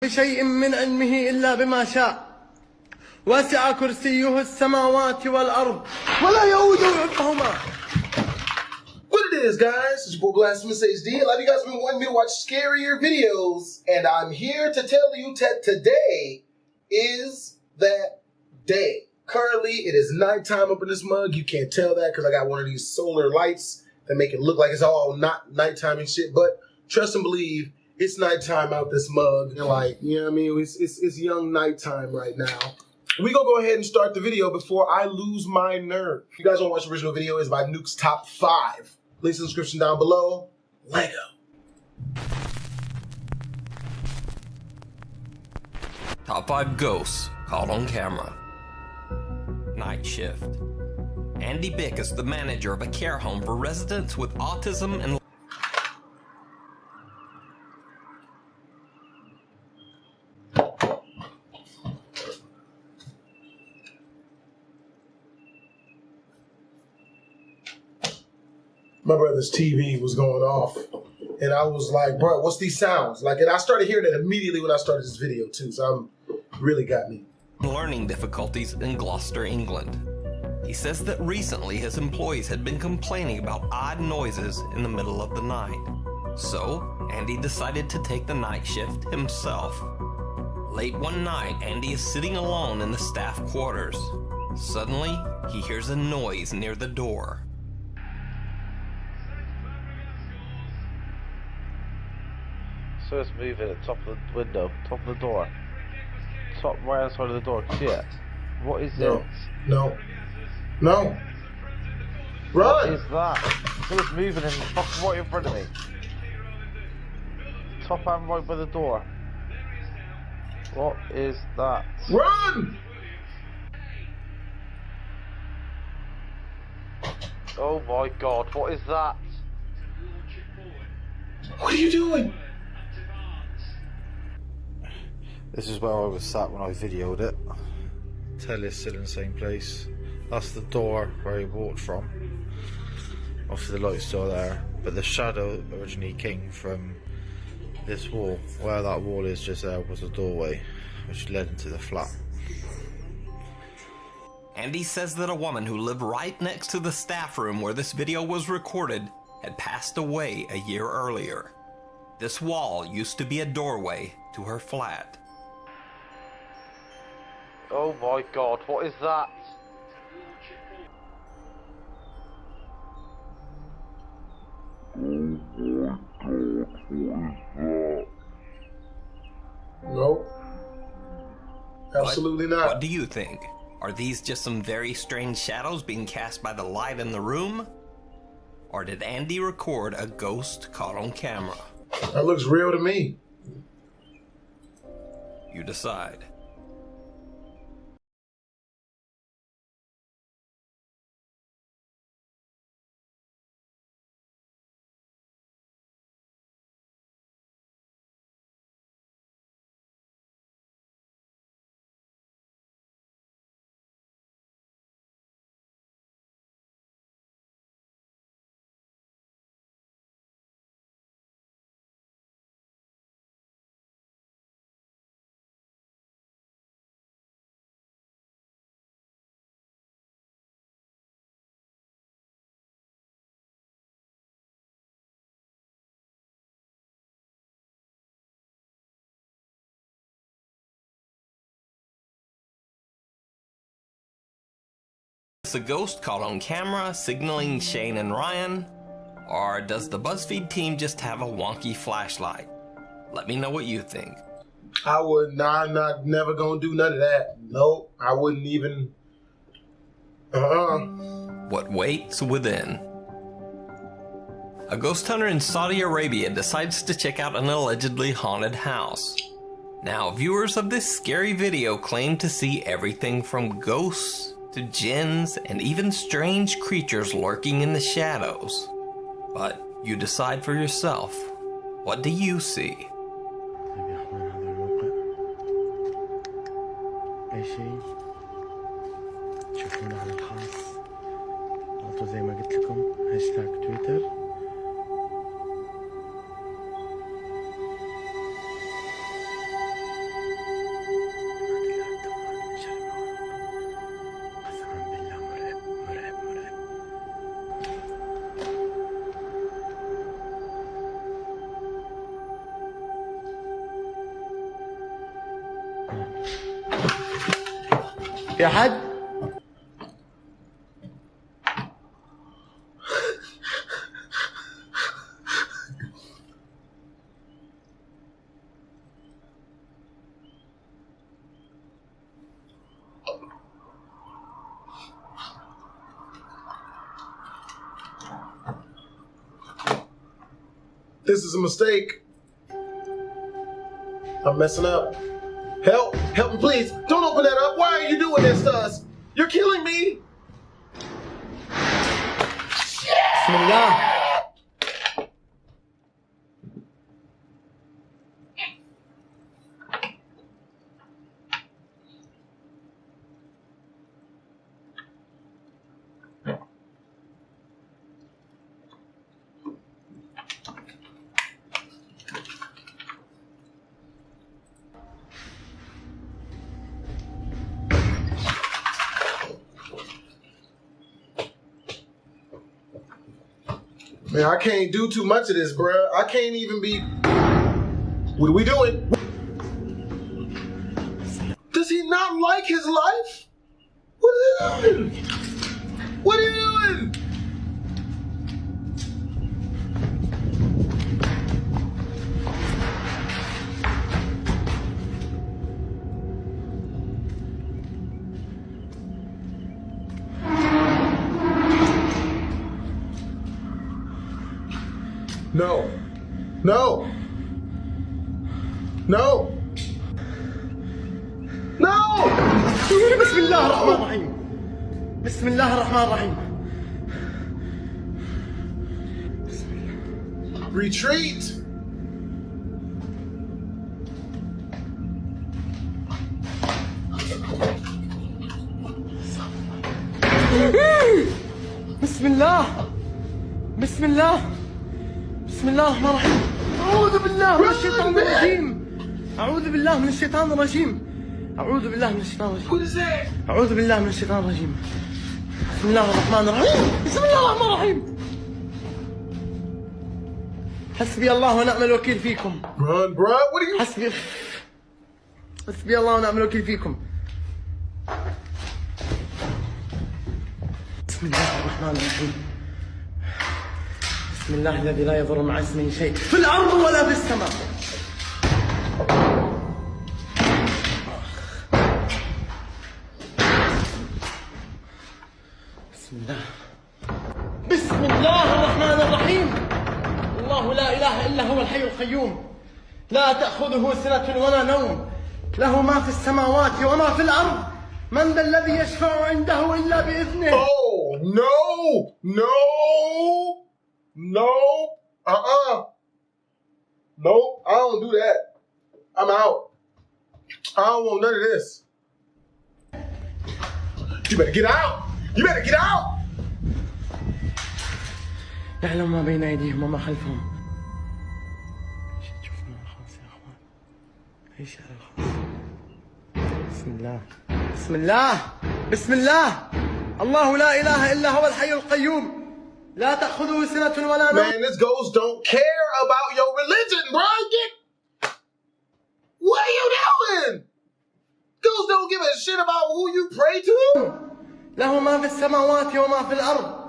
شيء من علمه إلا بما شاء وسع كرسيه السماوات والأرض ولا يؤوده حفظهما. What it is, guys? It's your boy BlastphamousHD. A lot of you guys have been wanting me to watch scarier videos, and I'm here to tell you that today is that day. Currently, it is nighttime up in this mug. You can't tell that because I got one of these solar lights that make it look like it's all not nighttime and shit, but trust and believe, it's nighttime out this mug. And like, you know what I mean? It's young nighttime right now. We're going to go ahead and start the video before I lose my nerve. If you guys want to watch the original video, it's by Nuke's Top 5. Links in the description down below. Lego. Top 5 ghosts caught on camera. Night shift. Andy Bick is the manager of a care home for residents with autism and my brother's TV was going off, and I was like, bro, what's these sounds? Like, and I started hearing it immediately when I started this video too, so really got me. learning difficulties in Gloucester, England. He says that recently his employees had been complaining about odd noises in the middle of the night. So, Andy decided to take the night shift himself. Late one night, Andy is sitting alone in the staff quarters. Suddenly, he hears a noise near the door. So it's moving at the top of the window, top of the door. Top right hand side of the door. Shit. What is it? No. Run! What is that? So it's moving in fucking right in front of me. Top hand right by the door. What is that? Run! Oh my god, what is that? What are you doing? This is where I was sat when I videoed it. Telly's still in the same place. That's the door where he walked from. Obviously the light's still there, but the shadow originally came from this wall. Where that wall is just there was a doorway which led into the flat. Andy says that a woman who lived right next to the staff room where this video was recorded had passed away a year earlier. This wall used to be a doorway to her flat. Oh my god, what is that? Nope. Absolutely not. What do you think? Are these just some very strange shadows being cast by the light in the room? Or did Andy record a ghost caught on camera? That looks real to me. You decide. Is a ghost caught on camera signaling Shane and Ryan? Or does the BuzzFeed team just have a wonky flashlight? Let me know what you think. I would not never gonna do none of that. Nope, I wouldn't even. What waits within? A ghost hunter in Saudi Arabia decides to check out an allegedly haunted house. Now, viewers of this scary video claim to see everything from ghosts to jinns and even strange creatures lurking in the shadows. But you decide for yourself. What do you see? زي ما قلت لكم هاشتاج تويتر في أحد؟ This is a mistake. I'm messing up. Help! Help me, please! Don't open that up! Why are you doing this to us? You're killing me! بسم الله. Man, I can't do too much of this, bruh. I can't even be... What are we doing? Does he not like his life? What are you doing? What are you doing? No. No. No. No. بسم الله الرحمن الرحيم. بسم الله الرحمن الرحيم. Retreat. بسم الله. بسم الله. بسم الله الرحمن الرحيم. أعوذ بالله من الشيطان الرجيم. أعوذ بالله من الشيطان الرجيم. أعوذ بالله من الشيطان الرجيم. What is that? أعوذ بالله من الشيطان الرجيم. بسم الله الرحمن الرحيم. بسم الله الرحمن الرحيم. حسبي الله ونعم الوكيل فيكم. Run, bro. What are you... حسبي الله ونعم الوكيل فيكم. بسم الله الرحمن الرحيم. بسم الله الذي لا يضر مع اسمه شيء في الأرض ولا في السماء. بسم الله. بسم الله الرحمن الرحيم. الله لا إله إلا هو الحي القيوم لا تأخذه سنة ولا نوم له ما في السماوات وما في الأرض من ذا الذي يشفع عنده إلا بإذنه. Oh, no. No. No. Nope, I don't do that. I'm out. I don't want none of this. You better get out. You better get out. يعلم ما بين أيديهم وما خلفهم. شوفنا خلاص يا أخوان. إيش على الخلاص. بسم الله. بسم الله. بسم الله. الله لا إله إلا هو الحي القيوم لا تأخذه سنة ولا نوم. Man, this ghost don't care about your religion, bro. What are you doing? Ghosts don't give a shit about who you pray to. له ما في السماوات وما في الأرض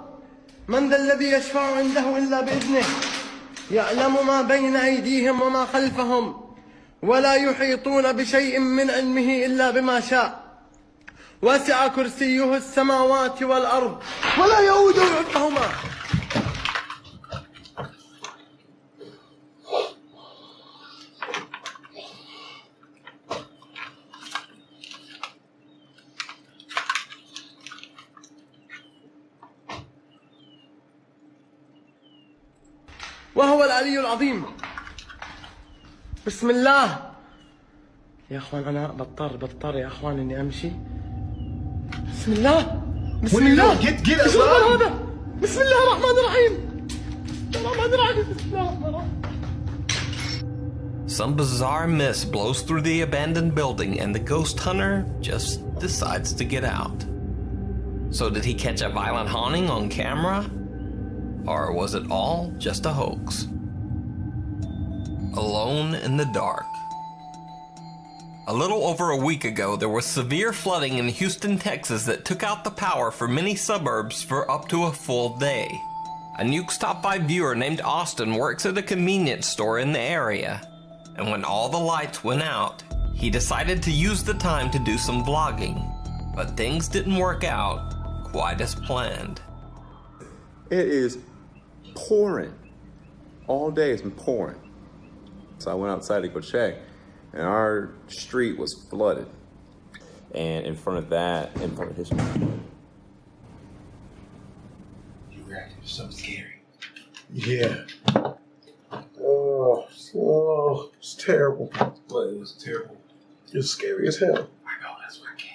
من ذا الذي يشفع عنده إلا بإذنه يعلم ما بين أيديهم وما خلفهم ولا يحيطون بشيء من علمه إلا بما شاء وسع كرسيه السماوات والأرض ولا يؤوده حفظهما. وهو العلي العظيم. بسم الله. يا اخوان انا بضطر يا اخوان اني امشي. بسم الله. بسم الله. Get هذا. بسم الله الرحمن الرحيم. الرحمن الرحيم. بسم الله الرحمن الرحيم. Some bizarre mist blows through the abandoned building and the ghost hunter just decides to get out. So did he catch a violent haunting on camera? Or was it all just a hoax? Alone in the dark. A little over a week ago, there was severe flooding in Houston, Texas that took out the power for many suburbs for up to a full day. A Nukes Top 5 viewer named Austin works at a convenience store in the area, and when all the lights went out, he decided to use the time to do some vlogging, but things didn't work out quite as planned. It is pouring. All day it's been pouring. So I went outside to go check, and our street was flooded. And in front of his street. You reacted so scary. Yeah. Oh, it's terrible. But it was terrible. It's scary as hell. I know, that's why I came.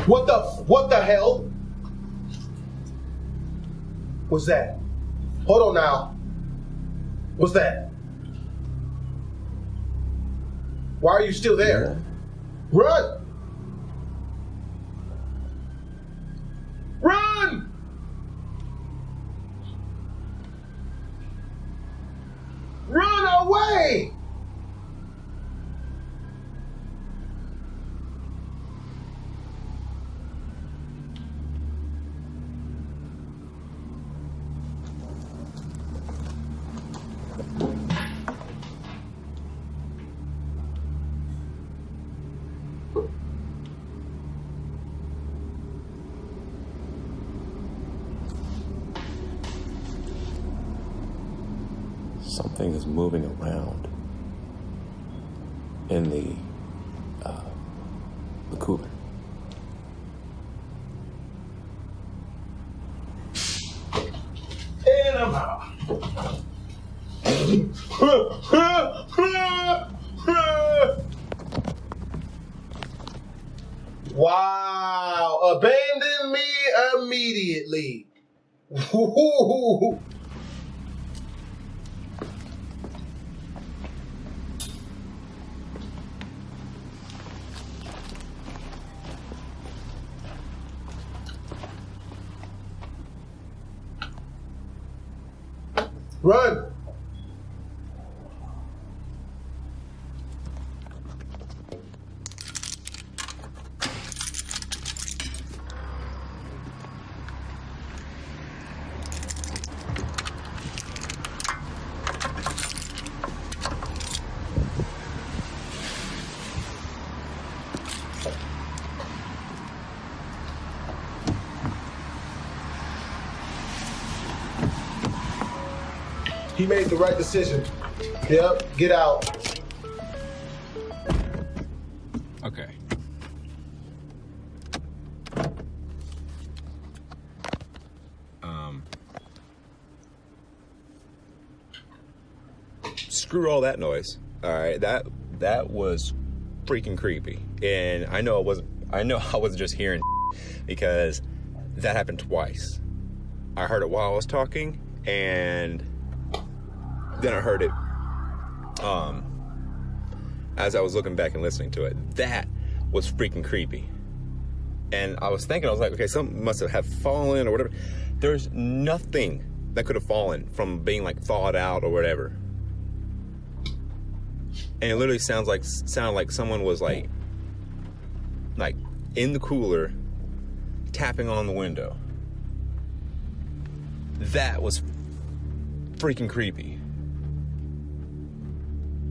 What the hell was that? Hold on now. What's that? Why are you still there? Run! Run! Run away! Something is moving around in the cooler. And I'm out. Wow. Abandon me immediately. Run! He made the right decision. Yep, get out. Okay. Screw all that noise. All right, that was freaking creepy, and I know I wasn't just hearing because that happened twice. I heard it while I was talking, and then I heard it as I was looking back and listening to it. That was freaking creepy. And I was thinking, I was like, okay, something must have fallen or whatever. There's nothing that could have fallen from being like thawed out or whatever. And it literally sounded like someone was like in the cooler tapping on the window. That was freaking creepy.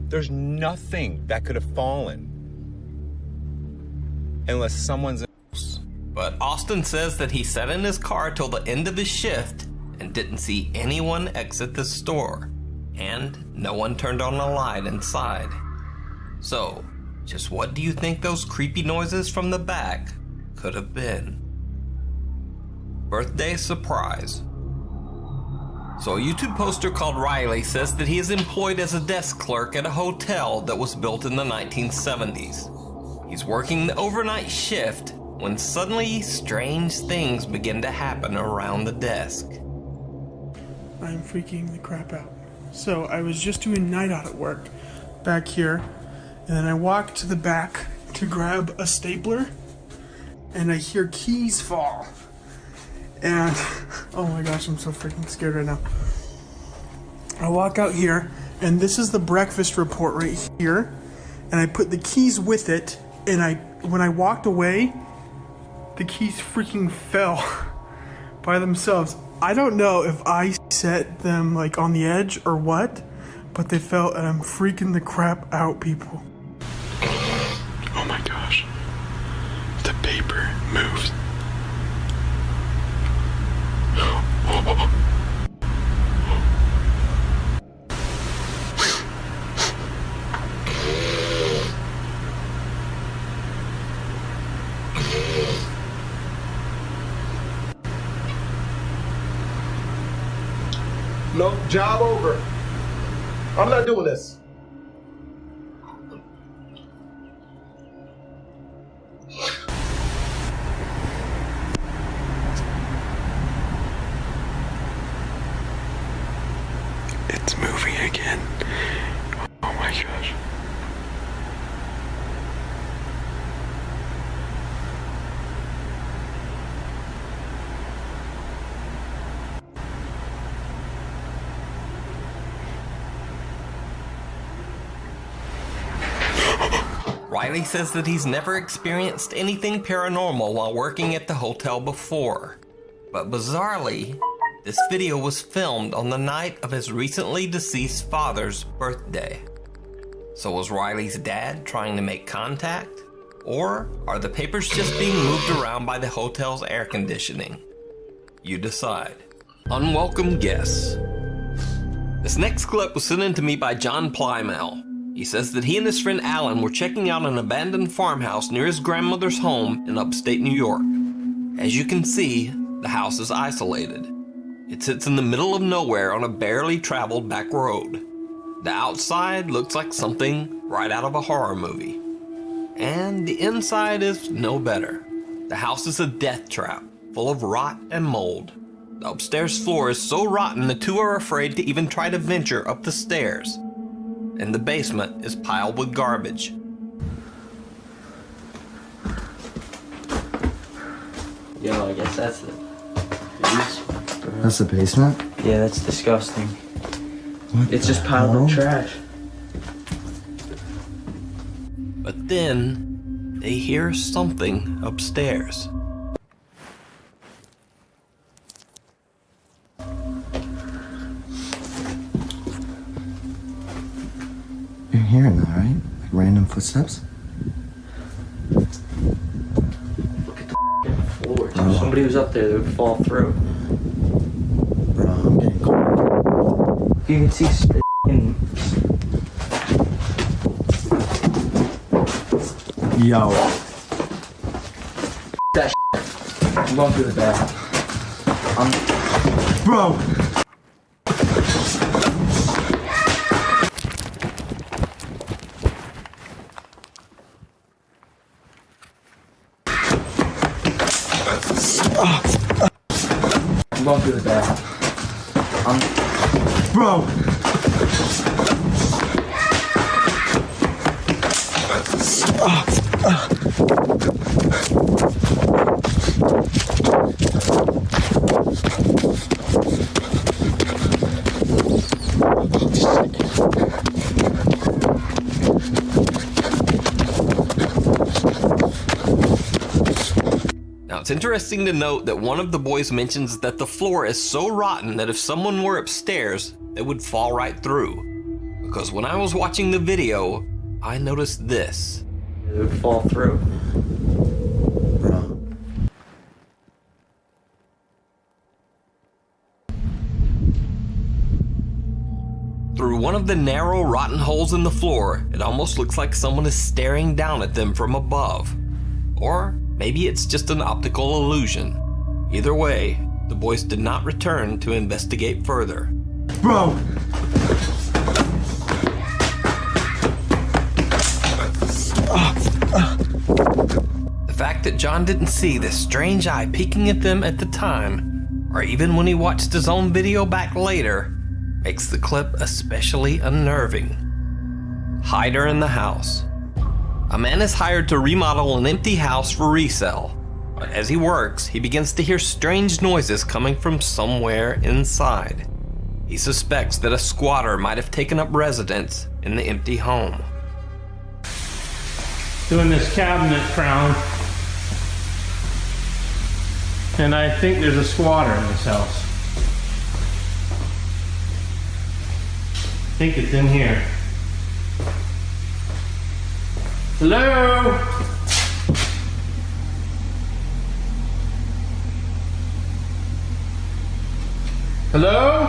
There's nothing that could have fallen unless someone's... But Austin says that he sat in his car till the end of his shift and didn't see anyone exit the store. And no one turned on a light inside. So, just what do you think those creepy noises from the back could have been? Birthday surprise. So a YouTube poster called Riley says that he is employed as a desk clerk at a hotel that was built in the 1970s. He's working the overnight shift when suddenly strange things begin to happen around the desk. I'm freaking the crap out. So I was just doing night out at work back here, and then I walk to the back to grab a stapler, and I hear keys fall. And oh my gosh, I'm so freaking scared right now. I walk out here, and this is the breakfast report right here, and I put the keys with it, and when I walked away, the keys freaking fell by themselves. I don't know if I set them like on the edge or what, but they fell, and I'm freaking the crap out, people. Oh my gosh. The paper moved. Nope, job over. I'm not doing this. It's moving again. Oh my gosh. Riley says that he's never experienced anything paranormal while working at the hotel before. But bizarrely, this video was filmed on the night of his recently deceased father's birthday. So was Riley's dad trying to make contact? Or are the papers just being moved around by the hotel's air conditioning? You decide. Unwelcome guests. This next clip was sent in to me by John Plymell. He says that he and his friend Alan were checking out an abandoned farmhouse near his grandmother's home in upstate New York. As you can see, the house is isolated. It sits in the middle of nowhere on a barely traveled back road. The outside looks like something right out of a horror movie. And the inside is no better. The house is a death trap, full of rot and mold. The upstairs floor is so rotten the two are afraid to even try to venture up the stairs. And the basement is piled with garbage. Yo, I guess that's it. That's the basement? Yeah, that's disgusting. What it's just the piled hell? with trash. But then, they hear something upstairs. You're hearing that, right? Like random footsteps? Look at the floor. If somebody was up there, they would fall through. Bro, I'm getting cold. You can see Yo. that I'm going through the bathroom. Bro! I'm going through the bathroom. Bro! Now it's interesting to note that one of the boys mentions that the floor is so rotten that if someone were upstairs, they would fall right through. Because when I was watching the video, I noticed this. They would fall through. Bro. Through one of the narrow, rotten holes in the floor, it almost looks like someone is staring down at them from above. Or maybe it's just an optical illusion. Either way, the boys did not return to investigate further. Bro! The fact that John didn't see this strange eye peeking at them at the time, or even when he watched his own video back later, makes the clip especially unnerving. Hider in the house. A man is hired to remodel an empty house for resale. But as he works, he begins to hear strange noises coming from somewhere inside. He suspects that a squatter might have taken up residence in the empty home. Doing this cabinet crown, and I think there's a squatter in this house. I think it's in here. Hello? Hello?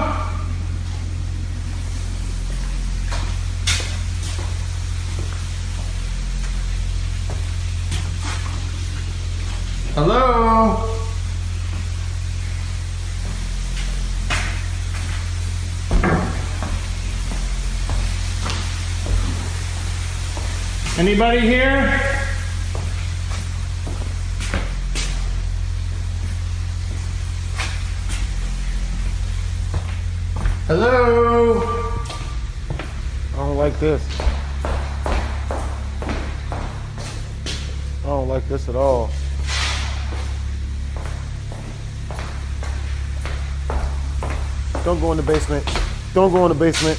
Hello? Anybody here? Hello? I don't like this. I don't like this at all. Don't go in the basement. Don't go in the basement.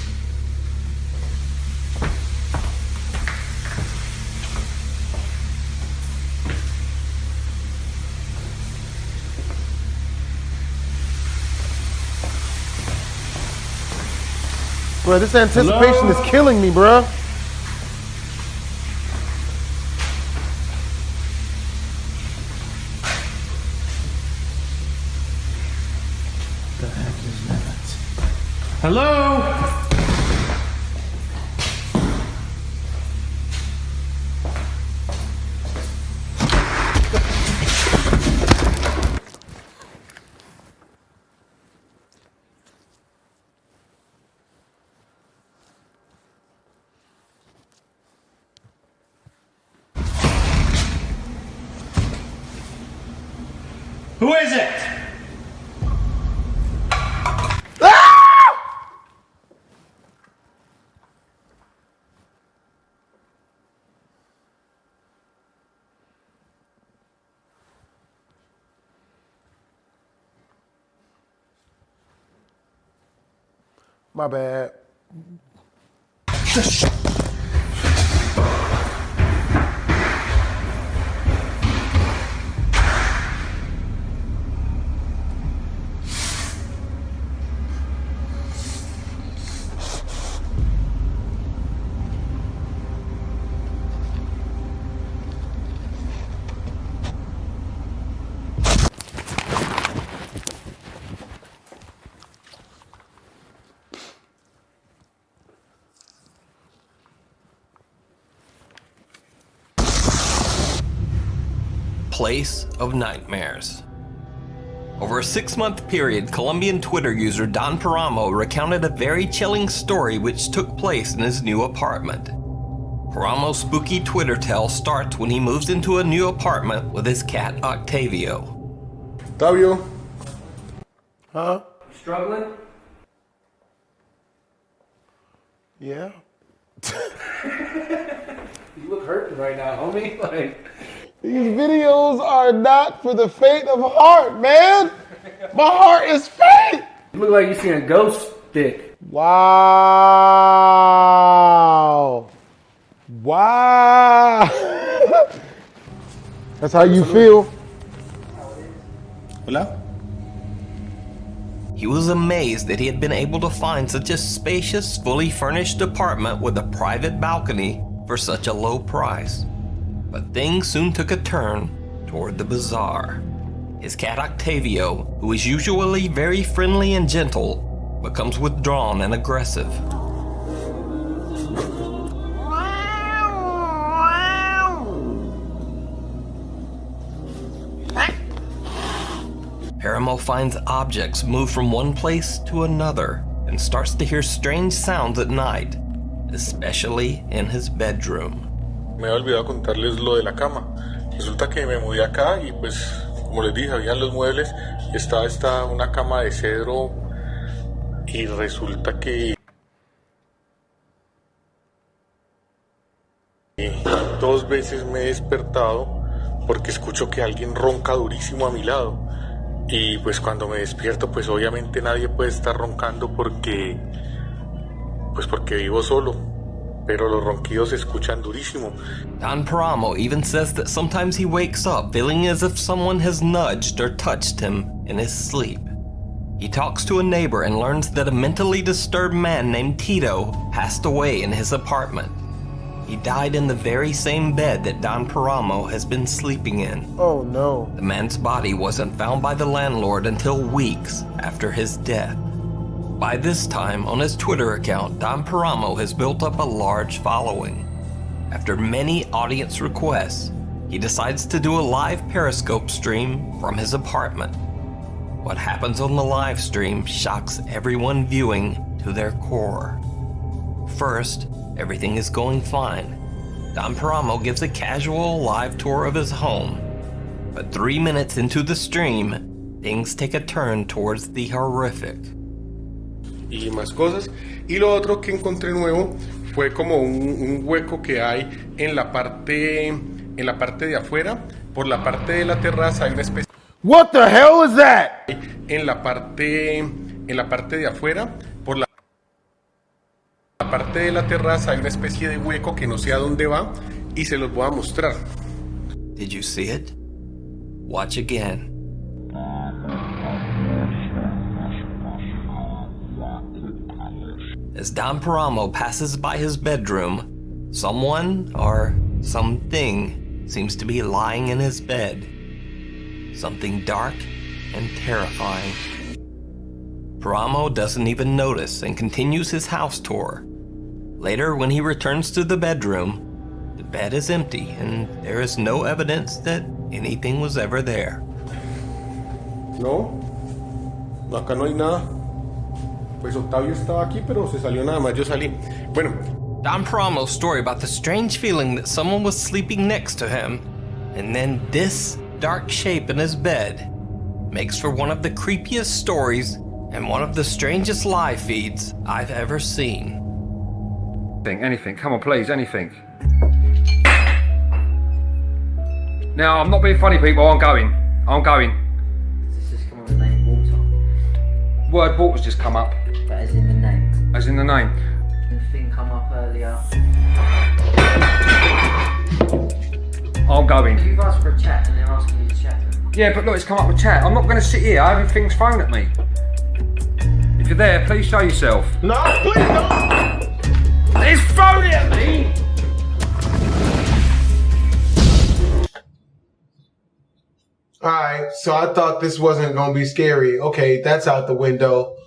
Bro, this anticipation is killing me, bro. The heck is that? Hello? Who is it? My bad. Place of Nightmares. Over a 6-month period, Colombian Twitter user Don Paramo recounted a very chilling story which took place in his new apartment. Paramo's spooky Twitter tale starts when he moves into a new apartment with his cat Octavio. W. Huh? Struggling? Yeah. You look hurting right now, homie. Like, these videos are not for the faint of heart, man. My heart is faint. you look like you seen a ghost stick. Wow. Wow. That's how you feel. Hola? He was amazed that he had been able to find such a spacious, fully furnished apartment with a private balcony for such a low price. But things soon took a turn toward the bizarre. His cat Octavio, who is usually very friendly and gentle, becomes withdrawn and aggressive. Paramo finds objects move from one place to another and starts to hear strange sounds at night, especially in his bedroom. Me había olvidado contarles lo de la cama. Resulta que me mudé acá y pues, como les dije, habían los muebles y estaba una cama de cedro y resulta que 2 veces me he despertado porque escucho que alguien ronca durísimo a mi lado. Y pues cuando me despierto, pues obviamente nadie puede estar roncando porque vivo solo, pero los ronquidos se escuchan durísimo. Don Paramo even says that sometimes he wakes up feeling as if someone has nudged or touched him in his sleep. He talks to a neighbor and learns that a mentally disturbed man named Tito passed away in his apartment. He died in the very same bed that Don Paramo has been sleeping in. Oh no. The man's body wasn't found by the landlord until weeks after his death. By this time, on his Twitter account, Don Paramo has built up a large following. After many audience requests, he decides to do a live Periscope stream from his apartment. What happens on the live stream shocks everyone viewing to their core. First, everything is going fine. Don Paramo gives a casual live tour of his home. But 3 minutes into the stream, things take a turn towards the horrific. Y más cosas. Y lo otro que encontré nuevo fue como un hueco que hay en la parte de afuera. Por la parte de la terraza hay una especie. What the hell is that? En la parte de afuera, por la parte de la terraza hay una especie de hueco que no sé a dónde va y se los voy a mostrar. Did you see it? Watch again. As Don Paramo passes by his bedroom, someone or something seems to be lying in his bed. Something dark and terrifying. Paramo doesn't even notice and continues his house tour. Later, when he returns to the bedroom, the bed is empty and there is no evidence that anything was ever there. No, acá no hay nada. Pues Octavio estaba aquí, pero se salió nada más, yo salí. Bueno. Don Paramo's story about the strange feeling that someone was sleeping next to him, and then this dark shape in his bed, makes for one of the creepiest stories and one of the strangest live feeds I've ever seen. Anything, come on please, anything. Now, I'm not being funny people, I'm going. Does this just come up with the name Water? Word water's just come up. But as in the name? As in the name. The thing come up earlier. I'm going. You've asked for a chat and they're asking you to chat. Yeah, but look, it's come up with chat. I'm not going to sit here having things thrown at me. If you're there, please show yourself. No, please don't! It's thrown it at me! Alright, so I thought this wasn't gonna be scary. Okay, that's out the window.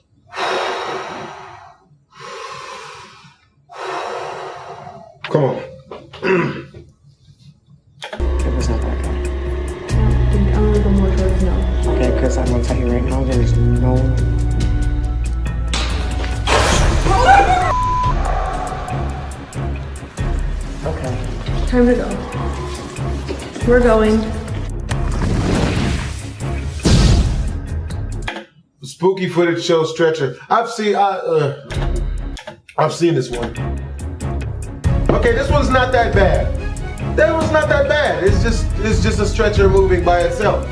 Come on. It was not that guy. I'm gonna go more towards no. Okay, because I'm gonna tell you right now, there is no. Okay. Time to go. We're going. Spooky footage shows stretcher. I've seen this one. Okay, this one's not that bad. That one's not that bad. It's just a stretcher moving by itself.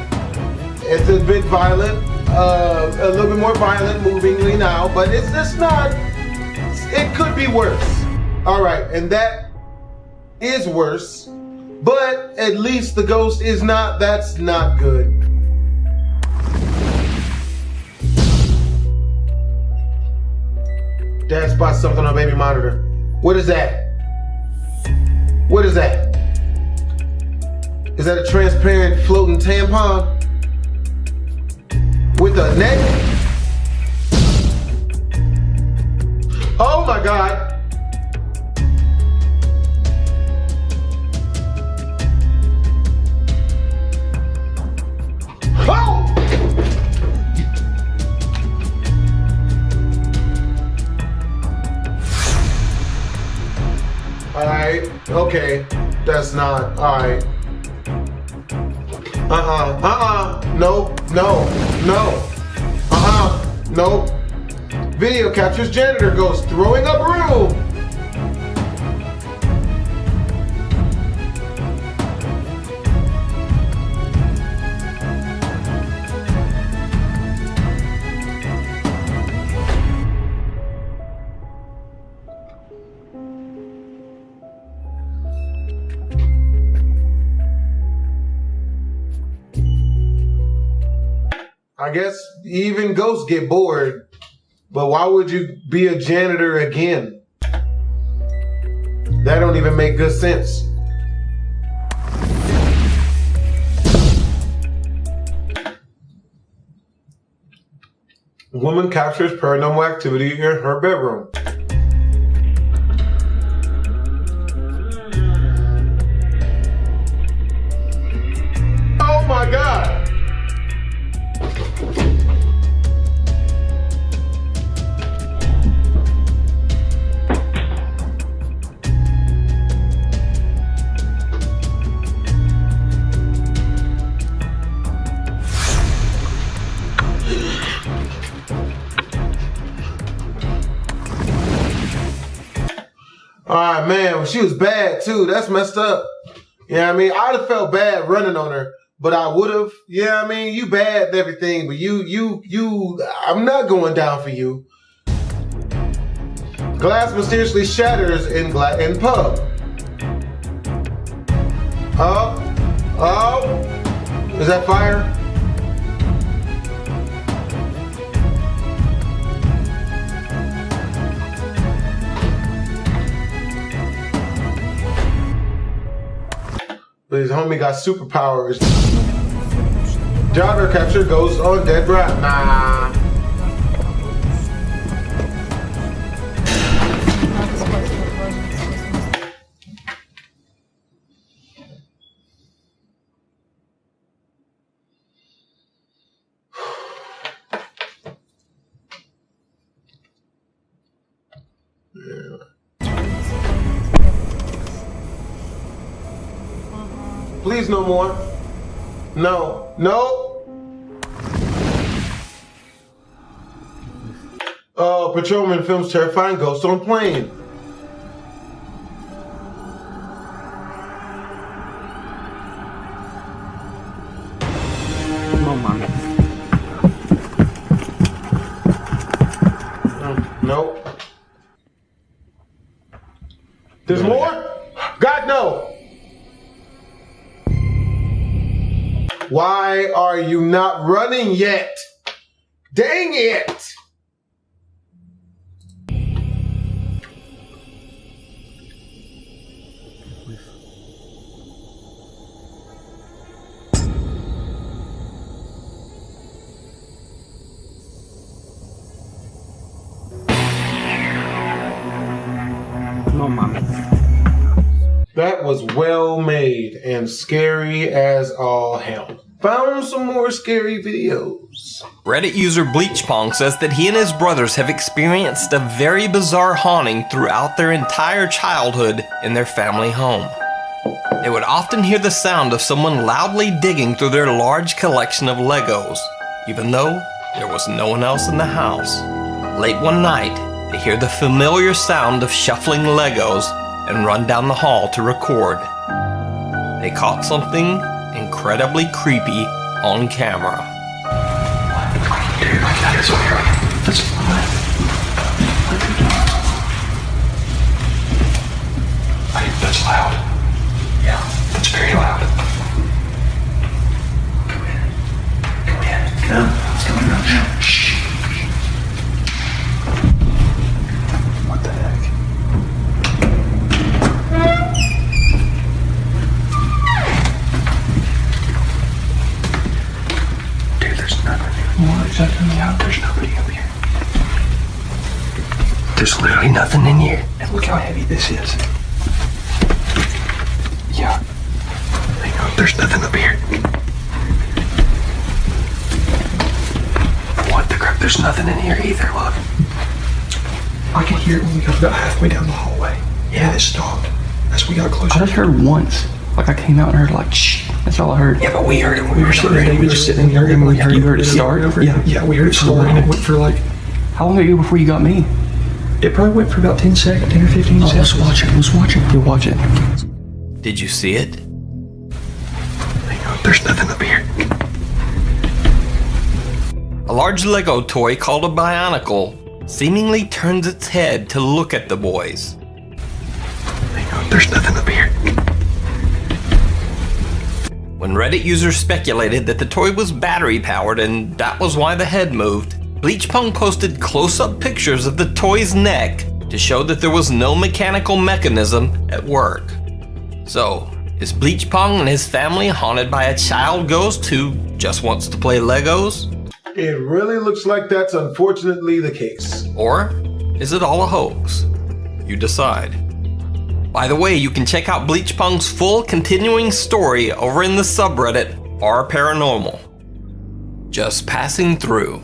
It's a bit violent, a little bit more violent movingly now, but it's just not. It could be worse. All right, and that is worse, but at least the ghost is not. That's not good. Dad spots something on baby monitor. What is that? What is that? Is that a transparent floating tampon? With a neck? Oh my God. Oh! Alright, okay, that's not, alright. No, nope. Video captures janitor ghost throwing up room. guess even ghosts get bored. But why would you be a janitor again? That don't even make good sense. Woman captures paranormal activity in her bedroom. Oh my God! Alright, man, well, she was bad too. That's messed up. You know what I mean? I'd have felt bad running on her, but I would have. You know what I mean? You bad and everything, but I'm not going down for you. Glass mysteriously shatters in pub. Oh, is that fire? But his homie got superpowers. Jogger capture ghost on dead rat. Nah. Please, no more. No. Patrolman films terrifying ghost on plane. No, man. Nope. There's more? God, no. Why are you not running yet? Dang it! No, man. That was well made and scary as all hell. Found some more scary videos. Reddit user Bleachpong says that he and his brothers have experienced a very bizarre haunting throughout their entire childhood in their family home. They would often hear the sound of someone loudly digging through their large collection of Legos, even though there was no one else in the house. Late one night, they hear the familiar sound of shuffling Legos and run down the hall to record. They caught something incredibly creepy on camera. Dude, that is weird. That's that's loud. Yeah, that's very loud. Come in. Come. It's coming around now. Shh. What the heck? There's nobody up here. There's literally nothing in here. And look how heavy this is. Yeah. Hang on, there's nothing up here. What the crap? There's nothing in here either, look. I could hear it when we got about halfway down the hallway. Yeah, it stopped as we got closer. I just heard once. Like I came out and heard like shh. That's all I heard. Yeah, but we heard it when we were sitting there. David just sitting there, and we heard. You heard it start? Yeah, we heard it start, and it went for like. How long ago before you got me? It probably went for about 10 seconds, 10 or 15 seconds. Let's watch it. Let's watch it. You'll watch it. Did you see it? Hang on, there's nothing up here. A large Lego toy called a Bionicle seemingly turns its head to look at the boys. Hang on, there's nothing up here. When Reddit users speculated that the toy was battery powered and that was why the head moved, Bleachpong posted close-up pictures of the toy's neck to show that there was no mechanical mechanism at work. So, is Bleachpong and his family haunted by a child ghost who just wants to play Legos? It really looks like that's unfortunately the case. Or is it all a hoax? You decide. By the way, you can check out Bleachpong's full continuing story over in the subreddit Paranormal. Just passing through.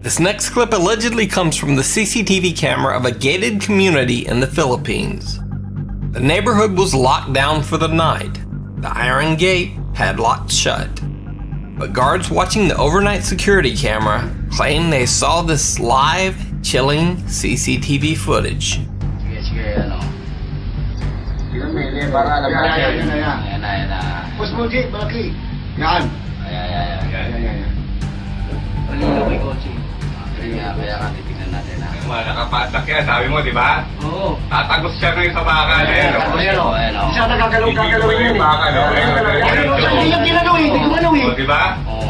This next clip allegedly comes from the CCTV camera of a gated community in the Philippines. The neighborhood was locked down for the night. The iron gate padlocked shut. But guards watching the overnight security camera claim they saw this live, chilling CCTV footage. Nakapatak yan, sabi mo, di ba? Oo. Tatagos siya ng sa baka na yan. Hindi siya nagagalaw-gagalawin yan eh. Hindi yung ginalaw eh, hindi ko malaw eh. Di ba?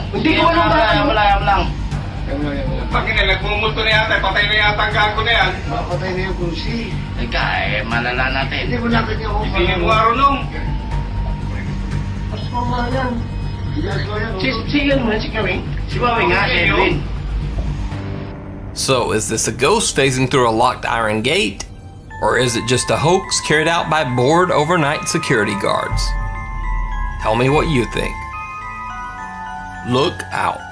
Hindi ko malaw ba? Ayaw lang. Pagkina, nagmumulto na yata, patay na yata ang gago na yan. Patay na yung kursi. Ika, malala natin. Hindi ko natin yung ako. Hindi mo marunong. Mas mama yan. Sige naman si Kawing. Si Mami nga, si Edwin. So, is this a ghost phasing through a locked iron gate? Or is it just a hoax carried out by bored overnight security guards? Tell me what you think. Look out.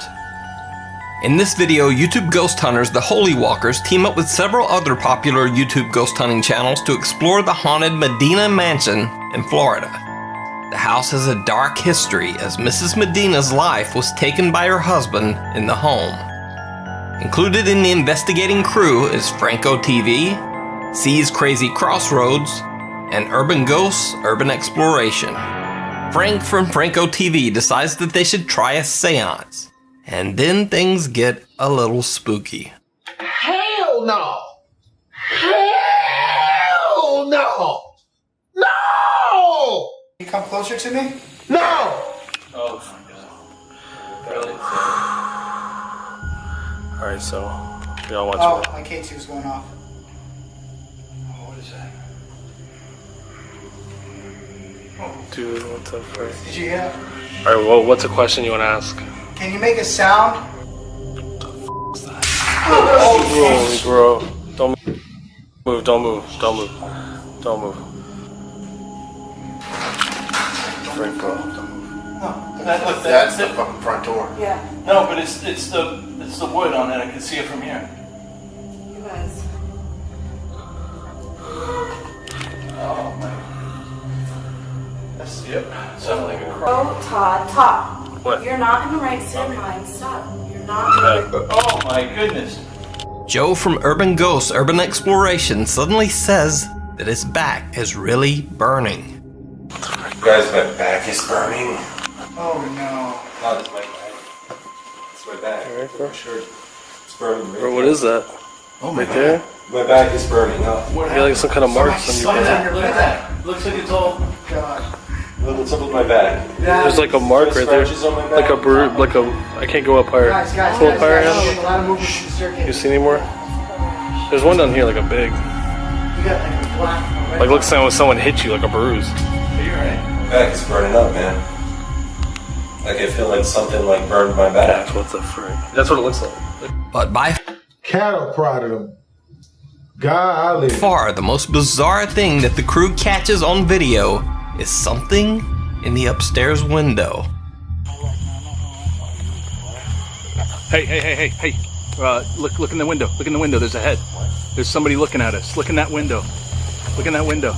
In this video, YouTube ghost hunters, the Holy Walkers, team up with several other popular YouTube ghost hunting channels to explore the haunted Medina Mansion in Florida. The house has a dark history as Mrs. Medina's life was taken by her husband in the home. Included in the investigating crew is Franco TV, C's Crazy Crossroads, and Urban Ghosts Urban Exploration. Frank from Franco TV decides that they should try a seance, and then things get a little spooky. Hell no! Hell no! No! Can you come closer to me? No! Oh my god. Alright, so we all watch it. My K2's going off. Oh, what is that? Dude, what the frick? Did you hear? Alright, well, what's a question you want to ask? Can you make a sound? Oh, bro. Don't move, don't move, don't move. Don't move. Frank, bro. No, that's the fucking front door. Yeah. No, but it's the wood on it. I can see it from here. You guys. Oh my. That's sounded like a cry. Oh, Todd. What? You're not in the right state of mind. Stop. You're not. Oh my goodness. Joe from Urban Ghosts Urban Exploration suddenly says that his back is really burning. Guys, my back is burning. Oh no. No, it's my back. It's my back. Alright, bro. Sure. It's burning. Right Bro, what is that? Oh right there? My back is burning up. You got like some kind of marks on your back. Look at that. Looks like it's all. God. Look what's up with my back. There's like a mark right there. Like a bruise, like a. I can't go up higher. Guys, Pull up higher. a lot of movement in the staircase. You see any more? There's one down here, like a big. You got like a black. Like looks like someone hit you, like a bruise. Are you alright? My back is burning up, man. Like I feel like something like burned my back. That's what the frick. That's what it looks like. But by Cattle prodded him. Golly. far the most bizarre thing that the crew catches on video is something in the upstairs window. Hey. Look in the window. Look in the window. There's a head. There's somebody looking at us. Look in that window. Look in that window.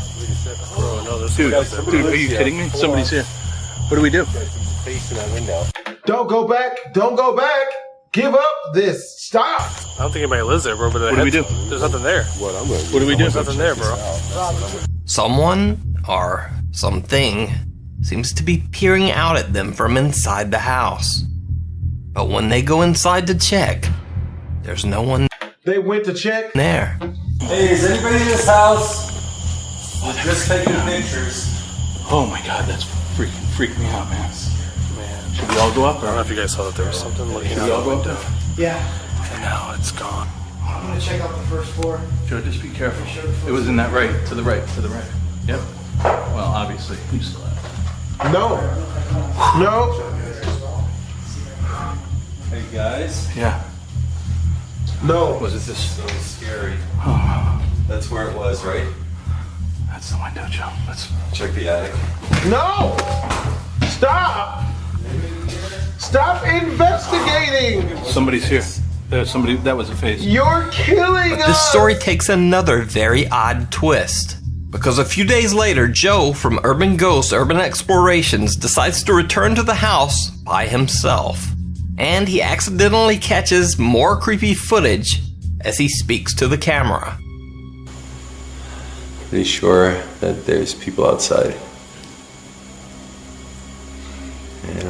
Dude, are you kidding me? Somebody's here. What do we do? Face in that window. Don't go back. Don't go back. Give up this. Stop. I don't think anybody lives there, bro. But what do we do? There's nothing there. What do we do? There's nothing there, bro. Someone or something seems to be peering out at them from inside the house. But when they go inside to check, there's no one They went to check. there. Hey, is anybody in this house? We're just taking pictures. Oh my god, that's Freak me out, man. Should we all go up? I don't know if you guys saw that there was something looking Should out we all the go up window. there? Yeah. And now it's gone. I'm gonna check out the first floor. Joe, just be careful. It was in that right, to the right, to the right. Yep. Well, obviously, you still have. No. No. Hey guys. Yeah. No. Was it this? So scary. That's where it was, right? That's the window, Joe. Let's check the attic. No! Stop! Stop investigating! Somebody's here. There's somebody. That was a face. You're killing us! This story takes another very odd twist. Because a few days later, Joe from Urban Ghost Urban Explorations decides to return to the house by himself. And he accidentally catches more creepy footage as he speaks to the camera. Pretty sure that there's people outside. Yeah.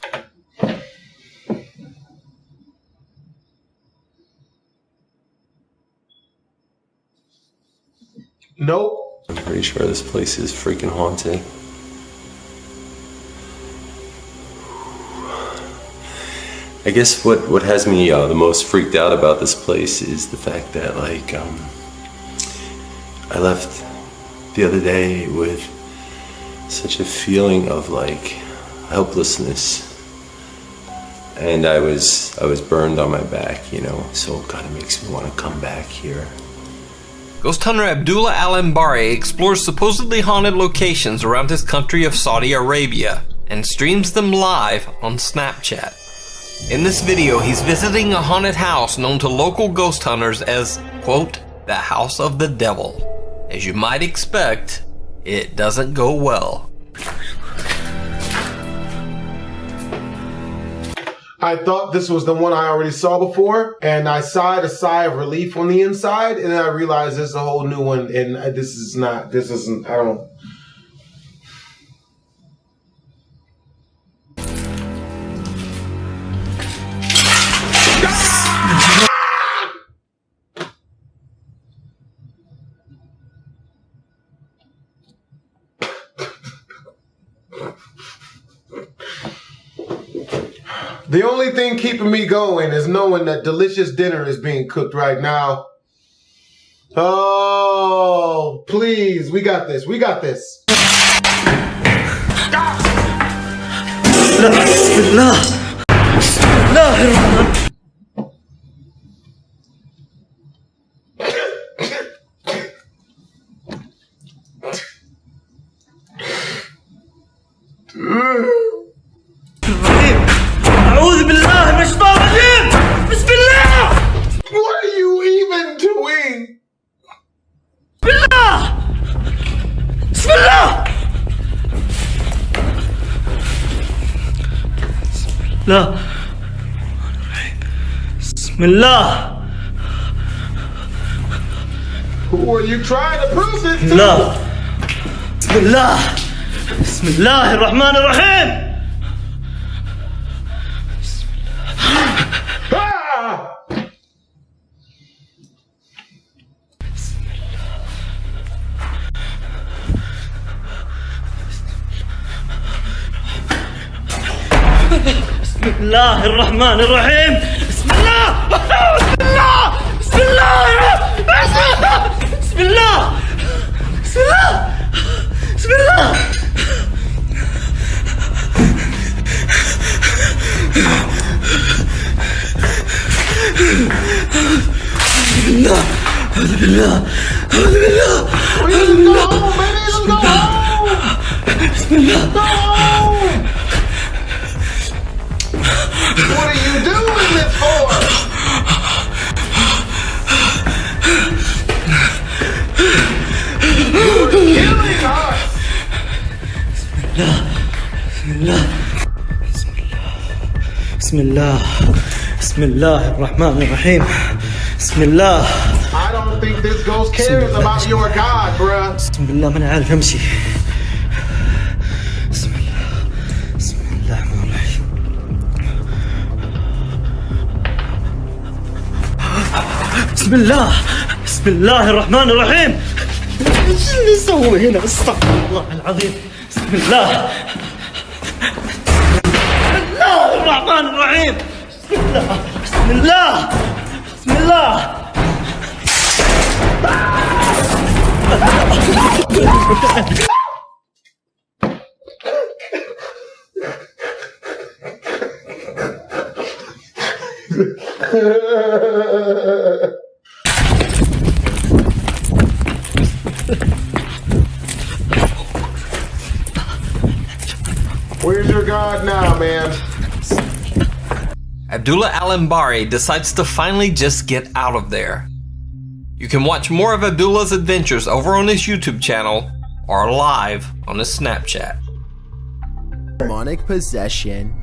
Nope. I'm pretty sure this place is freaking haunted. I guess what has me the most freaked out about this place is the fact that I left the other day with such a feeling of helplessness, and I was burned on my back, you know, so it kind of makes me want to come back here. Ghost hunter Abdullah Al-Ambari explores supposedly haunted locations around his country of Saudi Arabia and streams them live on Snapchat. In this video, he's visiting a haunted house known to local ghost hunters as, quote, the House of the Devil. As you might expect, it doesn't go well. I thought this was the one I already saw before, and I sighed a sigh of relief on the inside, and then I realized this is a whole new one, and I don't... The only thing keeping me going is knowing that delicious dinner is being cooked right now. Oh, please. We got this. We got this. What are you even doing? لا بسم الله. Who are you trying to prove this to? لا بسم الله. بسم الله الرحمن الرحيم. بسم الله الرحمن الرحيم. بسم الله. بسم الله. بسم الله. بسم الله. بسم الله. بسم الله. أعوذ بالله. أعوذ بالله. أعوذ بالله. بسم الله. What are you doing this for? You're killing us! بسم الله. بسم الله. بسم الله. بسم الله الرحمن الرحيم. بسم الله. I don't think this ghost cares about your God, bruh. بسم الله ما أنا عارف أمشي. بسم الله. بسم الله الرحمن الرحيم. بسم الله. بسم الله الرحمن الرحيم. ايش اللي سوي هنا؟ استغفر الله العظيم. بسم الله. الرحمن الرحيم. بسم الله بسم الله بسم الله. Where's your god now, man? Abdullah Al-Ambari decides to finally just get out of there. You can watch more of Abdullah's adventures over on his YouTube channel or live on his Snapchat. Demonic possession.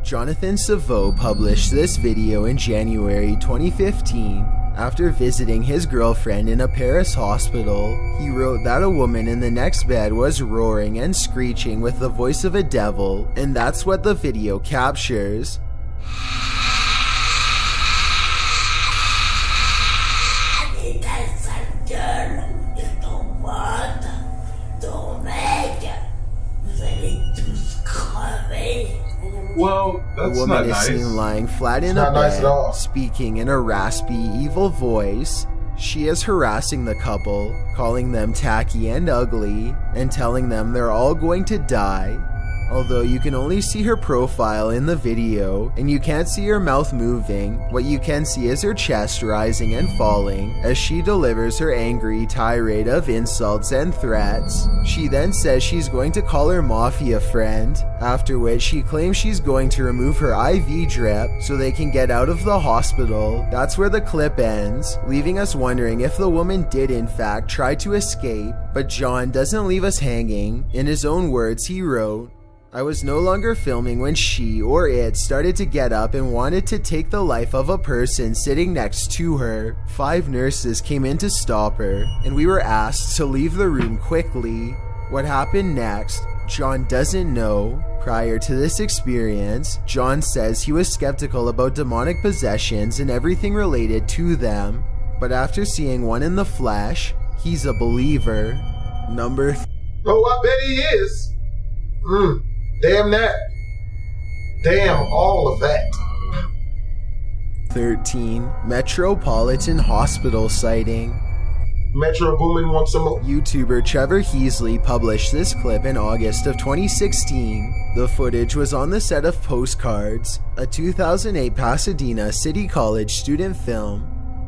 Jonathan Savo published this video in January 2015. After visiting his girlfriend in a Paris hospital, he wrote that a woman in the next bed was roaring and screeching with the voice of a devil, and that's what the video captures. Well, that's the woman not is nice. seen lying flat in It's a not nice bed, at all. speaking in a raspy, evil voice. She is harassing the couple, calling them tacky and ugly, and telling them they're all going to die. Although you can only see her profile in the video, and you can't see her mouth moving, what you can see is her chest rising and falling as she delivers her angry tirade of insults and threats. She then says she's going to call her mafia friend, after which she claims she's going to remove her IV drip so they can get out of the hospital. That's where the clip ends, leaving us wondering if the woman did in fact try to escape, but John doesn't leave us hanging. In his own words, he wrote, "I was no longer filming when she or it started to get up and wanted to take the life of a person sitting next to her. 5 nurses came in to stop her, and we were asked to leave the room quickly. What happened next, John doesn't know. Prior to this experience, John says he was skeptical about demonic possessions and everything related to them, but after seeing one in the flesh, he's a believer." Number Oh, I bet he is. Damn that. Damn all of that. 13. Metropolitan Hospital sighting. Metro Boomin wants some more. YouTuber Trevor Heasley published this clip in August of 2016. The footage was on the set of Postcards, a 2008 Pasadena City College student film.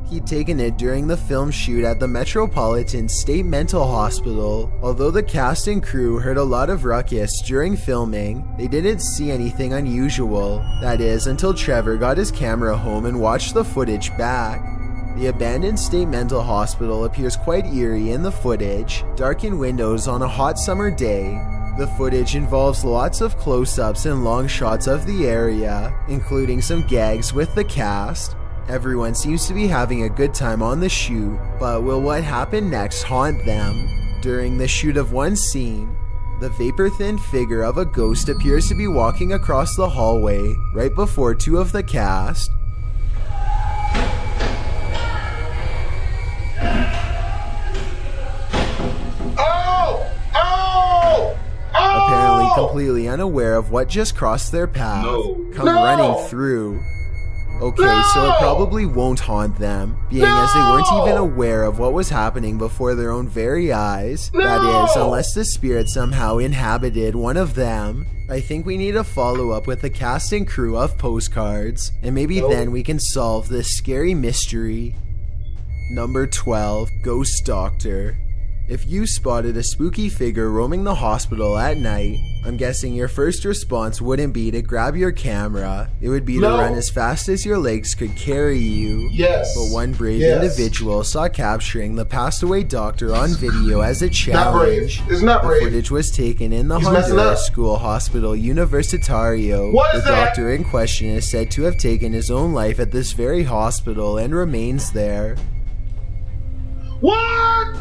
He'd taken it during the film shoot at the Metropolitan State Mental Hospital. Although the cast and crew heard a lot of ruckus during filming, they didn't see anything unusual. That is, until Trevor got his camera home and watched the footage back. The abandoned state mental hospital appears quite eerie in the footage, darkened windows on a hot summer day. The footage involves lots of close-ups and long shots of the area, including some gags with the cast. Everyone seems to be having a good time on the shoot, but will what happened next haunt them? During the shoot of one scene, the vapor-thin figure of a ghost appears to be walking across the hallway right before 2 of the cast. Apparently completely unaware of what just crossed their path, come running through. Okay, so it probably won't haunt them, being as they weren't even aware of what was happening before their own very eyes. That is, unless the spirit somehow inhabited one of them. I think we need to follow up with the cast and crew of Postcards, and maybe then we can solve this scary mystery. Number 12, Ghost Doctor. If you spotted a spooky figure roaming the hospital at night, I'm guessing your first response wouldn't be to grab your camera. It would be to run as fast as your legs could carry you. Yes. But one brave individual saw capturing the passed away doctor on video as a challenge. Not brave. It's not brave. The footage was taken in the He's messing up. Honduras School Hospital Universitario. What is the that? doctor in question is said to have taken his own life at this very hospital and remains there. What?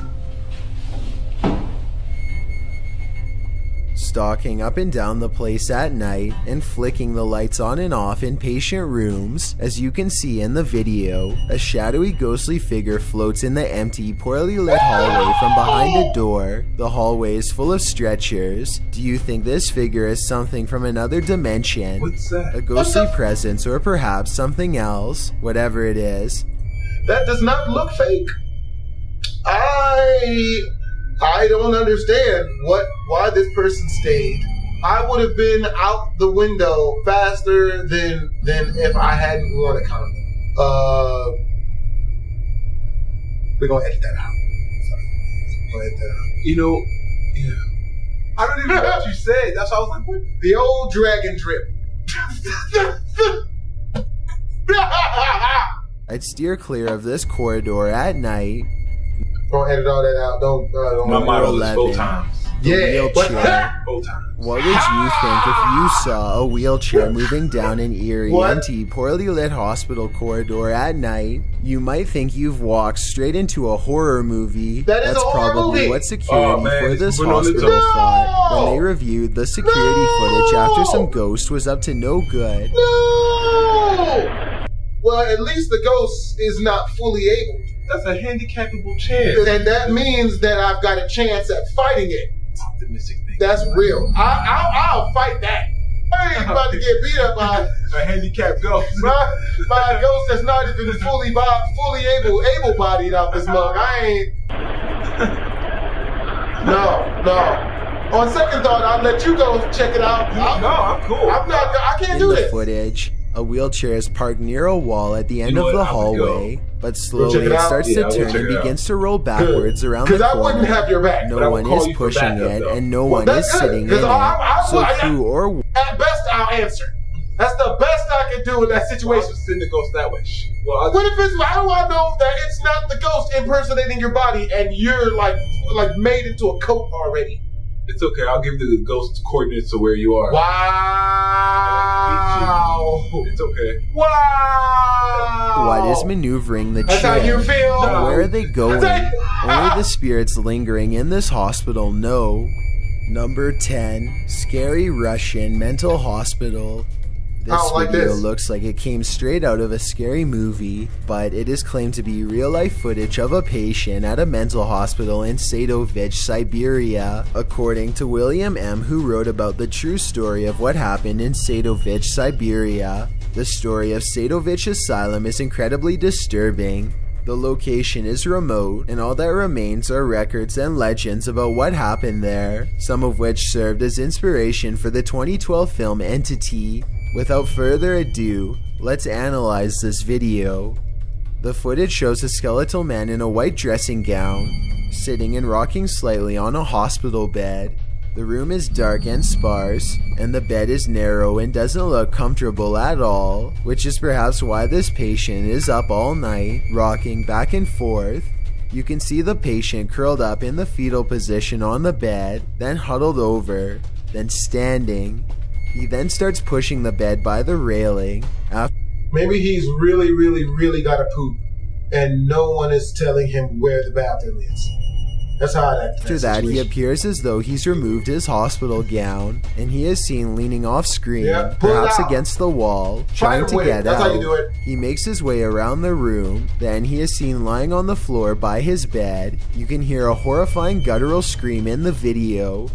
stalking up and down the place at night and flicking the lights on and off in patient rooms. As you can see in the video, a shadowy ghostly figure floats in the empty, poorly lit hallway from behind a door. The hallway is full of stretchers. Do you think this figure is something from another dimension? What's that? A ghostly presence, or perhaps something else? Whatever it is. That does not look fake. I don't understand why this person stayed. I would have been out the window faster than if I hadn't worn a condom. We're gonna edit that out. We'll edit that out. You know, yeah. I don't even know what you said. That's why I was like, what? The old dragon drip. I'd steer clear of this corridor at night. Don't edit all that out. Don't. My motto is full times. Wheelchair. What would you think if you saw a wheelchair moving down an eerie, empty, poorly lit hospital corridor at night? You might think you've walked straight into a horror movie. That's probably what security for this hospital thought when they reviewed the security footage after some ghost was up to no good. No! Well, at least the ghost is not fully able. That's a handicapable chair. And that means that I've got a chance at fighting it. Optimistic thing. That's real. I'll fight that. I ain't about to get beat up by a handicapped ghost. By a ghost that's not even fully able-bodied out this mug. I ain't. No. On second thought, I'll let you go check it out. I'm cool. I can't do this. In it. the footage, a wheelchair is parked near a wall at the end of the hallway, but slowly it starts to turn and begins to roll backwards around the corner. Because I wouldn't have your back. No one is pushing it, and no one is sitting in it. So who or at best, I'll answer. That's the best I can do in that situation. I'll just send the ghost that way. What if it's? How do I know that it's not the ghost impersonating your body and you're like made into a coat already? It's okay. I'll give the ghost coordinates to where you are. Wow. It's okay. Wow. What is maneuvering the chair? That's how you feel. And where are they going? Only the spirits lingering in this hospital know. Number 10, Scary Russian Mental Hospital. This video looks like it came straight out of a scary movie, but it is claimed to be real-life footage of a patient at a mental hospital in Sadovich, Siberia. According to William M., who wrote about the true story of what happened in Sadovich, Siberia, the story of Sadovich Asylum is incredibly disturbing. The location is remote, and all that remains are records and legends about what happened there, some of which served as inspiration for the 2012 film Entity. Without further ado, let's analyze this video. The footage shows a skeletal man in a white dressing gown, sitting and rocking slightly on a hospital bed. The room is dark and sparse, and the bed is narrow and doesn't look comfortable at all, which is perhaps why this patient is up all night, rocking back and forth. You can see the patient curled up in the fetal position on the bed, then huddled over, then standing. He then starts pushing the bed by the railing. Maybe he's really got to poop, and no one is telling him where the bathroom is. That's how I act. After that, he appears as though he's removed his hospital gown, and he is seen leaning off screen, perhaps against the wall, trying to get out. That's how you do it. He makes his way around the room, then he is seen lying on the floor by his bed. You can hear a horrifying guttural scream in the video.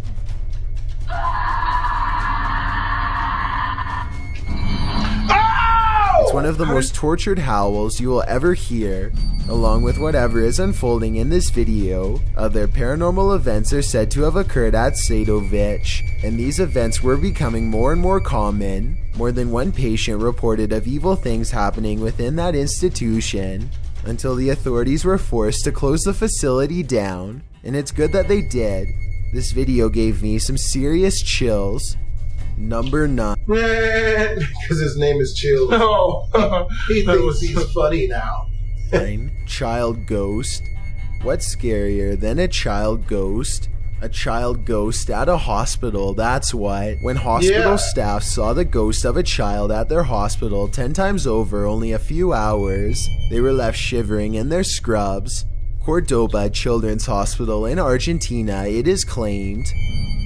It's one of the most tortured howls you will ever hear. Along with whatever is unfolding in this video, other paranormal events are said to have occurred at Sadovich, and these events were becoming more and more common. More than one patient reported of evil things happening within that institution, until the authorities were forced to close the facility down, and it's good that they did. This video gave me some serious chills. Number 9. Because his name is Chills. No. He thinks he's funny now. Child ghost. What's scarier than a child ghost? A child ghost at a hospital, that's what. When hospital staff saw the ghost of a child at their hospital 10 times over only a few hours, they were left shivering in their scrubs. Cordoba Children's Hospital in Argentina, it is claimed.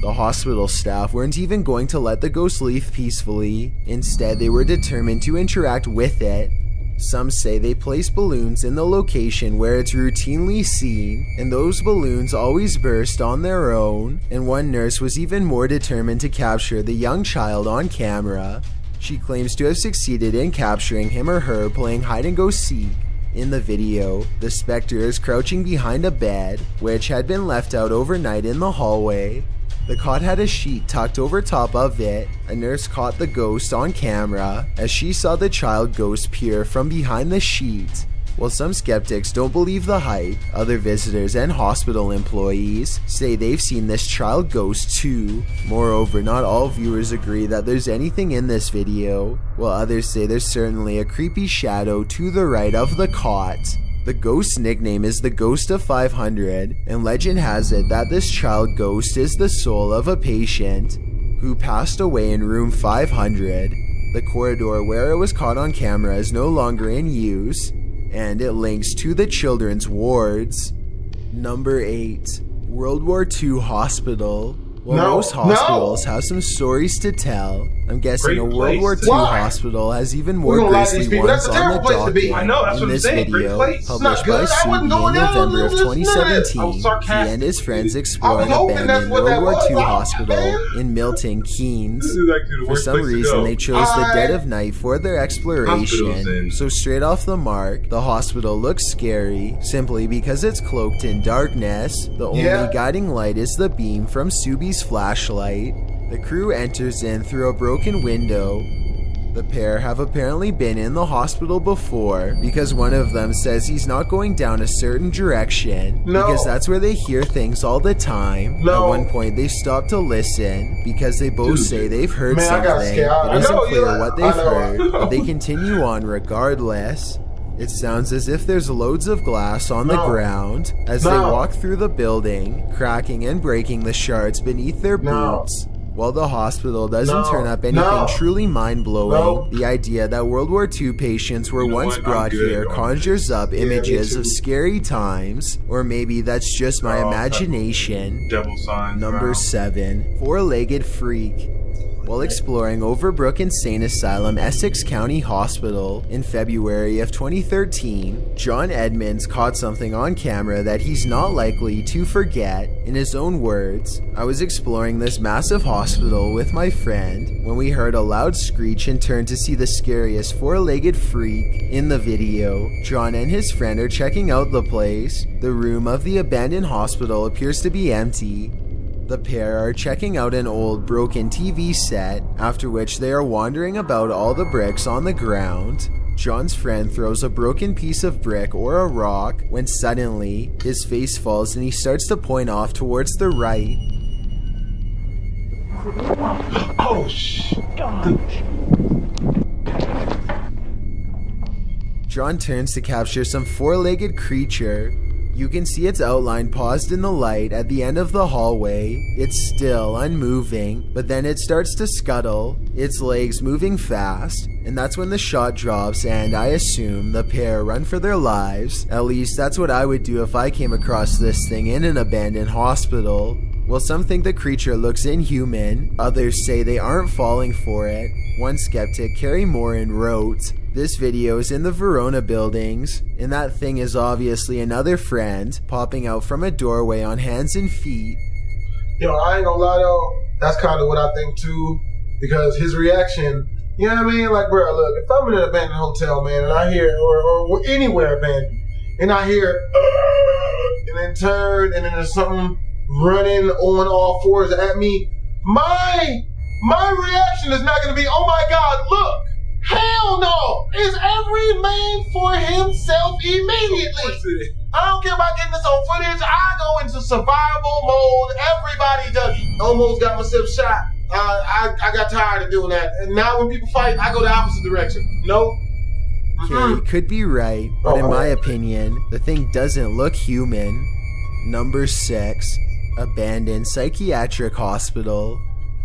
The hospital staff weren't even going to let the ghost leave peacefully. Instead, they were determined to interact with it. Some say they place balloons in the location where it's routinely seen, and those balloons always burst on their own, and one nurse was even more determined to capture the young child on camera. She claims to have succeeded in capturing him or her playing hide-and-go-seek. In the video, the specter is crouching behind a bed, which had been left out overnight in the hallway. The cot had a sheet tucked over top of it. A nurse caught the ghost on camera as she saw the child ghost peer from behind the sheet. While some skeptics don't believe the hype, other visitors and hospital employees say they've seen this child ghost too. Moreover, not all viewers agree that there's anything in this video, while others say there's certainly a creepy shadow to the right of the cot. The ghost's nickname is the Ghost of 500, and legend has it that this child ghost is the soul of a patient who passed away in room 500. The corridor where it was caught on camera is no longer in use, and it links to the children's wards. Number 8. World War II Hospital. While most hospitals have some stories to tell, I'm guessing a World War II hospital has even more grisly ones on the docket. I know, that's in what this I'm saying. video, published by I Cody in November of 2017, he and his friends explore an abandoned World War II hospital in Milton Keynes. For some reason, they chose the dead of night for their exploration, so straight off the mark, the hospital looks scary, simply because it's cloaked in darkness. The only guiding light is the beam from Subi's flashlight. The crew enters in through a broken window. The pair have apparently been in the hospital before, because one of them says he's not going down a certain direction, because that's where they hear things all the time. At one point they stop to listen, because they both say they've heard something. It isn't clear what they've heard, but they continue on regardless. It sounds as if there's loads of glass on the ground as they walk through the building, cracking and breaking the shards beneath their boots. While the hospital doesn't turn up anything truly mind-blowing, the idea that World War II patients were once brought here conjures up images of scary times, or maybe that's just my imagination. Number 7. Four-legged freak. While exploring Overbrook Insane Asylum Essex County Hospital in February of 2013, John Edmonds caught something on camera that he's not likely to forget. In his own words, "I was exploring this massive hospital with my friend when we heard a loud screech and turned to see the scariest four-legged freak." In the video, John and his friend are checking out the place. The room of the abandoned hospital appears to be empty. The pair are checking out an old broken TV set, after which they are wandering about all the bricks on the ground. John's friend throws a broken piece of brick or a rock when suddenly his face falls and he starts to point off towards the right. Oh shit. John turns to capture some four-legged creature. You can see its outline paused in the light at the end of the hallway. It's still unmoving, but then it starts to scuttle, its legs moving fast, and that's when the shot drops and I assume the pair run for their lives. At least that's what I would do if I came across this thing in an abandoned hospital. While some think the creature looks inhuman, others say they aren't falling for it. One skeptic, Carrie Morin, wrote, "This video is in the Verona buildings, and that thing is obviously another friend popping out from a doorway on hands and feet." Yo, I ain't gonna lie though, that's kind of what I think too, because his reaction, you know what I mean? Like, bro, look, if I'm in an abandoned hotel, man, and I hear, or anywhere abandoned, and I hear, and then turn, and then there's something running on all fours at me, my reaction is not gonna be, "Oh my God, look!" Hell no! It's every man for himself immediately. I don't care about getting this on footage. I go into survival mode. Everybody does it. Almost got myself shot. I got tired of doing that. And now when people fight, I go the opposite direction. Nope. Carrie could be right, but in my opinion, the thing doesn't look human. Number 6. Abandoned Psychiatric Hospital.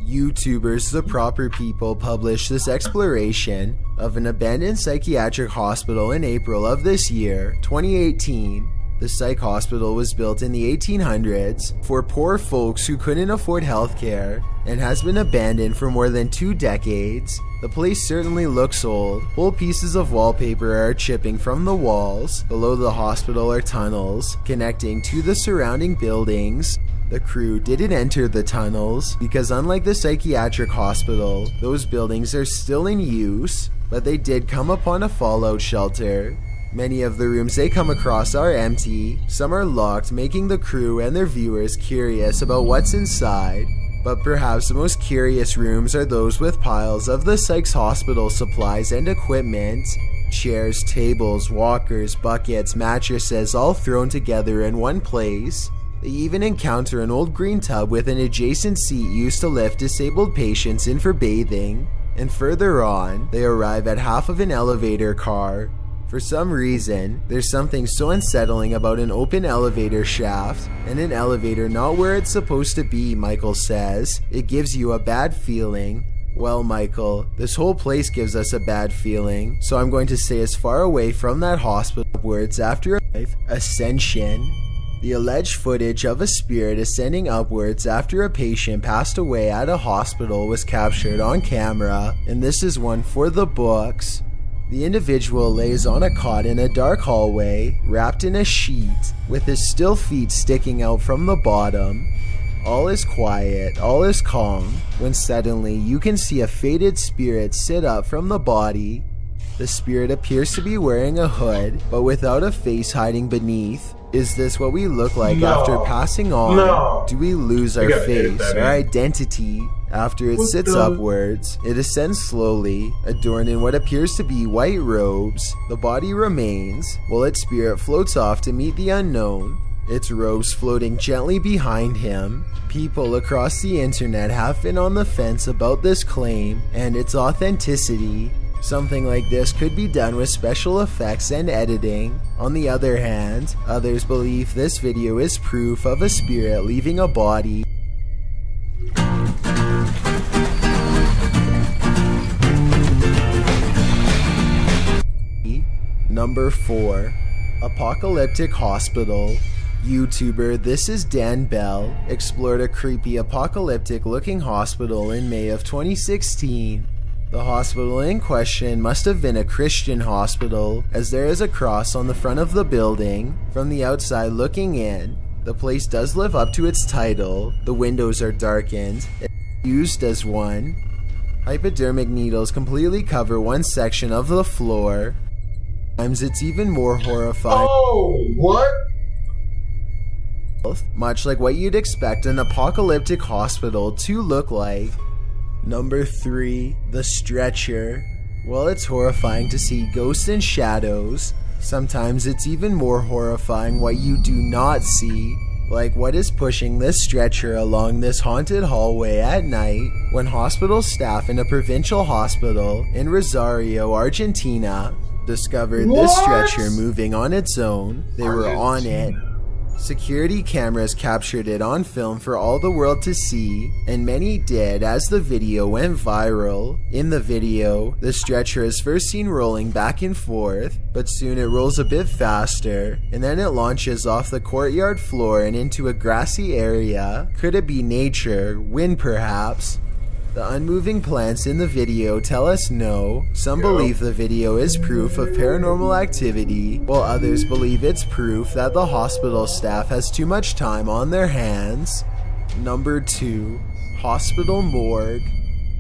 YouTubers The Proper People published this exploration of an abandoned psychiatric hospital in April of this year, 2018. The psych hospital was built in the 1800s for poor folks who couldn't afford healthcare and has been abandoned for more than 2 decades. The place certainly looks old. Whole pieces of wallpaper are chipping from the walls. Below the hospital are tunnels connecting to the surrounding buildings. The crew didn't enter the tunnels because unlike the psychiatric hospital, those buildings are still in use, but they did come upon a fallout shelter. Many of the rooms they come across are empty, some are locked, making the crew and their viewers curious about what's inside. But perhaps the most curious rooms are those with piles of the psych's hospital supplies and equipment. Chairs, tables, walkers, buckets, mattresses all thrown together in one place. They even encounter an old green tub with an adjacent seat used to lift disabled patients in for bathing. And further on, they arrive at half of an elevator car. For some reason, there's something so unsettling about an open elevator shaft and an elevator not where it's supposed to be, Michael says. It gives you a bad feeling. Well, Michael, this whole place gives us a bad feeling, so I'm going to stay as far away from that hospital upwards after a ascension. The alleged footage of a spirit ascending upwards after a patient passed away at a hospital was captured on camera, and this is one for the books. The individual lays on a cot in a dark hallway, wrapped in a sheet, with his still feet sticking out from the bottom. All is quiet, all is calm, when suddenly you can see a faded spirit sit up from the body. The spirit appears to be wearing a hood, but without a face hiding beneath. Is this what we look like after passing on? No. Do we lose our face, our identity? After it sits upwards, it ascends slowly, adorned in what appears to be white robes. The body remains, while its spirit floats off to meet the unknown, its robes floating gently behind him. People across the internet have been on the fence about this claim and its authenticity. Something like this could be done with special effects and editing. On the other hand, others believe this video is proof of a spirit leaving a body. Number 4. Apocalyptic Hospital. YouTuber This Is Dan Bell explored a creepy apocalyptic looking hospital in May of 2016. The hospital in question must have been a Christian hospital, as there is a cross on the front of the building. From the outside looking in, the place does live up to its title. The windows are darkened, used as one. Hypodermic needles completely cover one section of the floor. Sometimes it's even more horrifying. Oh, what? Much like what you'd expect an apocalyptic hospital to look like. Number 3. The Stretcher. While it's horrifying to see ghosts and shadows, sometimes it's even more horrifying what you do not see. Like what is pushing this stretcher along this haunted hallway at night when hospital staff in a provincial hospital in Rosario, Argentina discovered this stretcher moving on its own. They were on it. Security cameras captured it on film for all the world to see, and many did as the video went viral. In the video, the stretcher is first seen rolling back and forth, but soon it rolls a bit faster, and then it launches off the courtyard floor and into a grassy area. Could it be nature, wind perhaps? The unmoving plants in the video tell us no. Some believe the video is proof of paranormal activity, while others believe it's proof that the hospital staff has too much time on their hands. Number 2. Hospital Morgue.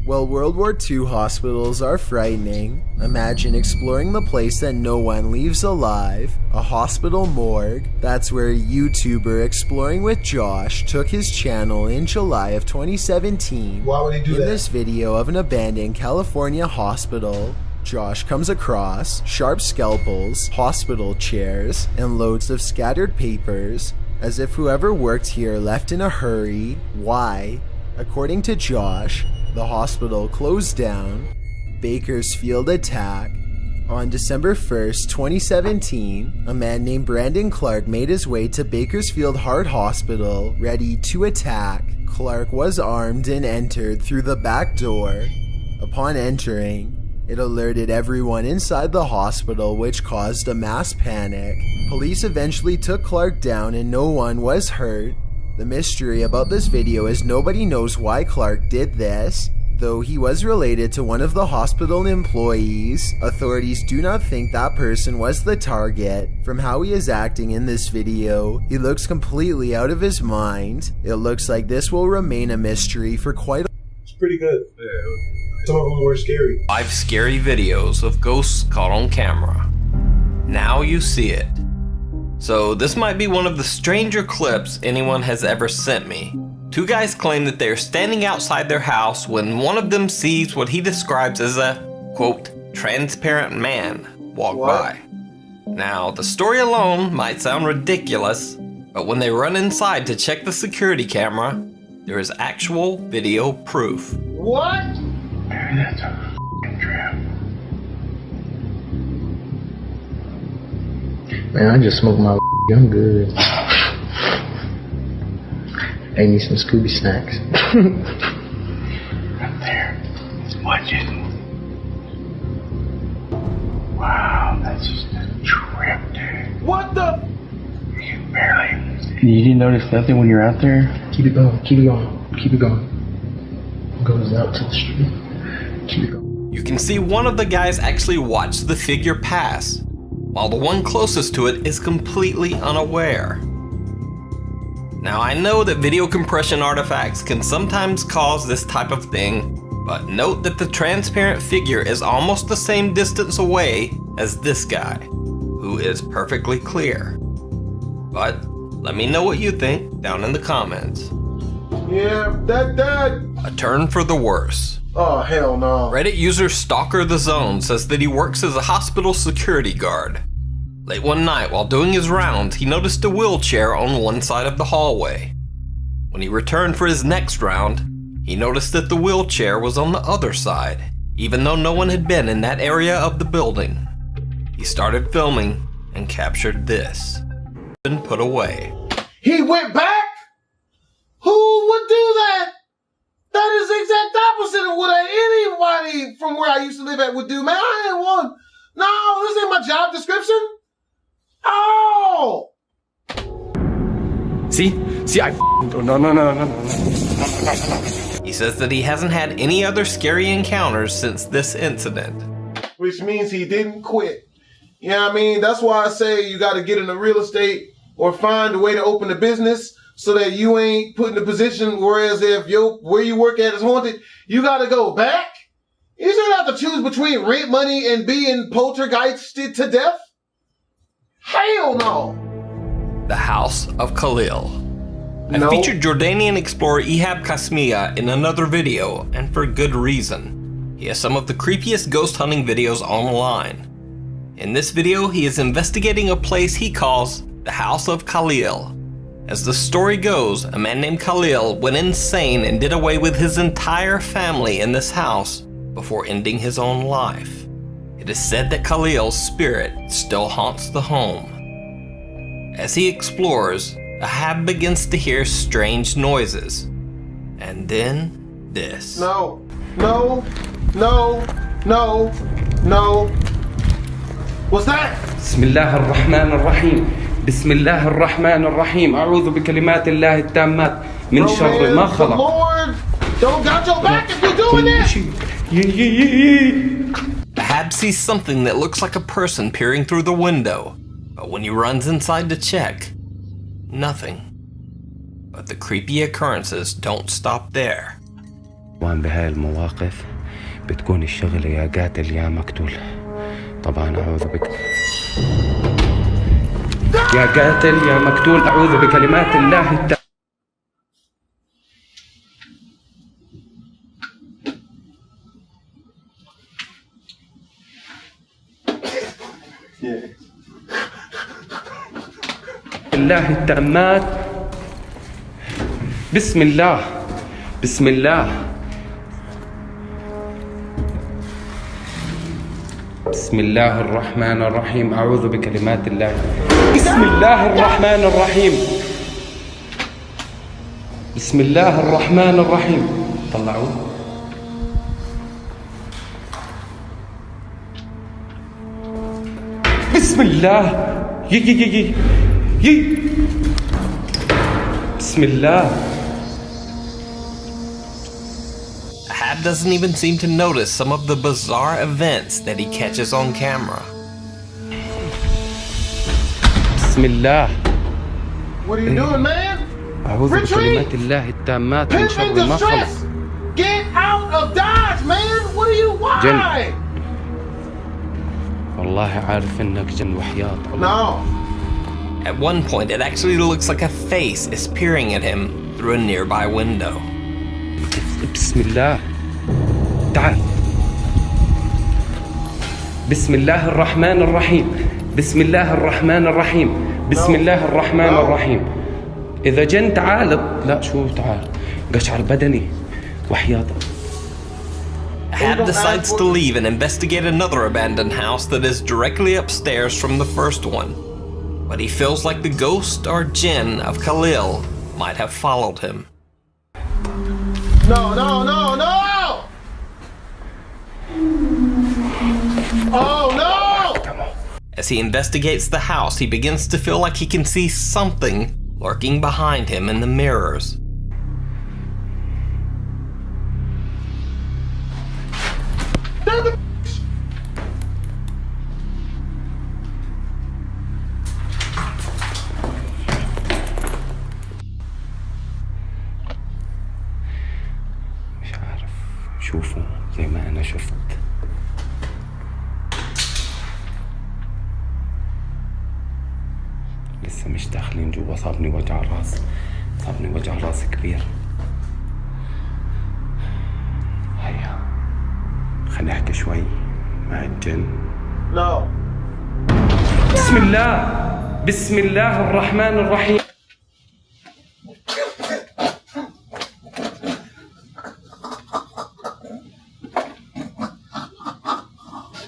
While World War II hospitals are frightening, imagine exploring the place that no one leaves alive, a hospital morgue. That's where a YouTuber Exploring with Josh took his channel in July of 2017. Why would he do that? In this video of an abandoned California hospital, Josh comes across sharp scalpels, hospital chairs, and loads of scattered papers, as if whoever worked here left in a hurry. Why? According to Josh, the hospital closed down. Bakersfield attack. On December 1st, 2017, a man named Brandon Clark made his way to Bakersfield Heart Hospital, ready to attack. Clark was armed and entered through the back door. Upon entering, It alerted everyone inside the hospital, which caused a mass panic. Police eventually took Clark down and no one was hurt. The mystery about this video is nobody knows why Clark did this. Though he was related to one of the hospital employees, authorities do not think that person was the target. From how he is acting in this video, he looks completely out of his mind. It looks like this will remain a mystery for quite a... It's pretty good. Yeah. Some of them were scary. 5 scary videos of ghosts caught on camera. Now you see it. So this might be one of the stranger clips anyone has ever sent me. 2 guys claim that they are standing outside their house when one of them sees what he describes as a, quote, transparent man walk by. Now, the story alone might sound ridiculous, but when they run inside to check the security camera, there is actual video proof. What? Maybe that's a f***ing trap. Man, I just smoked my I'm good. Ate me some Scooby snacks. Up there. It's watching. Wow, that's just a trip, dude. What the? You barely. You didn't notice nothing when you're out there? Keep it going, keep it going, keep it going. Goes out to the street. Keep it going. You can see one of the guys actually watch the figure pass, while the one closest to it is completely unaware. Now I know that video compression artifacts can sometimes cause this type of thing, but note that the transparent figure is almost the same distance away as this guy, who is perfectly clear. But let me know what you think down in the comments. Yeah, that. A turn for the worse. Oh, hell no. Reddit user Stalker the Zone says that he works as a hospital security guard. Late one night while doing his rounds, he noticed a wheelchair on one side of the hallway. When he returned for his next round, he noticed that the wheelchair was on the other side, even though no one had been in that area of the building. He started filming and captured this. Been put away. He went back? Who would do that? That is the exact opposite of what anybody from where I used to live at would do, man. I ain't one. No, this ain't my job description. Oh! See, no. He says that he hasn't had any other scary encounters since this incident. Which means he didn't quit. You know what I mean? That's why I say you got to get into real estate or find a way to open a business so that you ain't put in a position, whereas if where you work at is haunted, you got to go back. You shouldn't have to choose between rent money and being poltergeisted to death. Hell no. The House of Khalil. I featured Jordanian explorer Ihab Kasmia in another video, and for good reason. He has some of the creepiest ghost hunting videos online. In this video, he is investigating a place he calls the House of Khalil. As the story goes, a man named Khalil went insane and did away with his entire family in this house before ending his own life. It is said that Khalil's spirit still haunts the home. As he explores, Ahab begins to hear strange noises. And then this. No. What's that? Bismillah ar-Rahman ar-Rahim. Bismillah ar-Rahman ar-Rahim. A'udhu bi kalimat Allah at-tammat min sharri ma khalaq. Lord, don't got your back if you're doing it. Ahab sees something that looks like a person peering through the window, but when he runs inside to check, nothing. But the creepy occurrences don't stop there. بهاي المواقف بتكون الشغلة يا قاتل يا مقتول. طبعا أعوذ بك يا قاتل يا مقتول أعوذ بكلمات الله التامة. الله التامات. بسم الله بسم الله بسم الله الرحمن الرحيم. أعوذ بكلمات الله. بسم الله الرحمن الرحيم. بسم الله الرحمن الرحيم. طلعوا. Bismillah. Bismillah. Ahab doesn't even seem to notice some of the bizarre events that he catches on camera. Bismillah. What are you doing, man? أعوذ بكلمات الله التامات من شر ما خلق. Get out of Dodge, man! What are you? Why? والله عارف إنك جن وحياة. No. At one point, it actually looks like a face is peering at him through a nearby window. Bismillah. تعال. بسم الله الرحمن الرحيم. بسم الله الرحمن الرحيم. بسم الله الرحمن الرحيم. إذا جن تعال. لا شو تعال. قشعر بدني وحياة. Ahab decides to leave and investigate another abandoned house that is directly upstairs from the first one. But he feels like the ghost or jinn of Khalil might have followed him. No, no, no, no! Oh, no! As he investigates the house, he begins to feel like he can see something lurking behind him in the mirrors. شوفوا زي ما أنا شفت. لسه مش داخلين جوا. صابني وجع راس. صابني وجع راس كبير. هيا خلينا نحكي شوي مع الجن. No. بسم الله. بسم الله الرحمن الرحيم.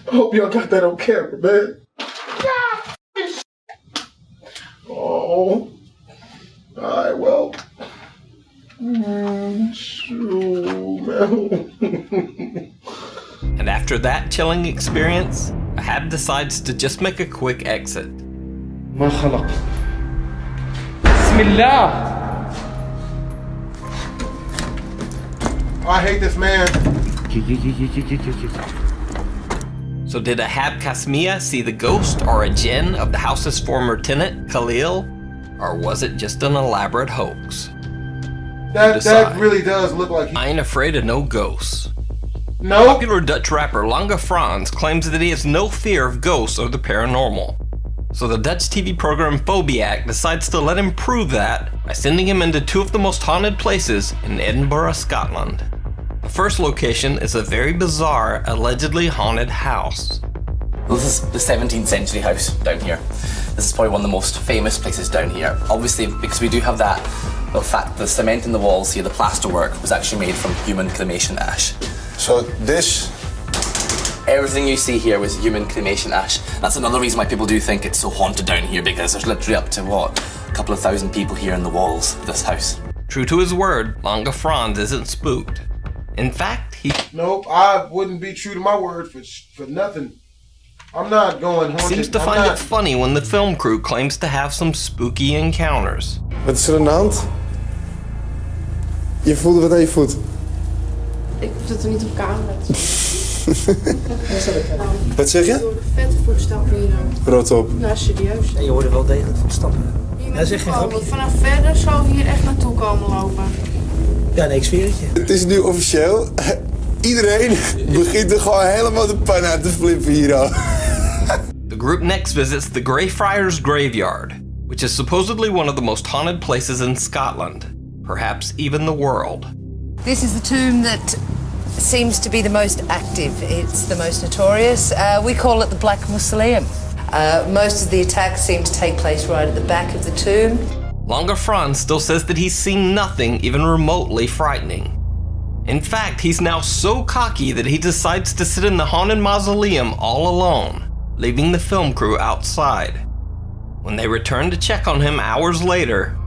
I hope y'all got that on camera, man. Oh. Alright, well. And after that chilling experience, Ahab decides to just make a quick exit. ما خلق. بسم الله. I hate this man. So did Ahab Kasmia see the ghost or a jinn of the house's former tenant, Khalil? Or was it just an elaborate hoax? That really does look like I ain't afraid of no ghosts. No. Popular Dutch rapper Lange Frans claims that he has no fear of ghosts or the paranormal. So the Dutch TV program Phobiac decides to let him prove that by sending him into two of the most haunted places in Edinburgh, Scotland. The first location is a very bizarre, allegedly haunted house. This is the 17th century house down here. This is probably one of the most famous places down here. Obviously, because we do have that, the fact the cement in the walls here, the plasterwork, was actually made from human cremation ash. So this... Everything you see here was human cremation ash. That's another reason why people do think it's so haunted down here, because there's literally up to, what, a couple of thousand people here in the walls of this house. True to his word, Lange Frans isn't spooked. In fact, he... Nope, I wouldn't be true to my word for nothing. I'm not going haunted. Seems to find it funny when the film crew claims to have some spooky encounters. Wat is er aan de hand? Je voelde wat aan je voet? Ik hoef het er niet op camera te Wat zeg je? Door vette voetstappen hier nou. Rot op. Nou, serieus. En je hoorde wel degelijk voetstappen. Ja, zeg geen grapje. Vanaf verder zou hier echt naartoe komen lopen. Ja, nee, ik zweer het je. Het is nu officieel. Iedereen begint er gewoon helemaal de pan uit te flippen hier al. The group next visits the Greyfriars Graveyard, which is supposedly one of the most haunted places in Scotland, perhaps even the world. This is the tomb that seems to be the most active. It's the most notorious. We call it the Black Mausoleum. Most of the attacks seem to take place right at the back of the tomb. Lange Frans still says that he's seen nothing even remotely frightening. In fact, he's now so cocky that he decides to sit in the haunted mausoleum all alone, leaving the film crew outside. When they return to check on him hours later,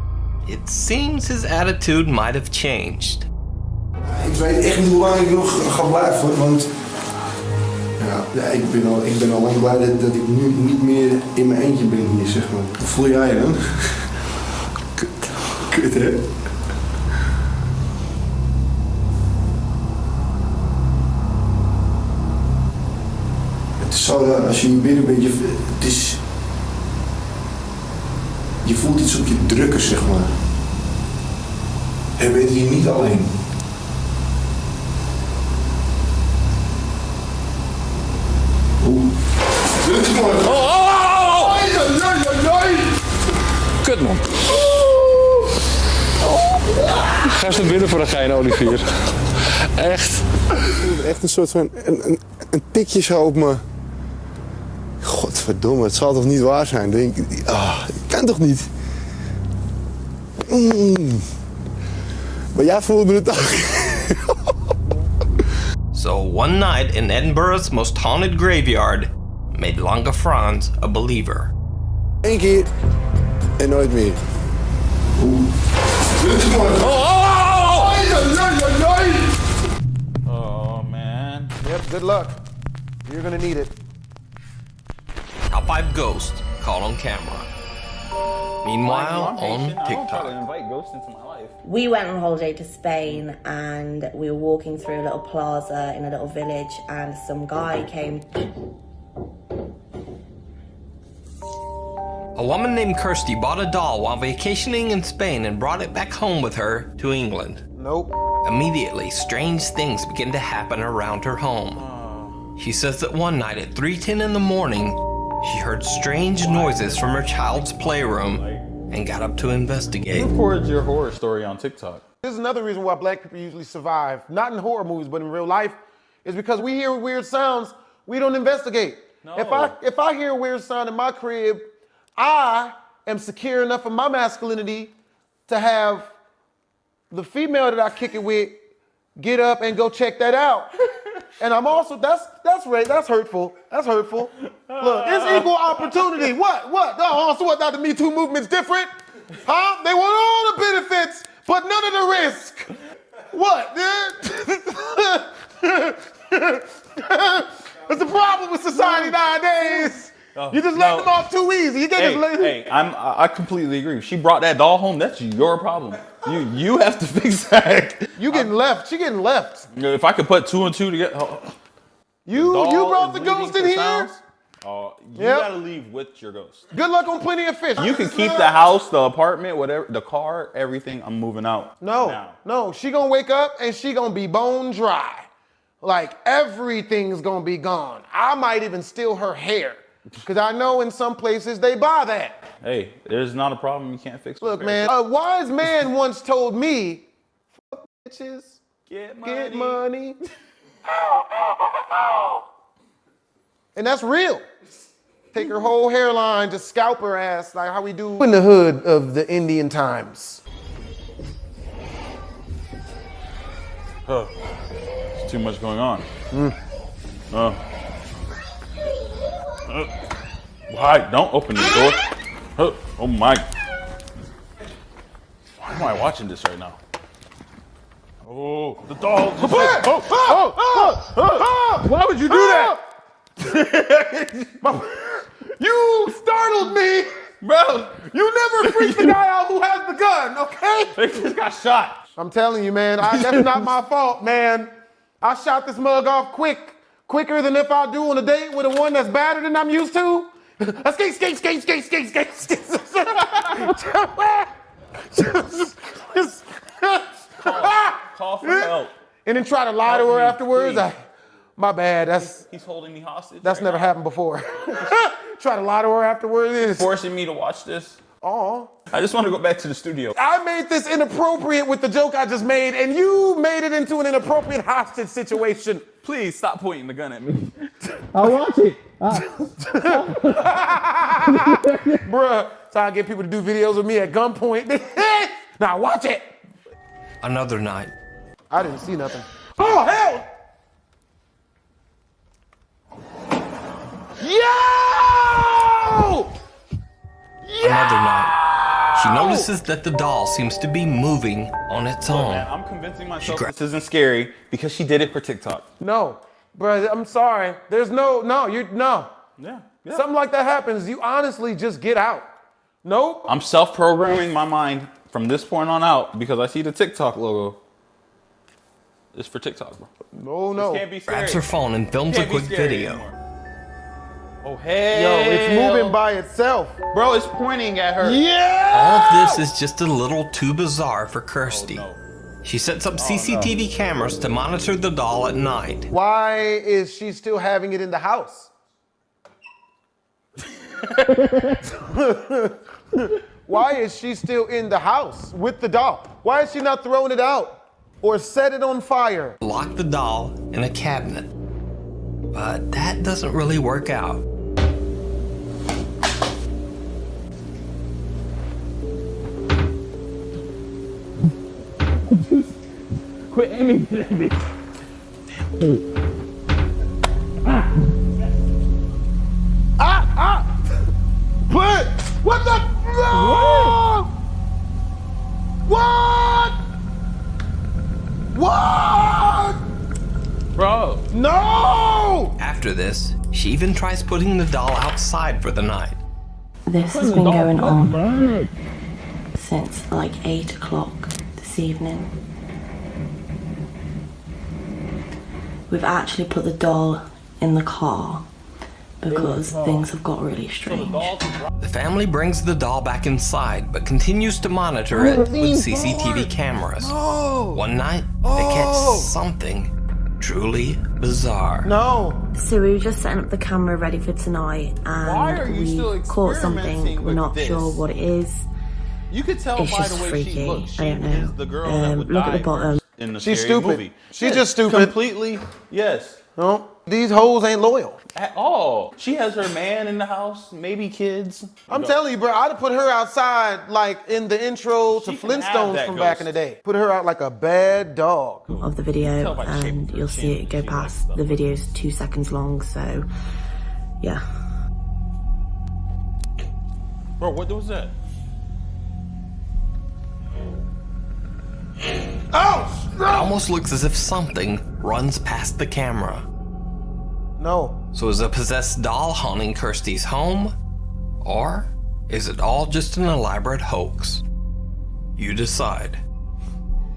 it seems his attitude might have changed. Ik weet echt niet hoe lang ik nog ga blijven, want Ja, ik ben al lang blij dat ik nu niet meer in mijn eentje ben hier, zeg maar. Hoe voel jij je dan? Kut, hè? Het is zo, als je hier binnen bent, het is... Je voelt iets op je drukken, zeg maar. En je bent hier niet alleen. Kut man. Ga eens naar binnen voor een gein, Olivier. Echt. Echt een soort van een tikje zo op me. Godverdomme, het zal toch niet waar zijn? Denk ik, kan toch niet? Maar jij voelde het ook. So one night in Edinburgh's most haunted graveyard made Lange Frans a believer. Eén keer en nooit meer. Oh man. Yep, good luck. You're gonna need it. Top 5 ghosts caught on camera. Meanwhile, on TikTok. Invite ghosts into my life. We went on holiday to Spain and we were walking through a little plaza in a little village and some guy came. A woman named Kirsty bought a doll while vacationing in Spain and brought it back home with her to England. Nope. Immediately, strange things begin to happen around her home. She says that one night at 3:10 in the morning, she heard strange noises from her child's playroom and got up to investigate. You recorded your horror story on TikTok. This is another reason why black people usually survive, not in horror movies, but in real life, is because we hear weird sounds, we don't investigate. No. If I hear a weird sound in my crib, I am secure enough in my masculinity to have the female that I kick it with get up and go check that out. And I'm also, that's right, that's hurtful. That's hurtful. Look, it's equal opportunity. What? Oh, so what, now the Me Too movement's different? Huh? They want all the benefits, but none of the risk. What? That's the problem with society nowadays. You just let them off too easy. You can't I completely agree. She brought that doll home. That's your problem. You have to fix that. You getting left. She getting left. If I could put 2 and 2 together. You brought the ghost in here? You gotta leave with your ghost. Good luck on Plenty of Fish. You can keep the house, the apartment, whatever, the car, everything. I'm moving out. No. She gonna wake up and she gonna be bone dry. Like everything's gonna be gone. I might even steal her hair. Because I know in some places they buy that. Hey, there's not a problem you can't fix. Look, man, a wise man once told me, fuck bitches, get money. And that's real. Take her whole hairline, just scalp her ass like how we do in the hood of the Indian times. There's too much going on. Why? Don't open the door. Oh my. Why am I watching this right now? Oh, the dog. Why would you do that? You startled me. Bro, you never freak the guy out who has the gun, okay? They just got shot. I'm telling you, man, that's not my fault, man. I shot this mug off quicker than if I do on a date with a one that's badder than I'm used to. Skate. Call for help. And then try to lie to her afterwards. My bad. He's holding me hostage. That's never happened before. Try to lie to her afterwards. Forcing me to watch this. Oh. I just want to go back to the studio. I made this inappropriate with the joke I just made, and you made it into an inappropriate hostage situation. Please stop pointing the gun at me. I'll watch it. Bruh, so I get people to do videos of me at gunpoint. Now watch it. Another night. I didn't see nothing. Oh, hell! Yo! Another night. She notices that the doll seems to be moving on its own. Man, I'm convincing myself this isn't scary because she did it for TikTok. No, Bro, I'm sorry. There's no. Yeah. Something like that happens, you honestly just get out. Nope. I'm self-programming my mind from this point on out because I see the TikTok logo. It's for TikTok, bro. No. This can't be scary. Grabs her phone and films a quick video. Oh, hey. Yo, it's moving by itself. Bro, it's pointing at her. Yeah! All of this is just a little too bizarre for Kirsty. She sets up CCTV cameras to monitor the doll at night. Why is she still having it in the house? Why is she still in the house with the doll? Why is she not throwing it out or set it on fire? Lock the doll in a cabinet. But that doesn't really work out. Quit aiming at that bitch. Put! What the? No! What? What? Bro. No! After this, she even tries putting the doll outside for the night. This has been going on since like 8 o'clock this evening. We've actually put the doll in the car because things have got really strange. The family brings the doll back inside, but continues to monitor it with CCTV cameras. One night, they catch something truly bizarre. No. So we were just setting up the camera ready for tonight, Why are and you still we caught experimenting something. We're with not this? sure what it is. You could tell It's by just the way freaky. she looks. She I don't know. is the girl that would Look at die the bottom. first in the She's scary stupid. movie. She's Yes, just stupid. Completely, yes. No, these hoes ain't loyal. At all. She has her man in the house, maybe kids. I'm telling you, bro, I'd have put her outside like in the intro to She can have Flintstones that from back in ghost. the day. Put her out like a bad dog. Of the video, and you'll see it go past. The video's 2 seconds long, so yeah. Bro, what was that? Oh! It almost looks as if something runs past the camera. No. So is a possessed doll haunting Kirsty's home? Or is it all just an elaborate hoax? You decide.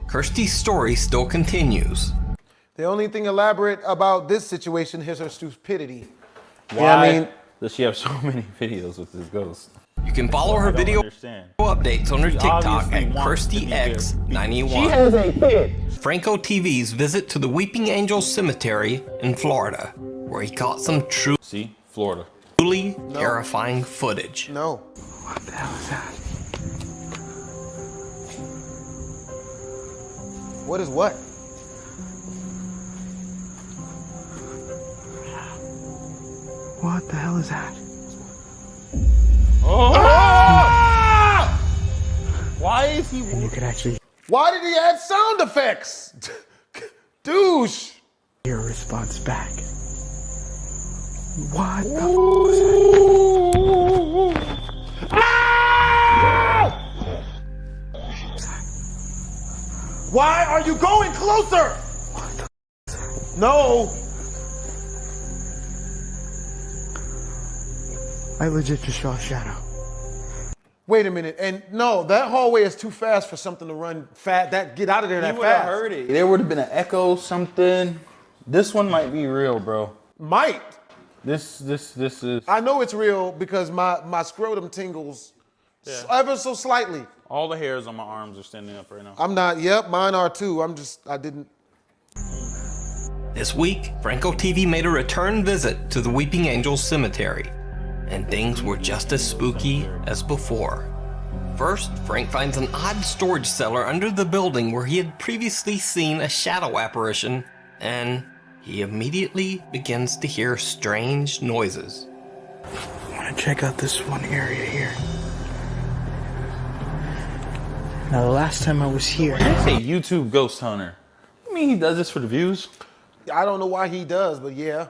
Kirsty's story still continues. The only thing elaborate about this situation is her stupidity. Why Yeah, I mean, does she have so many videos with this ghost? You can follow her I don't video understand. updates on her She TikTok obviously at wants to be KirstyX91. She has a kid. Franco TV's visit to the Weeping Angels Cemetery in Florida, where he caught some See, Florida. truly terrifying footage. No. What the hell is that? What is what? What the hell is that? Ah! Why is he? And you could actually Why did he add sound effects? Douche. hear a response back. What the f was that? Why are you going closer? No. I legit just saw a shadow. Wait a minute. And no, that hallway is too fast for something to run fast. Get out of there He that would have fast. heard it. There would have been an echo, something. This one might be real, bro. Might. This is. I know it's real because my scrotum tingles ever so slightly. All the hairs on my arms are standing up right now. I'm not. Yep, mine are too. I didn't. This week, Franco TV made a return visit to the Weeping Angels Cemetery, and things were just as spooky as before. First, Frank finds an odd storage cellar under the building where he had previously seen a shadow apparition, and he immediately begins to hear strange noises. I want to check out this one area here. Now, the last time I was here, They say YouTube ghost hunter. I mean, he does this for the views. I don't know why he does, but yeah.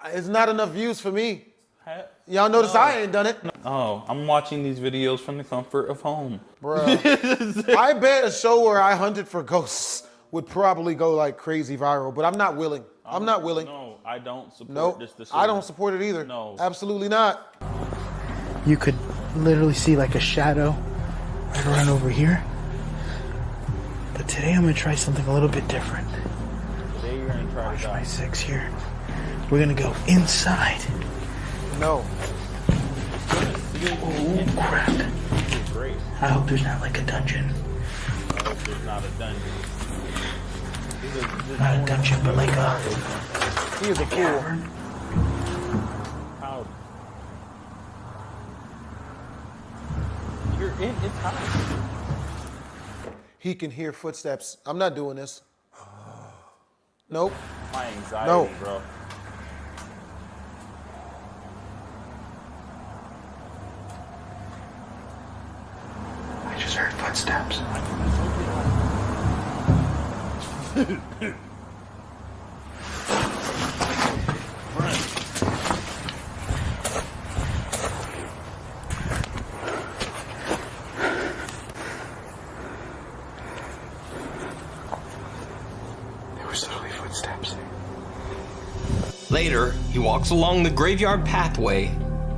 It's not enough views for me. Y'all notice I ain't done it. Oh, I'm watching these videos from the comfort of home. Bruh. I bet a show where I hunted for ghosts would probably go like crazy viral, but I'm not willing. I'm not willing. No, I don't support Nope. this decision. I don't support it either. No. Absolutely not. You could literally see like a shadow right around over here. But today I'm gonna try something a little bit different. Today you're gonna try Watch my 6 here. We're gonna go inside. No. Oh crap. Great. I hope there's not like a dungeon. I hope there's not a dungeon. Not a dungeon, but like a Here's a cavern. How? You're in. It's hot. He can hear footsteps. I'm not doing this. Nope. My anxiety, No. bro. I just heard footsteps. There was literally footsteps. Later, he walks along the graveyard pathway,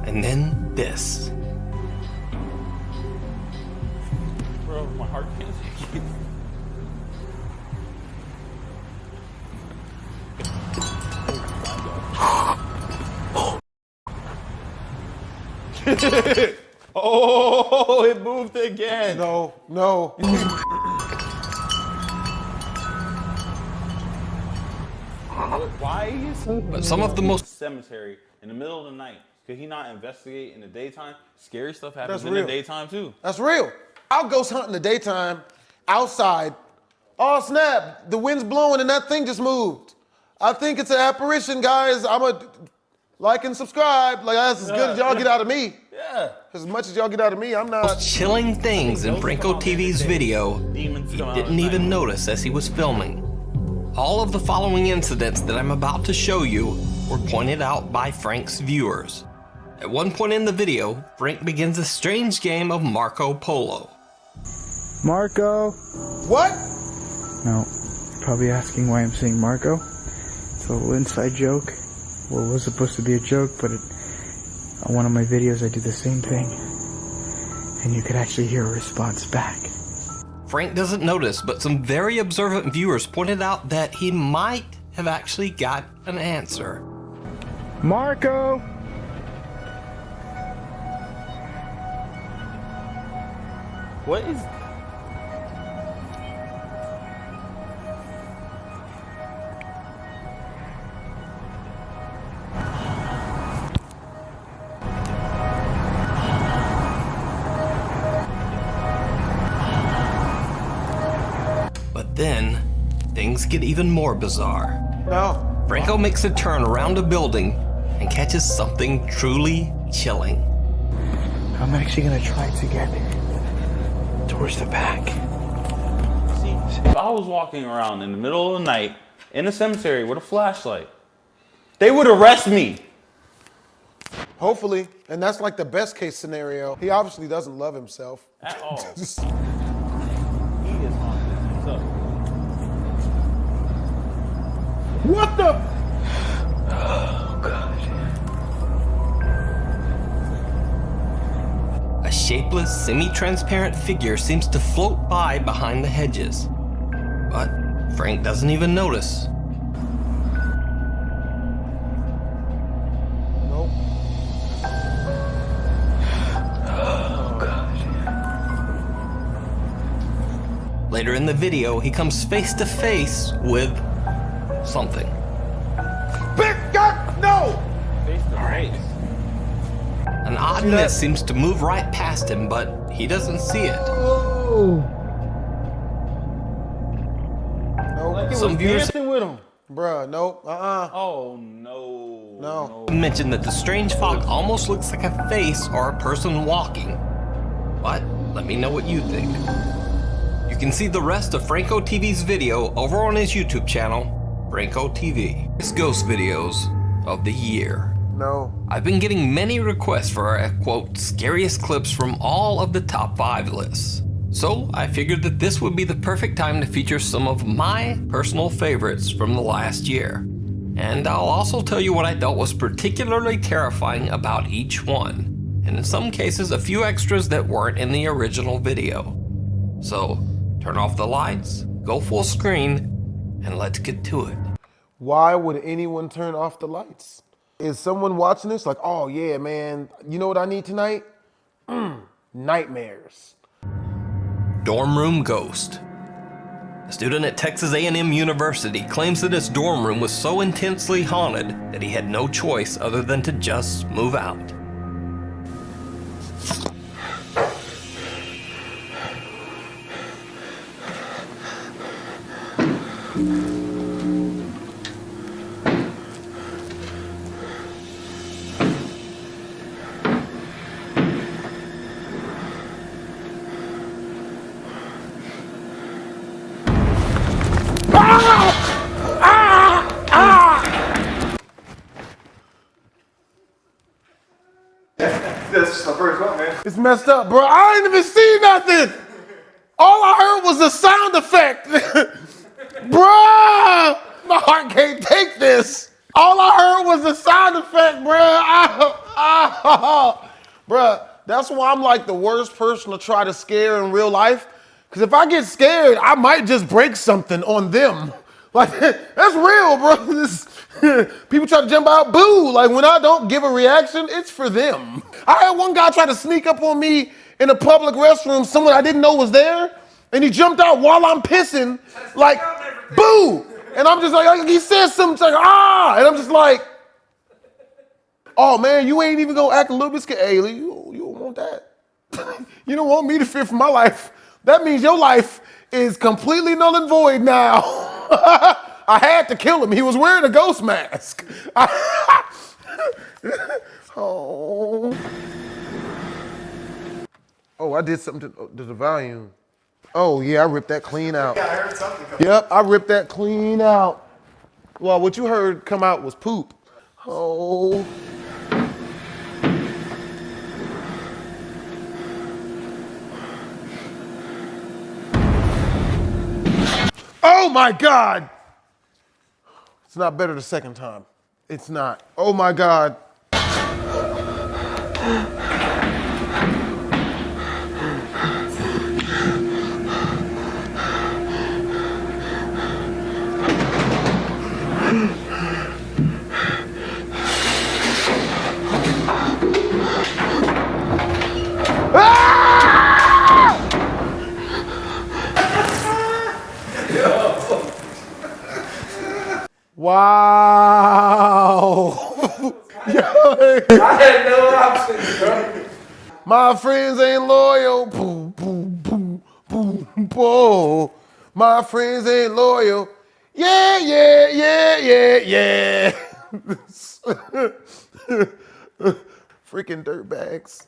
and then this. Bro, my heart can't take it. Oh, it moved again. No, no. Why is he But some of the most cemetery in the middle of the night? Could he not investigate in the daytime? Scary stuff happens That's in real. the daytime too. That's real. I'll ghost hunt in the daytime, outside. Oh snap, the wind's blowing and that thing just moved. I think it's an apparition, guys. I'm a like and subscribe. Like that's as good as y'all get out of me. Yeah. As much as y'all get out of me, I'm not. chilling things in Franco TV's video he didn't even notice as he was filming. All of the following incidents that I'm about to show you were pointed out by Frank's viewers. At one point in the video, Frank begins a strange game of Marco Polo. Marco. What? No. Probably asking why I'm saying Marco. It's a little inside joke. Well, it was supposed to be a joke, but on one of my videos I do the same thing. And you could actually hear a response back. Frank doesn't notice, but some very observant viewers pointed out that he might have actually got an answer. Marco! What is... But then, things get even more bizarre. No. Franco makes a turn around a building and catches something truly chilling. I'm actually gonna try to get towards the back. See, if I was walking around in the middle of the night in a cemetery with a flashlight, they would arrest me. Hopefully. And that's like the best case scenario. He obviously doesn't love himself. At all. He is haunted himself. What the? Oh, God. A shapeless, semi-transparent figure seems to float by behind the hedges. But Frank doesn't even notice. Nope. Oh, God. Later in the video, he comes face to face with something. Big God, no! Face to face. An oddness seems to move right past him, but he doesn't see it. Oh. Like he Some was viewers dancing with him. Bruh, nope. Oh, no. No. mentioned that the strange fog almost looks like a face or a person walking. But let me know what you think. You can see the rest of Franco TV's video over on his YouTube channel, Franco TV. His ghost videos of the year. No. I've been getting many requests for a quote, scariest clips from all of the top 5 lists. So I figured that this would be the perfect time to feature some of my personal favorites from the last year. And I'll also tell you what I thought was particularly terrifying about each one, and in some cases a few extras that weren't in the original video. So, turn off the lights, go full screen, and let's get to it. Why would anyone turn off the lights? Is someone watching this like, oh yeah, man, you know what I need tonight? Nightmares. Dorm room ghost. A student at Texas A&M University claims that his dorm room was so intensely haunted that he had no choice other than to just move out. That's the first one, man. It's messed up, bro. I ain't even see nothing. All I heard was a sound effect. Bruh, my heart can't take this. All I heard was a sound effect, bruh. Bruh, that's why I'm like the worst person to try to scare in real life. Because if I get scared, I might just break something on them. Like, that's real, bro. People try to jump out, boo. Like, when I don't give a reaction, it's for them. I had one guy try to sneak up on me in a public restroom, someone I didn't know was there, and he jumped out while I'm pissing, like, boo. And I'm just like, he says something, like, ah. And I'm just like, oh, man, you ain't even gonna act a little bit scared. Hey, you don't want that. You don't want me to fear for my life. That means your life is completely null and void now. I had to kill him. He was wearing a ghost mask. Oh, I did something to the volume. Oh, yeah, I ripped that clean out. Yeah, I heard something. Yep, I ripped that clean out. Well, what you heard come out was poop. Oh. Oh my God. It's not better the second time. It's not. Oh my God. Wow. I had no options, bro. My friends ain't loyal. Boom, boom, boom, boom, boom. My friends ain't loyal. Yeah, yeah, yeah, yeah, yeah. Freaking dirtbags.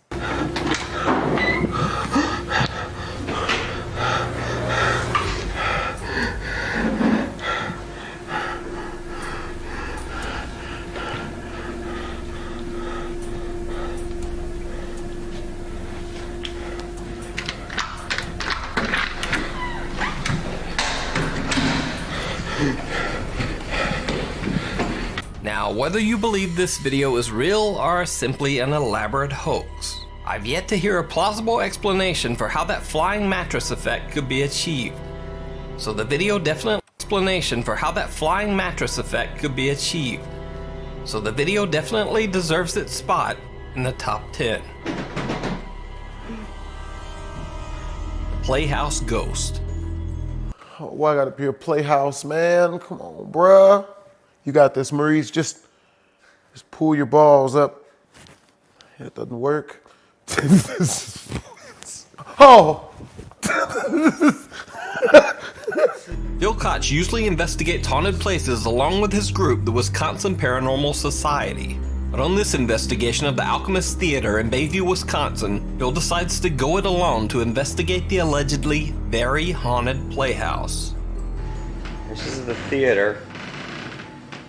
Now, whether you believe this video is real or simply an elaborate hoax, I've yet to hear a plausible explanation for how that flying mattress effect could be achieved. So the video definitely deserves its spot in the top 10. Playhouse Ghost. Oh, why I gotta be a playhouse, man? Come on, bruh. You got this, Maurice. Just pull your balls up. It doesn't work. Oh! Phil Koch usually investigates haunted places along with his group, the Wisconsin Paranormal Society. But on this investigation of the Alchemist Theater in Bayview, Wisconsin, Phil decides to go it alone to investigate the allegedly very haunted playhouse. This is the theater.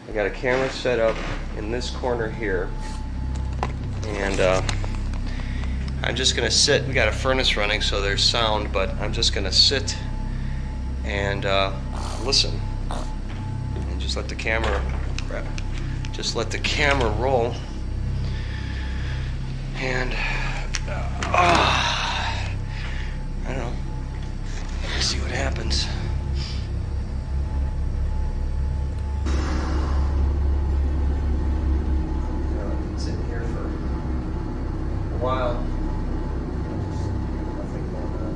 I got a camera set up in this corner here. And I'm just gonna sit. We got a furnace running, so there's sound, but I'm just gonna sit and listen. And just let the camera crap. Just let the camera roll. And, I don't know. Let's see what happens. I've been sitting here for a while. Nothing going on.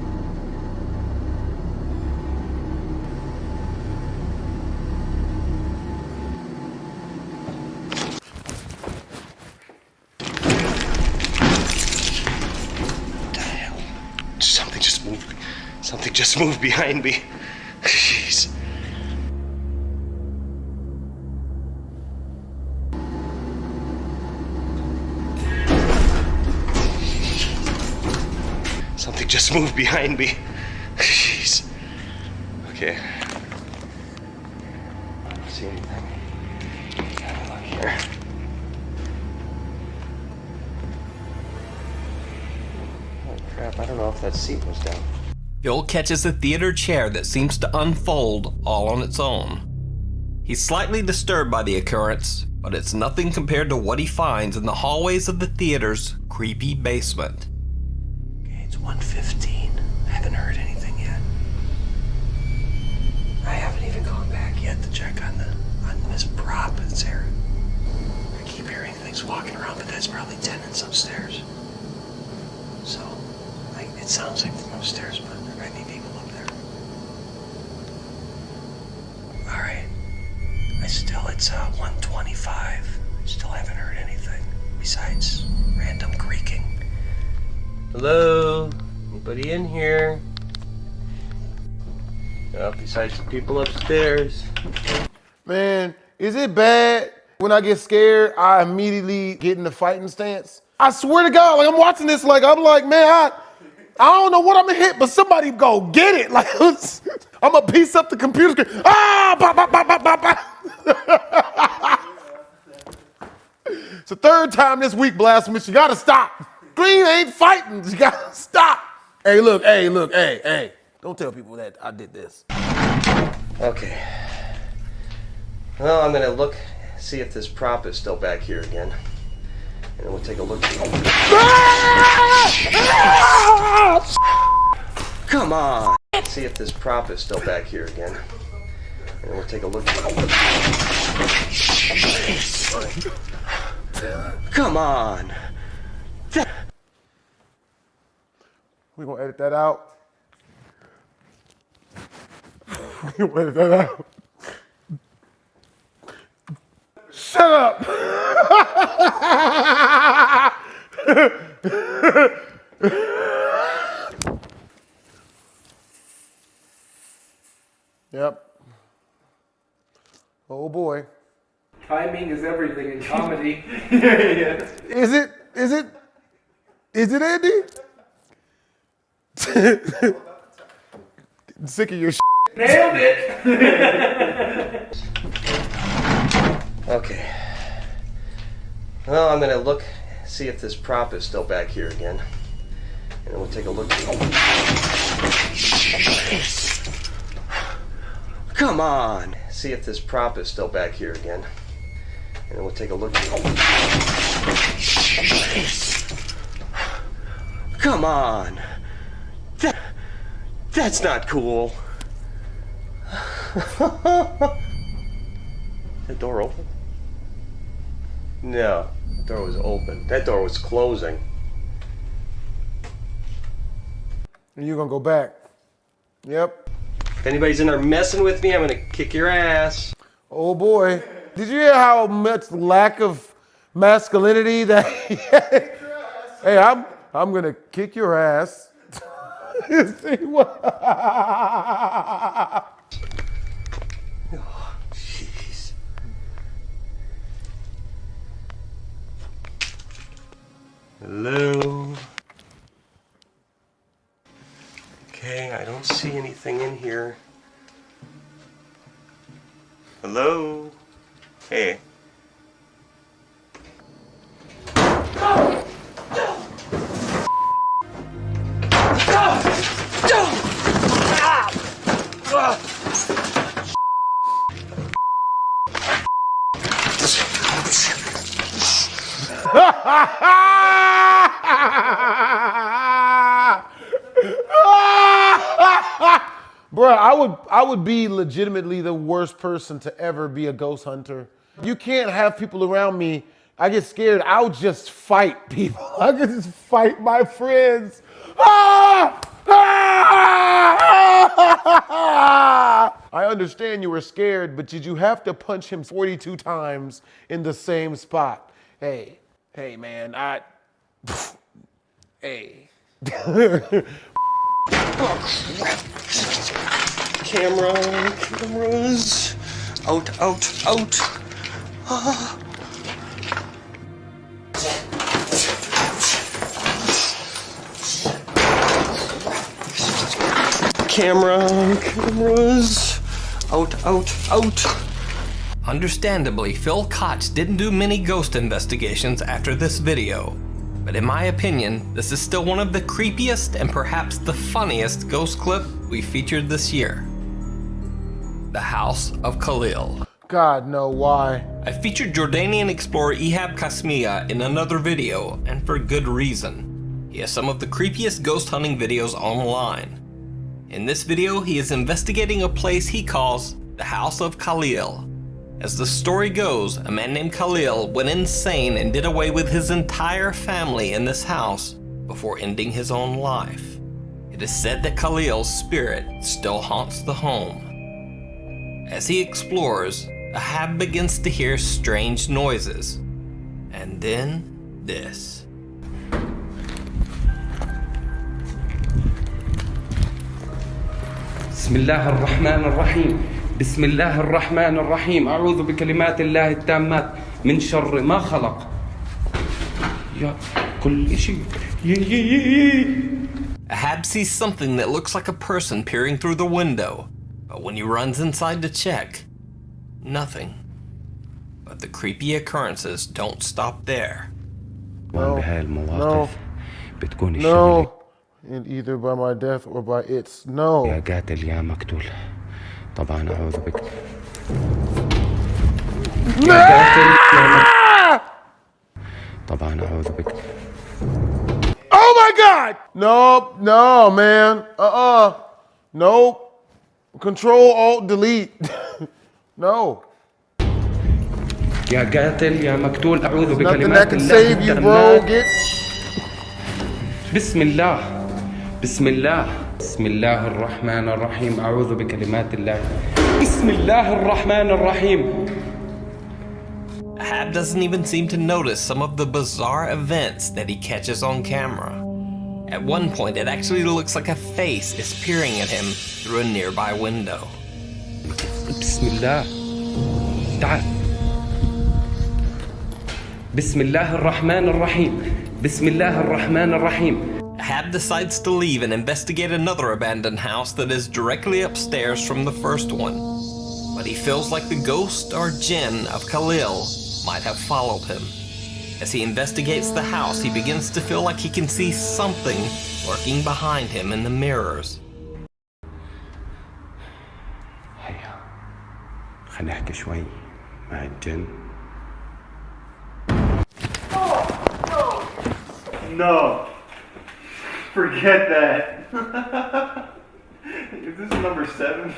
Something just moved behind me. Jeez. Something just moved behind me. Jeez. Okay. I don't see anything. Have a look here. Holy crap, I don't know if that seat was down. Phil catches a theater chair that seems to unfold all on its own. He's slightly disturbed by the occurrence, but it's nothing compared to what he finds in the hallways of the theater's creepy basement. Okay, it's 1:15. I haven't heard anything yet. I haven't even gone back yet to check on this prop that's there. I keep hearing things walking around, but that's probably tenants upstairs. So, it sounds like from upstairs, but there might be people up there. Alright. It's 1:25. I still haven't heard anything besides random creaking. Hello? Anybody in here? Besides the people upstairs. Man, is it bad when I get scared, I immediately get in the fighting stance? I swear to God, like I'm watching this, like I'm like, man, I don't know what I'm gonna hit, but somebody go get it. Like I'm gonna piece up the computer screen. Ah, bah, bah, bah, bah, bah, bah. It's the third time this week, Blasphemous. You gotta stop. Screen ain't fighting. You gotta stop. Hey, look, hey. Don't tell people that I did this. Okay. Well, I'm gonna look, see if this prop is still back here again. And then we'll take a look. Come on! See if this prop is still back here again. And then we'll take a look. Come on! We're gonna edit that out. We're gonna edit that out. Shut up! Yep. Oh boy. Timing is everything in comedy. Is it? Is it, Andy? Sick of your shit. Nailed it! Okay. Well, I'm gonna look, see if this prop is still back here again. And then we'll take a look. Come on! See if this prop is still back here again. And then we'll take a look. Come on! That's not cool. The door open? No, the door was open. That door was closing. And you're gonna go back. Yep. If anybody's in there messing with me, I'm gonna kick your ass. Oh boy. Did you hear how much lack of masculinity that he had? Hey, I'm gonna kick your ass. See what? Oh, jeez. Hello? Okay, I don't see anything in here. Hello? Hey. Bruh, I would be legitimately the worst person to ever be a ghost hunter. You can't have people around me. I get scared. I'll just fight people. I could just fight my friends. I understand you were scared, but did you have to punch him 42 times in the same spot? Hey, man, hey. Cameras. Out. Cameras. Out. Understandably, Phil Koch didn't do many ghost investigations after this video. But in my opinion, this is still one of the creepiest and perhaps the funniest ghost clip we featured this year. The House of Khalil. God, no, why? I featured Jordanian explorer Ihab Kasmia in another video, and for good reason. He has some of the creepiest ghost hunting videos online. In this video, he is investigating a place he calls the House of Khalil. As the story goes, a man named Khalil went insane and did away with his entire family in this house before ending his own life. It is said that Khalil's spirit still haunts the home. As he explores, Ahab begins to hear strange noises. And then, this. Bismillah ar-Rahman ar-Rahim. بسم الله الرحمن الرحيم أعوذ بكلمات الله التامات من شر ما خلق يا كل شيء Ahab sees something that looks like a person peering through the window, but when he runs inside to check, nothing. But the creepy occurrences don't stop there. No, and either by my death or by its. No. يا قاتل يا مقتول طبعا أعوذ بك طبعا أعوذ بك. Oh my God! No, man. Nope. Control, Alt, Delete. No. يا قاتل يا مقتول أعوذ Nothing بكلمات that can الله save you, bro. Get. بسم الله الرحمن الرحيم أعوذ بكلمات الله بسم الله الرحمن الرحيم. Ahab doesn't even seem to notice some of the bizarre events that he catches on camera. At one point, it actually looks like a face is peering at him through a nearby window. بسم الله تعال بسم الله الرحمن الرحيم بسم الله الرحمن الرحيم. Ahab decides to leave and investigate another abandoned house that is directly upstairs from the first one. But he feels like the ghost or jinn of Khalil might have followed him. As he investigates the house, he begins to feel like he can see something lurking behind him in the mirrors. هيا خلينا نحكي شوي مع الجن. No. Forget that. Is this number 7?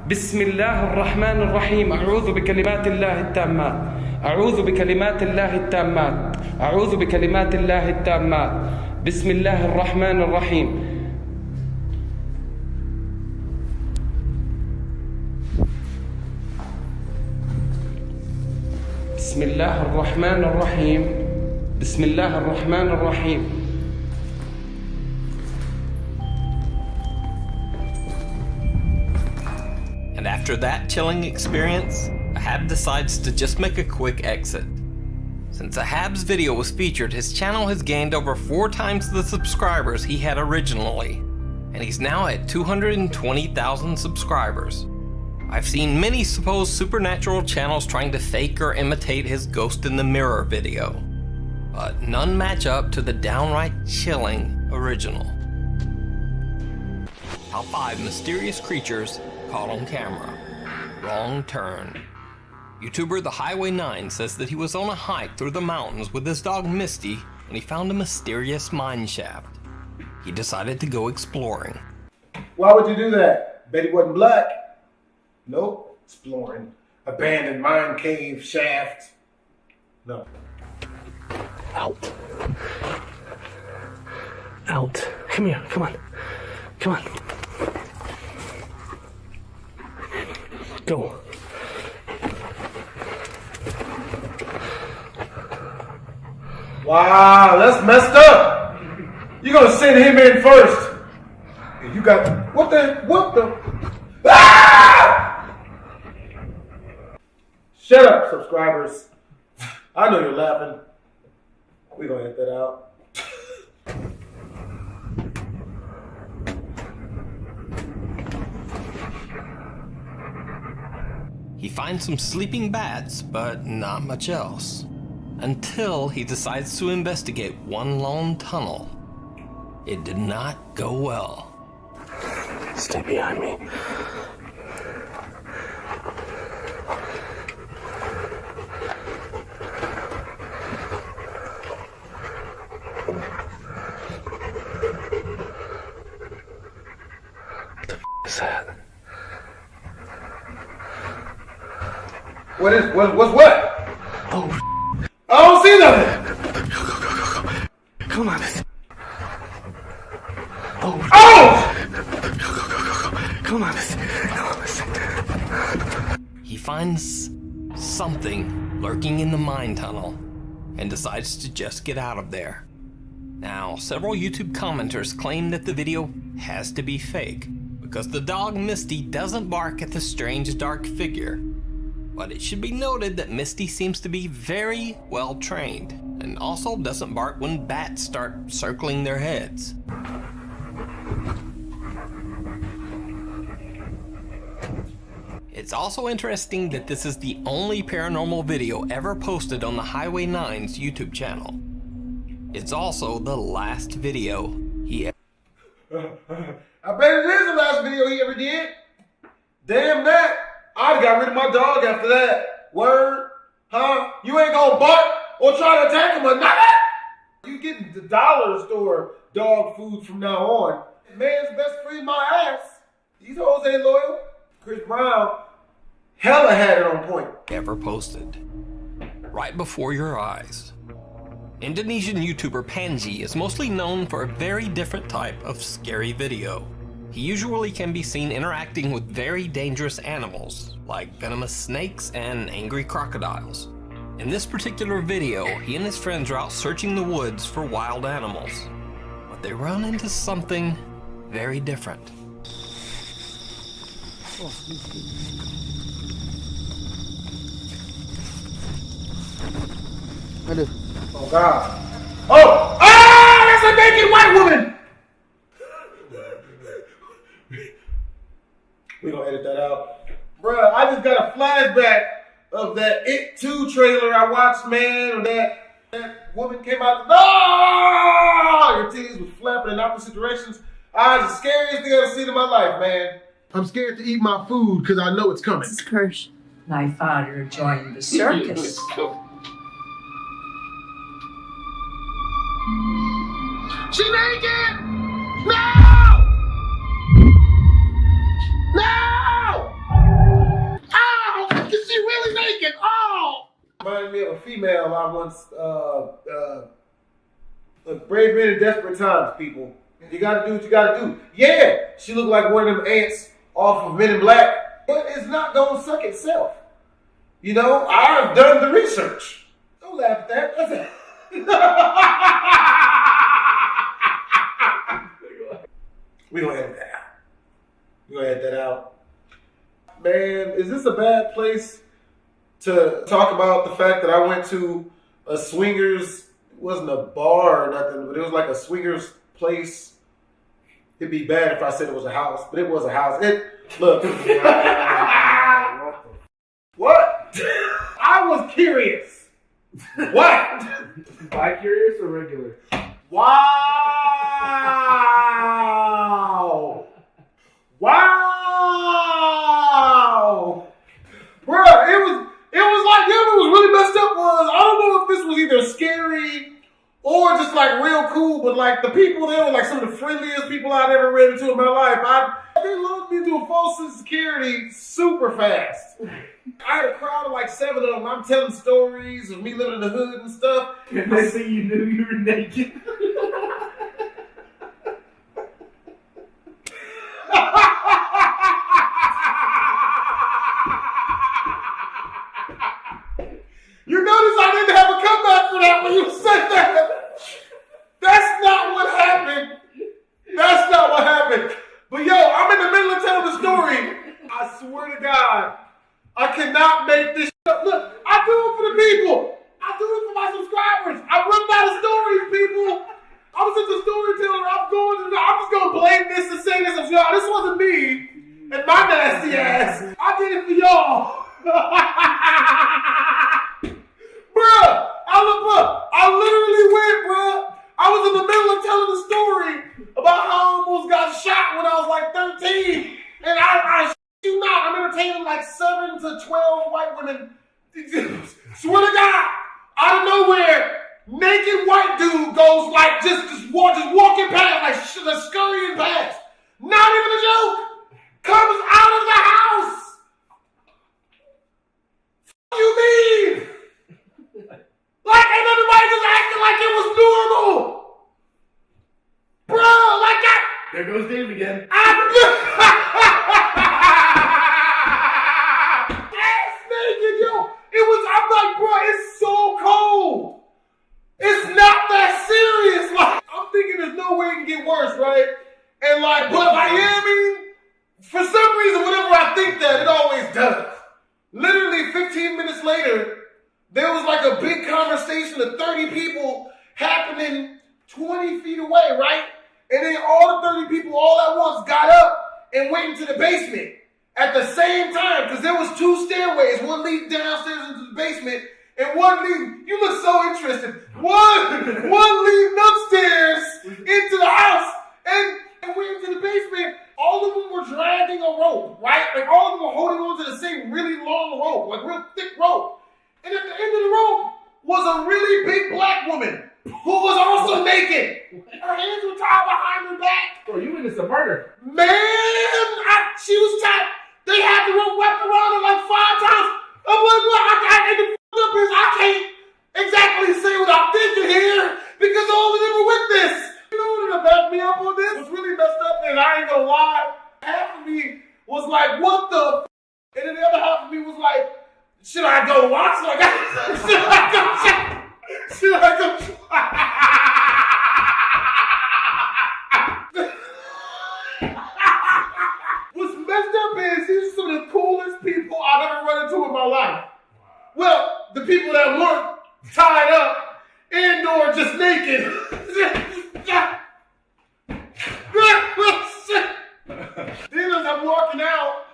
بسم الله الرحمن الرحيم أعوذ بكلمات الله التامات أعوذ بكلمات الله التامات أعوذ بكلمات الله التامات بسم الله الرحمن الرحيم. بسم الله الرحمن الرحيم بسم الله الرحمن الرحيم. And after that chilling experience, Ahab decides to just make a quick exit. Since Ahab's video was featured, his channel has gained over 4 times the subscribers he had originally, and he's now at 220,000 subscribers. I've seen many supposed supernatural channels trying to fake or imitate his Ghost in the Mirror video, but none match up to the downright chilling original. Top 5 mysterious creatures caught on camera. Wrong turn. YouTuber The Highway 9 says that he was on a hike through the mountains with his dog Misty when he found a mysterious mine shaft. He decided to go exploring. Why would you do that? Bet he wasn't black. Nope. Exploring. Abandoned mine cave shaft. No. Out. Out. Come here. Come on. Come on. Go. Wow, that's messed up. You're gonna send him in first. And you got what the? Ah! Shut up, subscribers. I know you're laughing. We're gonna edit that out. He finds some sleeping bats, but not much else. Until he decides to investigate one lone tunnel. It did not go well. Stay behind me. What the is that? What's what? Oh, I don't see nothing. Come on. Oh! Oh! Come on. He finds something lurking in the mine tunnel and decides to just get out of there. Now, several YouTube commenters claim that the video has to be fake because the dog Misty doesn't bark at the strange dark figure. But it should be noted that Misty seems to be very well trained and also doesn't bark when bats start circling their heads. It's also interesting that this is the only paranormal video ever posted on the Highway 9's YouTube channel. It's also the last video he ever... I bet it is the last video he ever did. Damn that. I'd got rid of my dog after that. Word? Huh? You ain't gonna bark or try to attack him or nothing? You getting the dollar store dog food from now on. Man's best friend my ass. These hoes ain't loyal. Chris Brown hella had it on point. Ever posted. Right before your eyes. Indonesian YouTuber Panji is mostly known for a very different type of scary video. He usually can be seen interacting with very dangerous animals, like venomous snakes and angry crocodiles. In this particular video, he and his friends are out searching the woods for wild animals, but they run into something very different. Oh God. Oh! Ah! That's a naked white woman! We gonna edit that out. Bruh, I just got a flashback of that It 2 trailer I watched, man, when that woman came out. Oh! Your titties was flapping in opposite directions. It's the scariest thing I've ever seen in my life, man. I'm scared to eat my food because I know it's coming. Mrs. Kirsch, my father joined the circus. She naked! No! No! Oh! Is she really naked? Oh! Reminded me of a female I once, look, brave men in desperate times, people. You gotta do what you gotta do. Yeah, she looked like one of them ants off of Men in Black, but it's not gonna suck itself. You know, I've done the research. Don't laugh at that. That's it. We're gonna edit that out. We're gonna edit that out. Man, is this a bad place to talk about the fact that I went to a swingers, it wasn't a bar or nothing, but it was like a swingers place. It'd be bad if I said it was a house, but it was a house. Look. What? I was curious. What? Bi-curious or regular? Wow! was either scary or just like real cool. But like the people there were like some of the friendliest people I'd ever ran into in my life. They loaded me into a false sense of security super fast. I had a crowd of like 7 of them. I'm telling stories of me living in the hood and stuff. And they see you knew you were naked. You notice I didn't have a comeback for that when you said that. That's not what happened. That's not what happened. But yo, I'm in the middle of telling the story. I swear to God, I cannot make this shit up. Look, I do it for the people. I do it for my subscribers. I run out of stories, people. I'm such a storyteller. I'm just going to blame this and say this. Y'all, this wasn't me and my nasty ass. I did it for y'all. Bruh, I literally went, bruh. I was in the middle of telling the story about how I almost got shot when I was like 13. And I you not, I'm entertaining like 7 to 12 white women. Swear to God, out of nowhere, naked white dude goes like just walking past, like scurrying past. Not even a joke. Comes out of the house. What you mean? Like, and everybody just acting like it was normal. Bro, like that. There goes Dave again. I'm like, bro, it's so cold. It's not that serious. Like, I'm thinking there's no way it can get worse, right? And like, but Miami, for some reason, whenever I think that, it always does. Literally 15 minutes later, there was like a big conversation of 30 people happening 20 feet away, right? And then all the 30 people all at once got up and went into the basement. At the same time, because there was 2 stairways, one leading downstairs into the basement, and one leading, you look so interested, one leading upstairs into the house, and went into the basement. All of them were dragging a rope, right? Like all of them were holding on to the same really long rope, like real thick rope. And at the end of the rope was a really big black woman who was also naked. Her hands were tied behind her back. Bro, you witnessed a murder. Man, she was tied. They had the rope wrapped around her like 5 times. I'm like, what? And the up is I can't exactly say what I'm thinking here because all of them were with this. You know what to back me up on this? What's really messed up, and I ain't gonna lie, half of me was like, what the and then the other half of me was like, should I go watch? Like, should I go What's messed up is these are some of the coolest people I've ever run into in my life. Well, the people that weren't tied up and or just naked. Then as I'm walking out,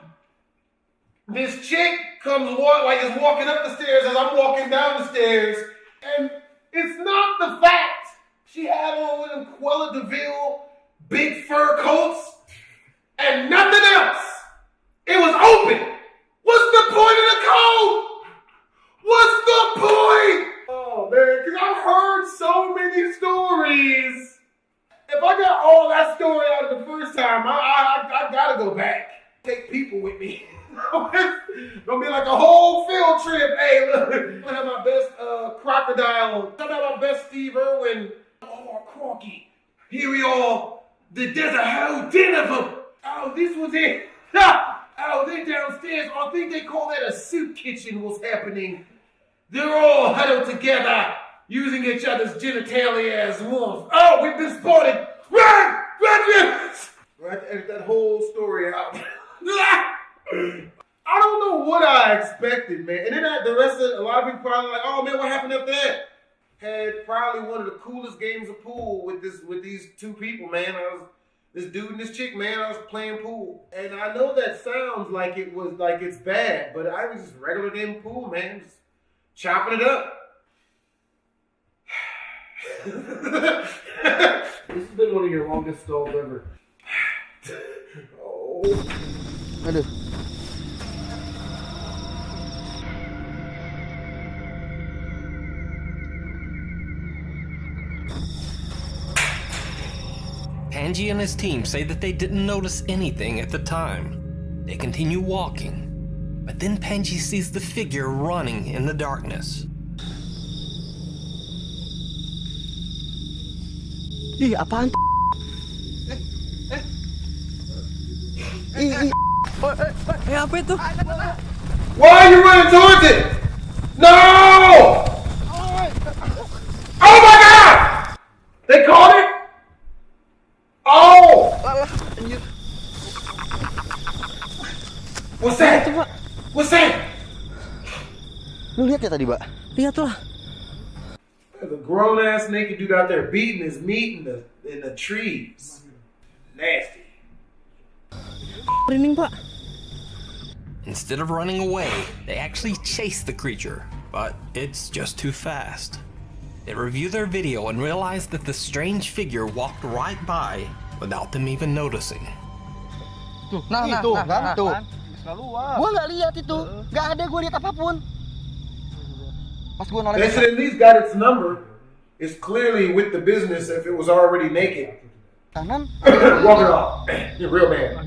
this chick is walking up the stairs as I'm walking down the stairs. And it's not the fact she had on one of them Cruella de Vil big fur coats and nothing else. It was open. What's the point of the coat? What's the point? Oh man, because I've heard so many stories. If I got all that story out of the first time, I gotta go back. Take people with me. Gonna be like a whole field trip. Hey, look, I'm gonna have my best crocodile. I'm gonna have my best Steve Irwin. Oh, Crocky. Here we all. There's a whole den of them. Oh, this was it. Oh, they're downstairs. I think they call that a soup kitchen was happening. They're all huddled together, using each other's genitalia as warmth. Oh, we've been spotted. Run! Right, edit that whole story out. I don't know what I expected, man. And then the rest of a lot of people probably like, oh man, what happened after that? Had probably one of the coolest games of pool with these 2 people, man. This dude and this chick, man, I was playing pool. And I know that sounds like it's bad, but I was just regular game of pool, man. Just chopping it up. This has been one of your longest stalls ever. Oh. I do. Panji and his team say that they didn't notice anything at the time. They continue walking, but then Panji sees the figure running in the darkness. Ih, apaan? Apa itu? Why are you running towards it? No! Oh my God! They caught it? Oh! What's that? What's that? Lu lihat ya tadi, Mbak? Lihatlah. There's a grown ass naked dude out there beating his meat in the trees. Nasty. Rinding, Pak. Instead of running away, they actually chase the creature, but it's just too fast. They review their video and realize that the strange figure walked right by without them even noticing. Tuh, itu kan, tuh. Gua nggak lihat itu, nggak ada gua lihat apapun. Pas gua noleh. They should at least got its number. It's clearly with the business if it was already naked. Kanan. Walk it off. You're real man.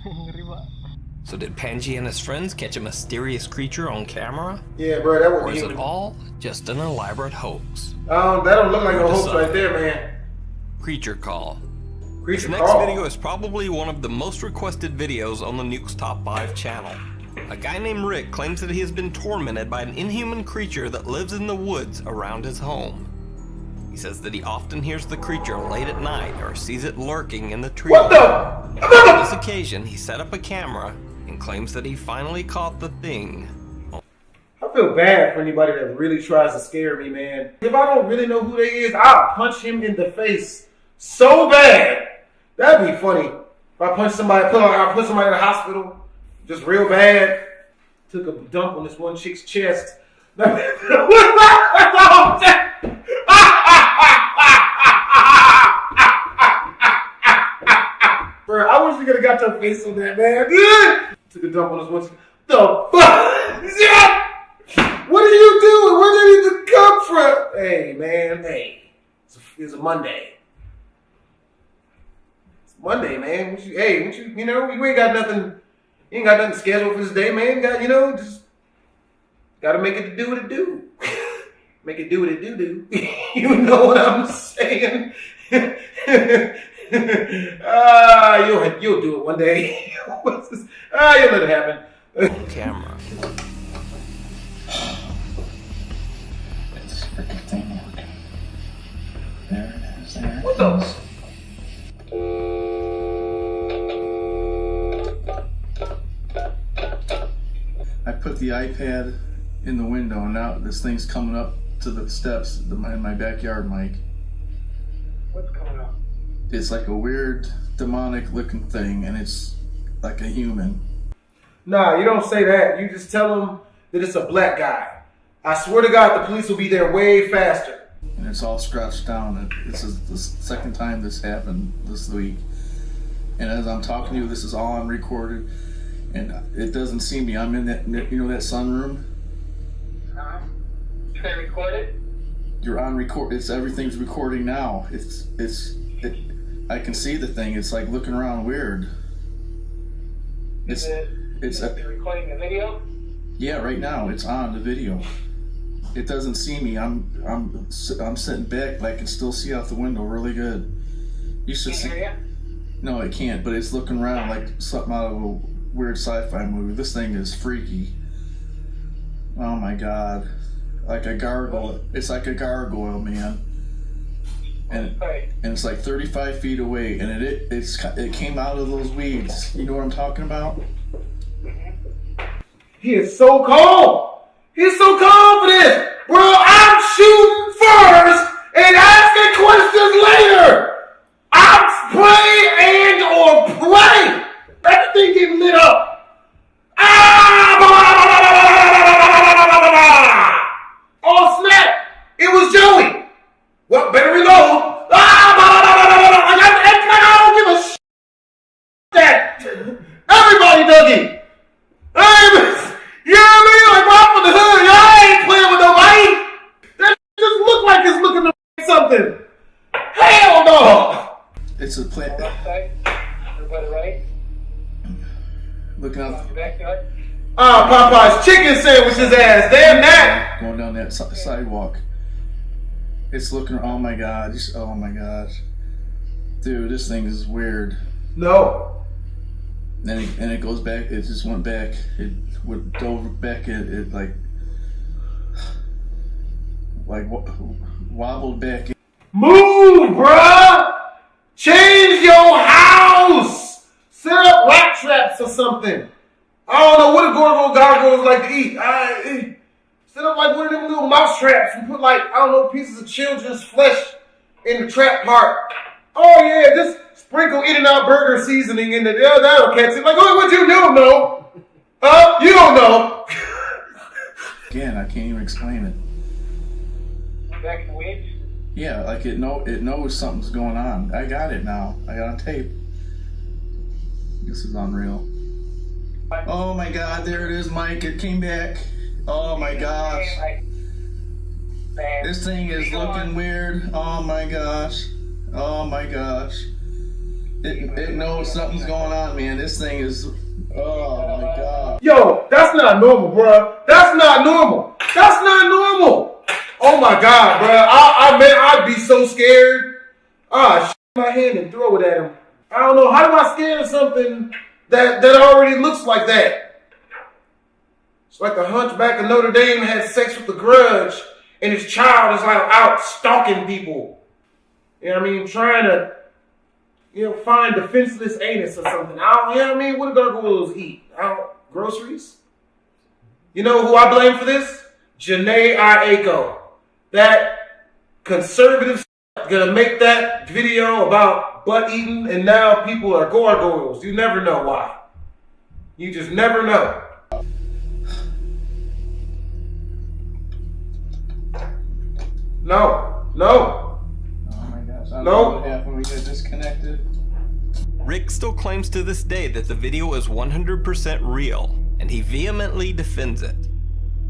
Ngeri, Pak. So did Panji and his friends catch a mysterious creature on camera? Yeah, bro, that Or would is be it all just an elaborate hoax? that don't look like a hoax right there, man. Creature Call. Creature This Call. next video is probably one of the most requested videos on the Nuke's Top 5 channel. A guy named Rick claims that he has been tormented by an inhuman creature that lives in the woods around his home. He says that he often hears the creature late at night or sees it lurking in the trees. What the? On this occasion, he set up a camera and claims that he finally caught the thing. I feel bad for anybody that really tries to scare me, man. If I don't really know who they is, I'll punch him in the face so bad. That'd be funny. If I punch somebody, I put somebody in the hospital, just real bad. Took a dump on this one chick's chest. Bro, I wish you could have got your face on that, man. Took a dump on this one. The fuck? What are you doing? Where did it even come from? Hey, man. Hey, it's a Monday. It's Monday, man. You ain't got nothing. You ain't got nothing scheduled for this day, man. Just gotta make it do what it do. Make it do what it do. You know what I'm saying? You'll do it one day. You'll let it happen. Camera. This freaking thing working. There it is. There. What the? I put the iPad in the window, and now this thing's coming up to the steps in my backyard, Mike. What's coming up? It's like a weird demonic looking thing, and it's like a human. Nah, you don't say that. You just tell them that it's a black guy. I swear to God, the police will be there way faster. And it's all scratched down. This is the second time this happened this week. And as I'm talking to you, this is all on recorded. And it doesn't see me. I'm in that, that sunroom? Can I record it? You're on record. Everything's recording now. I can see the thing. It's like looking around weird. It's recording the video? Yeah, right now it's on the video. It doesn't see me. I'm sitting back, but I can still see out the window really good. You should see. No, it can't. But it's looking around like something out of a weird sci-fi movie. This thing is freaky. Oh my God, like a gargoyle. It's like a gargoyle, man. And it's like 35 feet away, and it came out of those weeds. You know what I'm talking about? He is so calm. He's so confident. Bro, I'm shooting first and asking questions later. I'm play or play. Everything getting lit up. Oh snap! It was Joey. Well, better reload. I don't give a shit. That everybody dug it. You know what I mean? Like, I'm from the hood. Y'all ain't playing with nobody. That just Nah, Popeye's chicken sandwiches ass. Damn that. Going down that sidewalk. It's looking. Oh my god. Oh my gosh. Dude, this thing is weird. No. And it goes back. It just went back. It dove back. It like wobbled back. Move, bruh! Change your house! Set up rat traps or something. I don't know what a gargoyles like to eat. Set up like one of them little mouse traps and put like, I don't know, pieces of children's flesh in the trap part. Oh yeah, just sprinkle In-N-Out burger seasoning in there. That'll catch it. Like, oh, what you don't know? Huh? You don't know. Again, I can't even explain it. Back in the weeds? Yeah, like it knows something's going on. I got it now. I got on tape. This is unreal. Oh my god, there it is, Mike. It came back. Oh my gosh. This thing is looking weird. Oh my gosh. Oh my gosh. It knows something's going on, man. This thing is. Oh my god. Yo, that's not normal, bruh. That's not normal. That's not normal. Oh my god, bruh. I'd be so scared. Shit my hand and throw it at him. I don't know. How do I scare something that already looks like that? It's like the Hunchback of Notre Dame had sex with the Grudge, and his child is like out stalking people. You know what I mean? Trying to, find defenseless anus or something. You know what I mean? What do gargoyles eat? Groceries? You know who I blame for this? Janae Aiko. That conservative gonna make that video about butt eating, and now people are gargoyles. You never know why. You just never know. No. Oh my gosh. I don't know what happened. We got disconnected. Rick still claims to this day that the video is 100% real, and he vehemently defends it.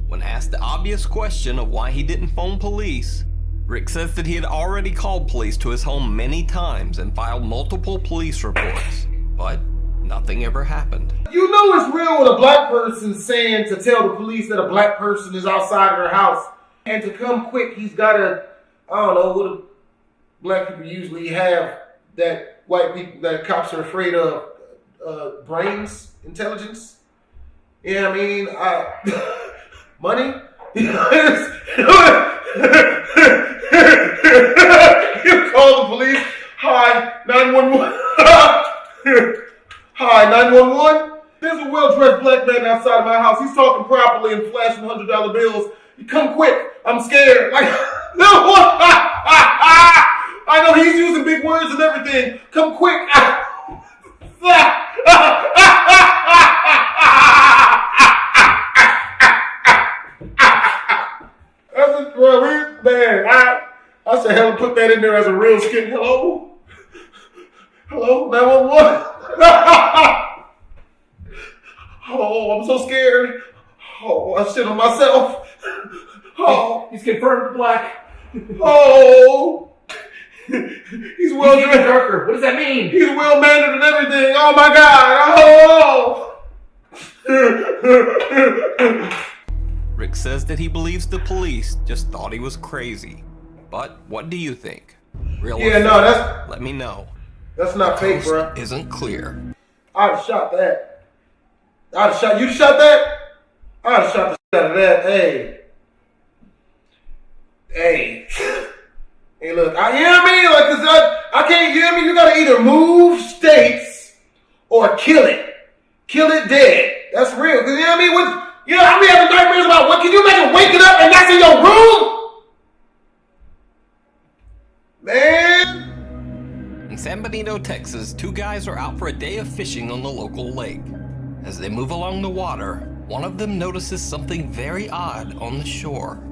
When asked the obvious question of why he didn't phone police, Rick says that he had already called police to his home many times and filed multiple police reports, but nothing ever happened. You know it's real when a black person's saying to tell the police that a black person is outside of their house, and to come quick, he's got a, I don't know, what black people usually have that white people, that cops are afraid of, brains, intelligence. You know what I mean? Money? You call the police. Hi, 911. Hi, 911. There's a well-dressed black man outside of my house. He's talking properly and flashing $100 bills. You come quick. I'm scared. Like, no, what? I know he's using big words and everything. Come quick. Man, I should hell put that in there as a real skin. Hello? Hello? 911? Oh, I'm so scared. Oh, I shit on myself. Oh. He's confirmed black. Oh. He's well dressed. Darker. What does that mean? He's well mannered and everything. Oh my God. Oh. Rick says that he believes the police just thought he was crazy. But what do you think? Real yeah, no, that's... Let me know. That's not fake, bro. Isn't clear. I'd have shot that. You shot that? I'd have shot the shit out of that. Hey. Hey, look, you know what I mean? Like, I can't, you know what I mean? You gotta either move states or kill it. Kill it dead. That's real. Cause you know what I mean? You know, I be having nightmares about what? Can you imagine waking up and that's in your room? Man. In San Benito, Texas, two guys are out for a day of fishing on the local lake. As they move along the water, one of them notices something very odd on the shore.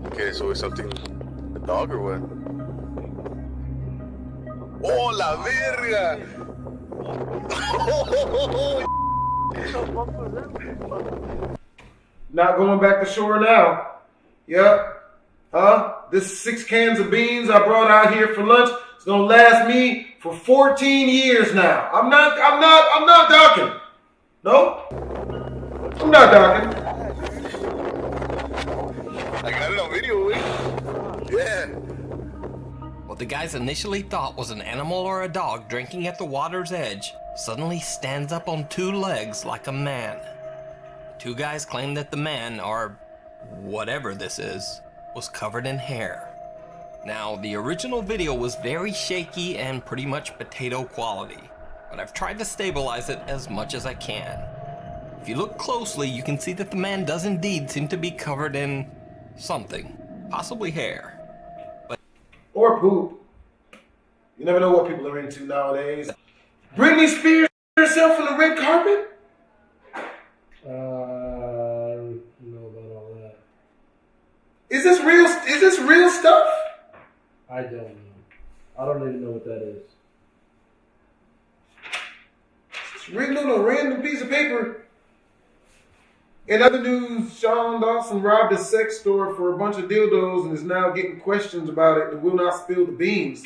Okay, so it's something, a dog or what? Oh, la verga! Not going back to shore now. Yep. Huh? This 6 cans of beans I brought out here for lunch. It's gonna last me for 14 years now. I'm not docking. No? I'm not docking. I got it on video, yeah. What the guys initially thought was an animal or a dog drinking at the water's edge suddenly stands up on 2 legs like a man. The 2 guys claim that the man, or whatever this is, was covered in hair. Now, the original video was very shaky and pretty much potato quality, but I've tried to stabilize it as much as I can. If you look closely, you can see that the man does indeed seem to be covered in something, possibly hair. Or poop. You never know what people are into nowadays. Britney Spears herself on the red carpet? I don't know about all that. Is this real? Is this real stuff? I don't know. I don't even know what that is. It's written on a random piece of paper. In other news, Sean Dawson robbed a sex store for a bunch of dildos and is now getting questions about it and will not spill the beans.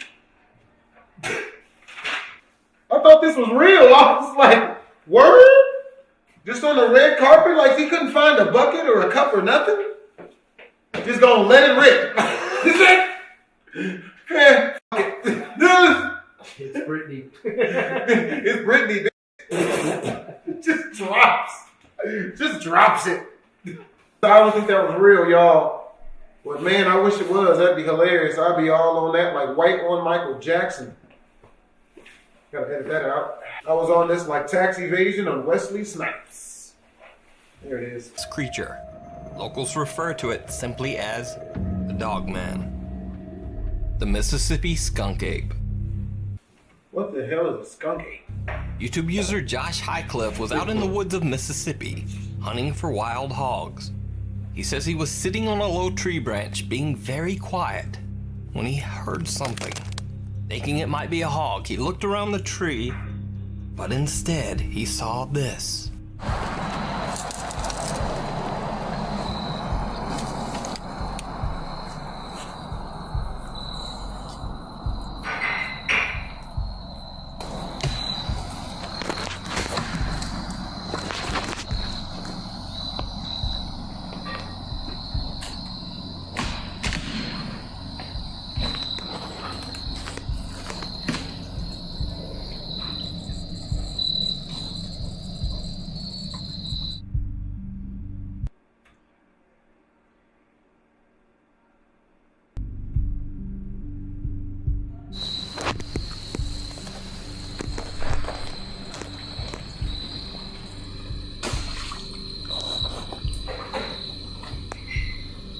I thought this was real. I was like, word? Just on the red carpet? Like he couldn't find a bucket or a cup or nothing? Just gonna let it rip. Yeah, it's Britney. It's Britney. It just drops. Just drops it. I don't think that was real, y'all. But man, I wish it was. That'd be hilarious. I'd be all on that like white on Michael Jackson. Gotta edit that out. I was on this like tax evasion on Wesley Snipes. There it is. This creature. Locals refer to it simply as the Dog Man. The Mississippi skunk ape. What the hell is a skunk ape? YouTube user Josh Highcliffe was out in the woods of Mississippi, hunting for wild hogs. He says he was sitting on a low tree branch, being very quiet, when he heard something. Thinking it might be a hog, he looked around the tree, but instead he saw this.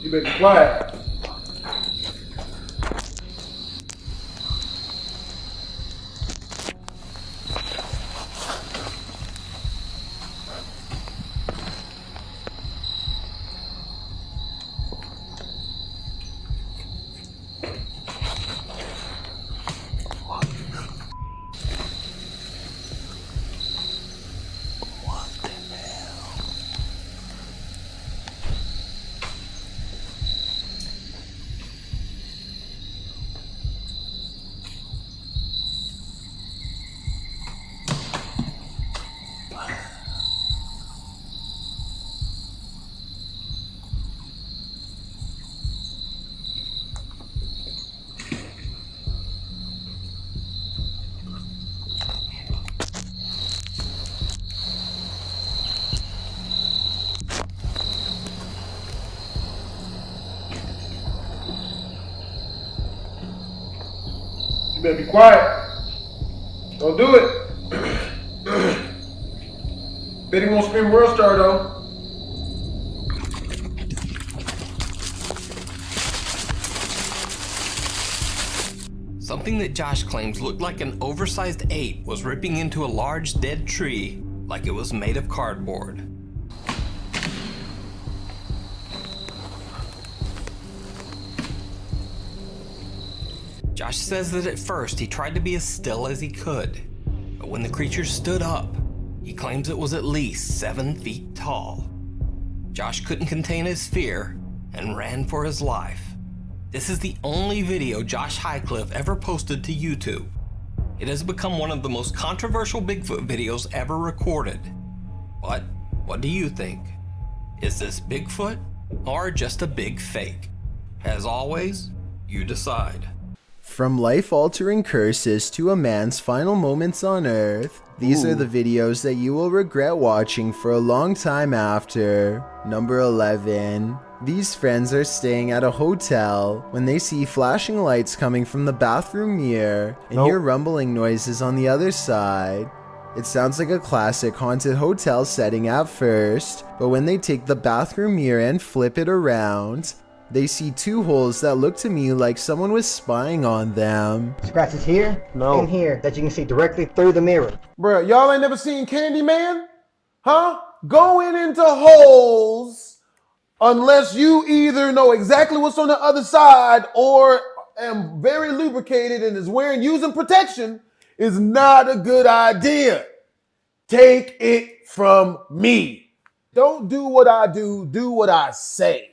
You better be quiet. You better be quiet. Don't do it. Bet he won't scream World Star though. Something that Josh claims looked like an oversized ape was ripping into a large dead tree like it was made of cardboard. Josh says that at first he tried to be as still as he could, but when the creature stood up, he claims it was at least 7 feet tall. Josh couldn't contain his fear and ran for his life. This is the only video Josh Highcliffe ever posted to YouTube. It has become one of the most controversial Bigfoot videos ever recorded. But what do you think? Is this Bigfoot or just a big fake? As always, you decide. From life-altering curses to a man's final moments on Earth, these are the videos that you will regret watching for a long time after. Number 11. These friends are staying at a hotel when they see flashing lights coming from the bathroom mirror and hear rumbling noises on the other side. It sounds like a classic haunted hotel setting at first, but when they take the bathroom mirror and flip it around, they see two holes that look to me like someone was spying on them. Scratches here and here that you can see directly through the mirror. Bruh, y'all ain't never seen Candyman? Huh? Going into holes unless you either know exactly what's on the other side or am very lubricated and is using protection is not a good idea. Take it from me. Don't do what I do what I say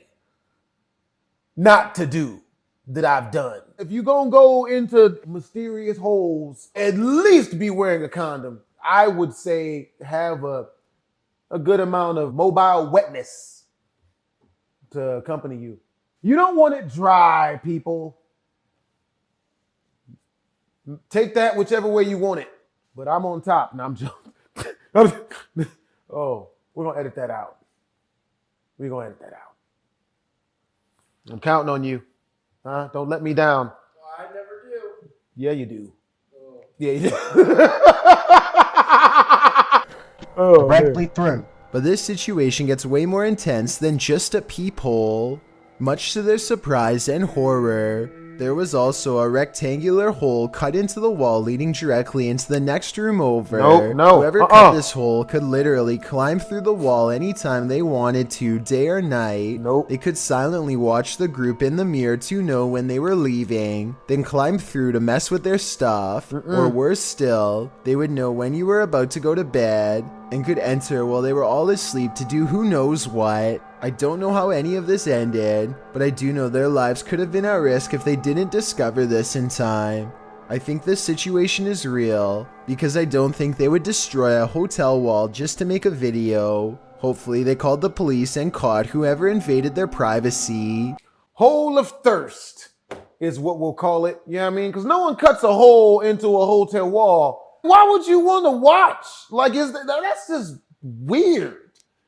not to do that I've done. If you're gonna go into mysterious holes, at least be wearing a condom. I would say have a good amount of mobile wetness to accompany you. You don't want it dry, people. Take that whichever way you want it. But I'm on top. Now I'm joking. Oh, we're gonna edit that out. We're gonna edit that out. I'm counting on you. Huh? Don't let me down. I never do. Yeah, you do. Oh. Yeah, you do. Directly through. But this situation gets way more intense than just a peephole. Much to their surprise and horror, there was also a rectangular hole cut into the wall leading directly into the next room over. Whoever cut this hole could literally climb through the wall anytime they wanted to, day or night. They could silently watch the group in the mirror to know when they were leaving, then climb through to mess with their stuff. Or worse still, they would know when you were about to go to bed and could enter while they were all asleep to do who knows what. I don't know how any of this ended, but I do know their lives could have been at risk if they didn't discover this in time. I think this situation is real, because I don't think they would destroy a hotel wall just to make a video. Hopefully they called the police and caught whoever invaded their privacy. Hole of thirst is what we'll call it. You know what I mean? Because no one cuts a hole into a hotel wall. Why would you want to watch? Like, that's just weird.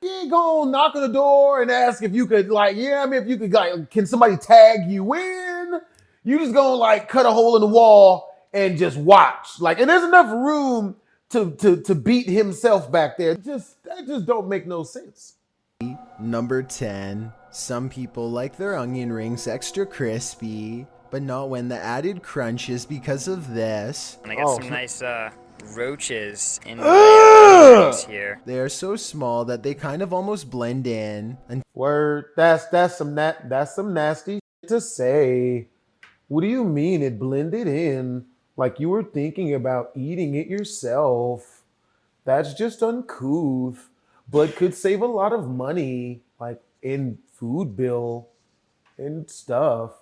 You ain't gonna knock on the door and ask if you could, like, yeah, I mean, if you could, like, can somebody tag you in? You just gonna, like, cut a hole in the wall and just watch. Like, and there's enough room to beat himself back there. That just don't make no sense. Number 10. Some people like their onion rings extra crispy, but not when the added crunch is because of this. And I got some nice roaches in the rings here. They are so small that they kind of almost blend in. And word, that's some nasty shit to say. What do you mean it blended in? Like you were thinking about eating it yourself. That's just uncouth, but could save a lot of money, like in food bill and stuff.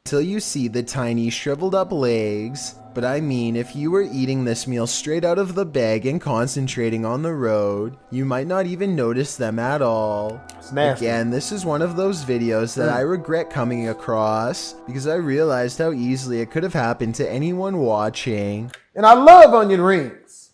Till you see the tiny shriveled up legs. But I mean, if you were eating this meal straight out of the bag and concentrating on the road, you might not even notice them at all. It's nasty. Again, this is one of those videos that I regret coming across because I realized how easily it could have happened to anyone watching. And I love onion rings.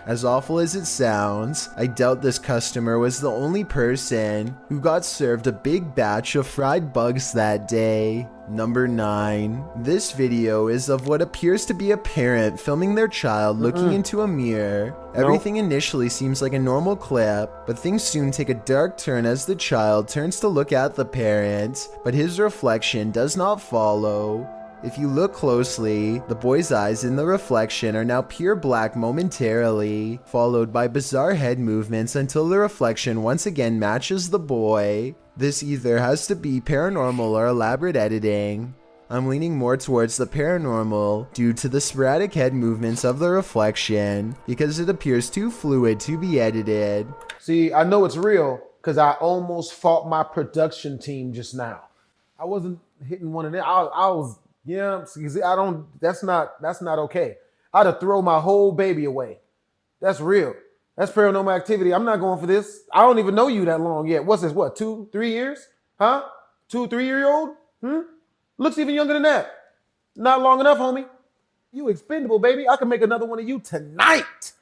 As awful as it sounds, I doubt this customer was the only person who got served a big batch of fried bugs that day. Number 9. This video is of what appears to be a parent filming their child looking into a mirror. Everything initially seems like a normal clip, but things soon take a dark turn as the child turns to look at the parent, but his reflection does not follow. If you look closely, the boy's eyes in the reflection are now pure black momentarily, followed by bizarre head movements until the reflection once again matches the boy. This either has to be paranormal or elaborate editing. I'm leaning more towards the paranormal due to the sporadic head movements of the reflection, because it appears too fluid to be edited. See, I know it's real because I almost fought my production team just now. I wasn't hitting one of them. I was, yeah, I don't. That's not okay. I'd have thrown my whole baby away. That's real. That's paranormal activity. I'm not going for this. I don't even know you that long yet. What's this? What, 2-3 years? Huh? 2-3-year-old? Looks even younger than that. Not long enough, homie. You expendable, baby. I can make another one of you tonight.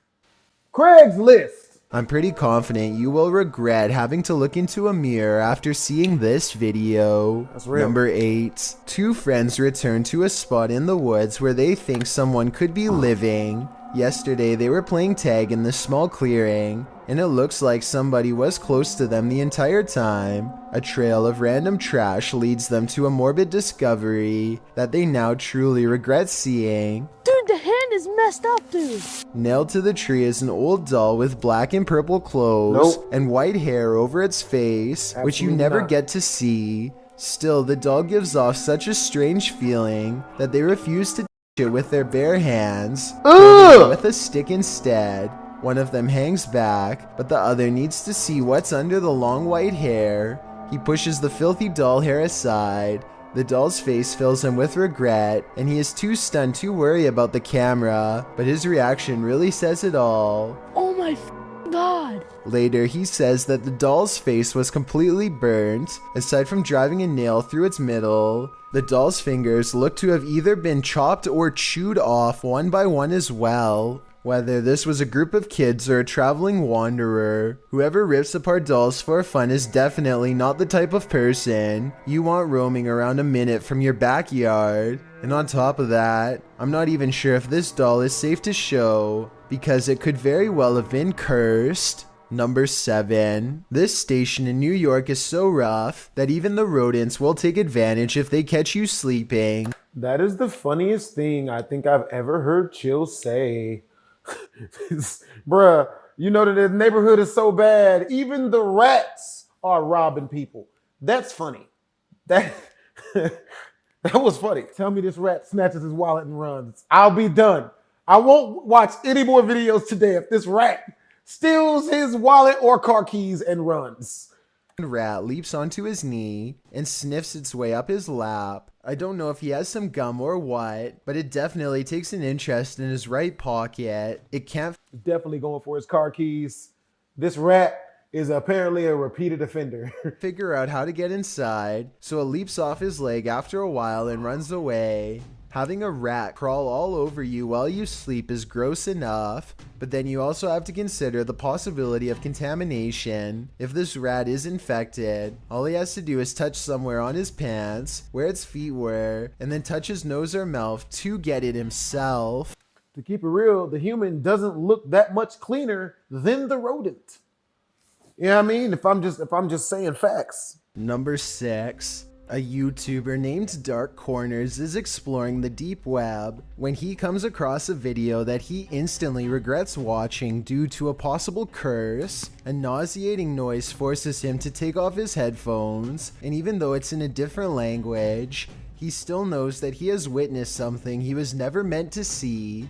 Craigslist. I'm pretty confident you will regret having to look into a mirror after seeing this video. That's real. Number 8. 2 friends return to a spot in the woods where they think someone could be living. Yesterday, they were playing tag in this small clearing, and it looks like somebody was close to them the entire time. A trail of random trash leads them to a morbid discovery that they now truly regret seeing. Dude, the hand is messed up, dude. Nailed to the tree is an old doll with black and purple clothes and white hair over its face, which you never get to see. Still, the doll gives off such a strange feeling that they refuse to it with their bare hands, with a stick instead. One of them hangs back, but the other needs to see what's under the long white hair. He pushes the filthy doll hair aside. The doll's face fills him with regret, and he is too stunned to worry about the camera, but his reaction really says it all. Oh my God. Later, he says that the doll's face was completely burnt, aside from driving a nail through its middle. The doll's fingers look to have either been chopped or chewed off one by one as well. Whether this was a group of kids or a traveling wanderer, whoever rips apart dolls for fun is definitely not the type of person you want roaming around a minute from your backyard. And on top of that, I'm not even sure if this doll is safe to show, because it could very well have been cursed. Number 7. This station in New York is so rough that even the rodents will take advantage if they catch you sleeping. That is the funniest thing I think I've ever heard Chill say. Bruh, you know that the neighborhood is so bad, even the rats are robbing people. That's funny. That was funny. Tell me this rat snatches his wallet and runs. I'll be done. I won't watch any more videos today if this rat steals his wallet or car keys and runs. Rat leaps onto his knee and sniffs its way up his lap. I don't know if he has some gum or what, but it definitely takes an interest in his right pocket. It can't. Definitely going for his car keys. This rat is apparently a repeated offender. Figure out how to get inside, so it leaps off his leg after a while and runs away. Having a rat crawl all over you while you sleep is gross enough, but then you also have to consider the possibility of contamination. If this rat is infected, all he has to do is touch somewhere on his pants, where its feet were, and then touch his nose or mouth to get it himself. To keep it real, the human doesn't look that much cleaner than the rodent. You know what I mean? If I'm just saying facts. Number 6. A YouTuber named Dark Corners is exploring the deep web when he comes across a video that he instantly regrets watching due to a possible curse. A nauseating noise forces him to take off his headphones, and even though it's in a different language, he still knows that he has witnessed something he was never meant to see.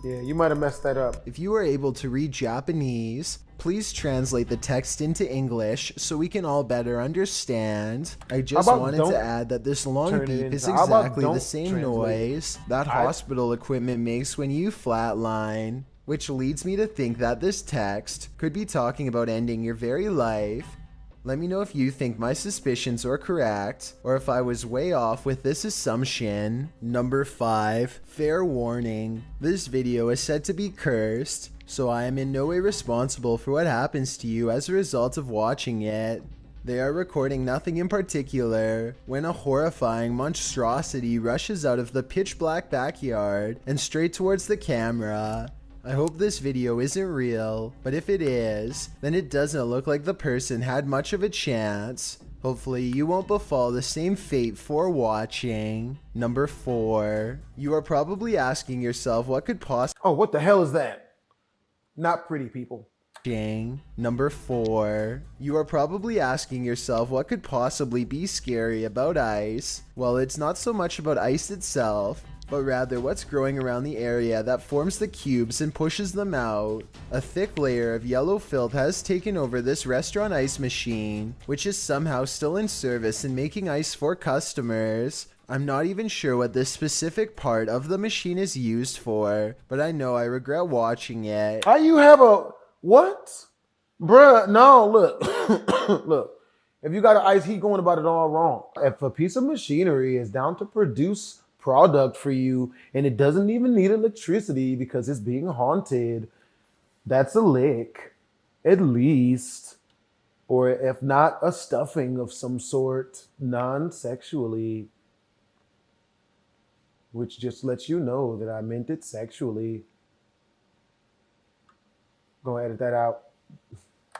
Yeah, you might have messed that up. If you are able to read Japanese, please translate the text into English so we can all better understand. I just wanted to add that this long beep is exactly the same noise that hospital equipment makes when you flatline, which leads me to think that this text could be talking about ending your very life. Let me know if you think my suspicions are correct, or if I was way off with this assumption. Number 5, fair warning. This video is said to be cursed, so I am in no way responsible for what happens to you as a result of watching it. They are recording nothing in particular when a horrifying monstrosity rushes out of the pitch black backyard and straight towards the camera. I hope this video isn't real, but if it is, then it doesn't look like the person had much of a chance. Hopefully you won't befall the same fate for watching. Number 4. You are probably asking yourself what could possibly— Oh, what the hell is that? Not pretty people. Number 4. You are probably asking yourself what could possibly be scary about ice. Well, it's not so much about ice itself. but rather what's growing around the area that forms the cubes and pushes them out. A thick layer of yellow filth has taken over this restaurant ice machine, which is somehow still in service and making ice for customers. I'm not even sure what this specific part of the machine is used for, but I know I regret watching it. How you have a what? Bruh, no, look. Look. If you got an ice heat going about it all wrong. If a piece of machinery is down to produce product for you and it doesn't even need electricity because it's being haunted, that's a lick, at least. Or if not, a stuffing of some sort, non-sexually. Which just lets you know that I meant it sexually. Go edit that out.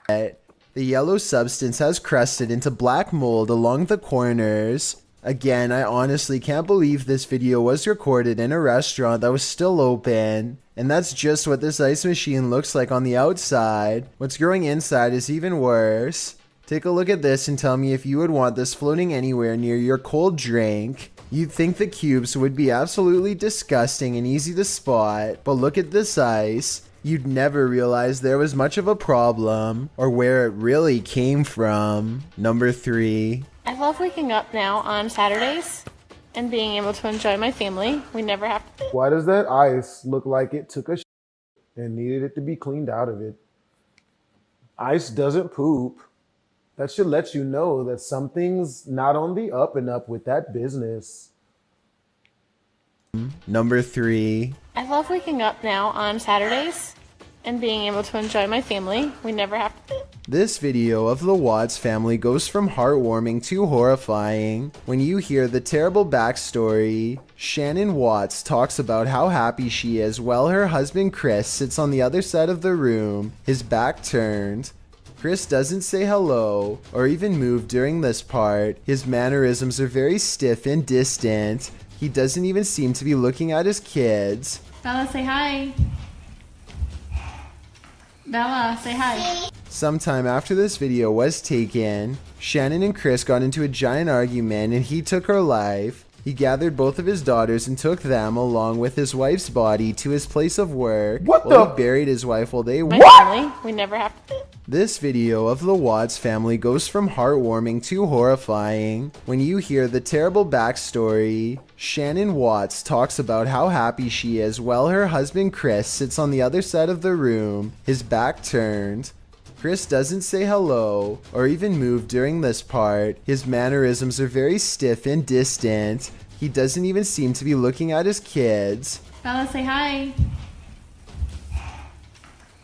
The yellow substance has crusted into black mold along the corners. Again, I honestly can't believe this video was recorded in a restaurant that was still open. And that's just what this ice machine looks like on the outside. What's growing inside is even worse. Take a look at this and tell me if you would want this floating anywhere near your cold drink. You'd think the cubes would be absolutely disgusting and easy to spot, but look at this ice. You'd never realize there was much of a problem, or where it really came from. Number 3. I love waking up now on Saturdays and being able to enjoy my family. We never have to. Why does that ice look like it took a shit and needed it to be cleaned out of it? Ice doesn't poop. That should let you know that something's not on the up and up with that business. Number 3. I love waking up now on Saturdays and being able to enjoy my family. We never have to. This video of the Watts family goes from heartwarming to horrifying. When you hear the terrible backstory, Shannon Watts talks about how happy she is while her husband Chris sits on the other side of the room, his back turned. Chris doesn't say hello or even move during this part. His mannerisms are very stiff and distant. He doesn't even seem to be looking at his kids. Bella, say hi. Bella, say hi. Sometime after this video was taken, Shannon and Chris got into a giant argument and he took her life. He gathered both of his daughters and took them, along with his wife's body, to his place of work. He buried his wife while they family. We never have to. This video of the Watts family goes from heartwarming to horrifying. When you hear the terrible backstory, Shannon Watts talks about how happy she is while her husband Chris sits on the other side of the room, his back turned. Chris doesn't say hello or even move during this part. His mannerisms are very stiff and distant. He doesn't even seem to be looking at his kids. Bella, say hi.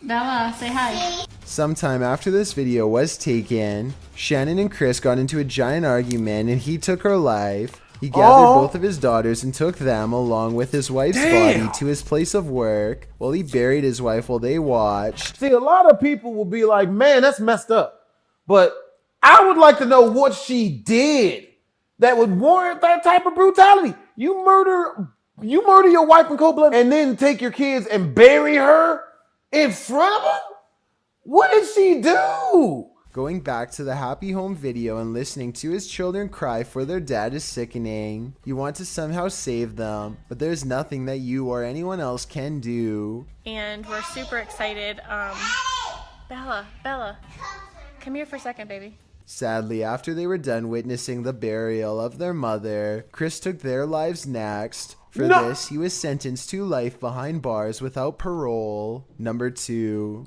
Bella, say hi. Sometime after this video was taken, Shannon and Chris got into a giant argument and he took her life. He gathered both of his daughters and took them, along with his wife's body, to his place of work while he buried his wife while they watched. See, a lot of people will be like, man, that's messed up. But I would like to know what she did that would warrant that type of brutality. You murder your wife in cold blood and then take your kids and bury her in front of them? What did she do? Going back to the happy home video and listening to his children cry for their dad is sickening. You want to somehow save them, but there's nothing that you or anyone else can do. And we're super excited. Bella, come here for a second, baby. Sadly, after they were done witnessing the burial of their mother, Chris took their lives next. For this, he was sentenced to life behind bars without parole. Number 2.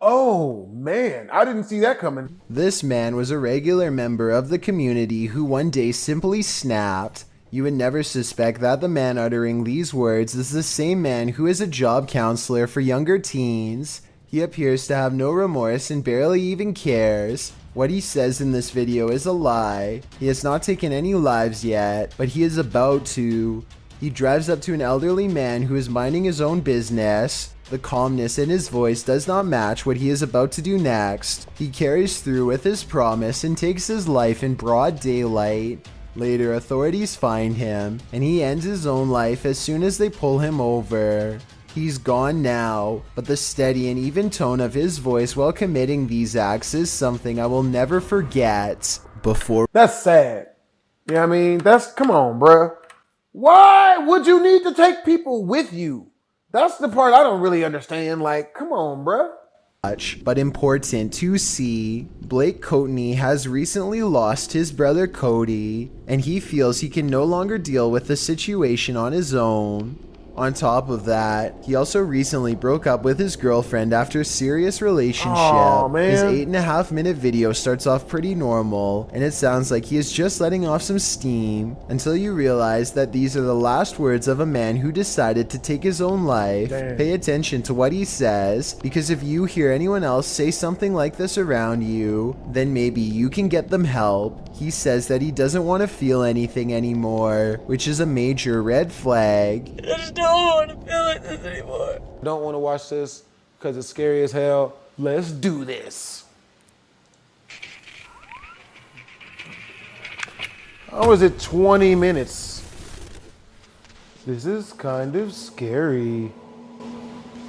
Oh, man, I didn't see that coming. This man was a regular member of the community who one day simply snapped. You would never suspect that the man uttering these words is the same man who is a job counselor for younger teens. He appears to have no remorse and barely even cares. What he says in this video is a lie. He has not taken any lives yet, but he is about to. He drives up to an elderly man who is minding his own business. The calmness in his voice does not match what he is about to do next. He carries through with his promise and takes his life in broad daylight. Later, authorities find him, and he ends his own life as soon as they pull him over. He's gone now, but the steady and even tone of his voice while committing these acts is something I will never forget. That's sad. Yeah, I mean, come on, bruh. Why would you need to take people with you? That's the part I don't really understand. Like, come on, bruh. But important to see, Blake Coatney has recently lost his brother Cody, and he feels he can no longer deal with the situation on his own. On top of that, he also recently broke up with his girlfriend after a serious relationship. Aw, man. His 8.5-minute video starts off pretty normal, and it sounds like he is just letting off some steam until you realize that these are the last words of a man who decided to take his own life. Damn. Pay attention to what he says, because if you hear anyone else say something like this around you, then maybe you can get them help. He says that he doesn't want to feel anything anymore, which is a major red flag. I just don't want to feel like this anymore. Don't want to watch this because it's scary as hell. Let's do this. How is it 20 minutes? This is kind of scary.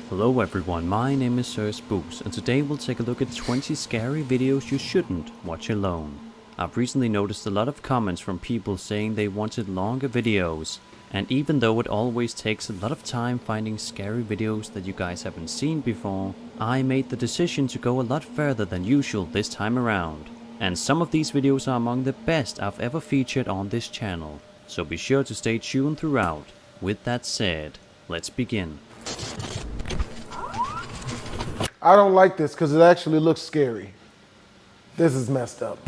Hello everyone, my name is Sir Spooks, and today we'll take a look at 20 scary videos you shouldn't watch alone. I've recently noticed a lot of comments from people saying they wanted longer videos, and even though it always takes a lot of time finding scary videos that you guys haven't seen before, I made the decision to go a lot further than usual this time around. And some of these videos are among the best I've ever featured on this channel, so be sure to stay tuned throughout. With that said, let's begin. I don't like this because it actually looks scary. This is messed up.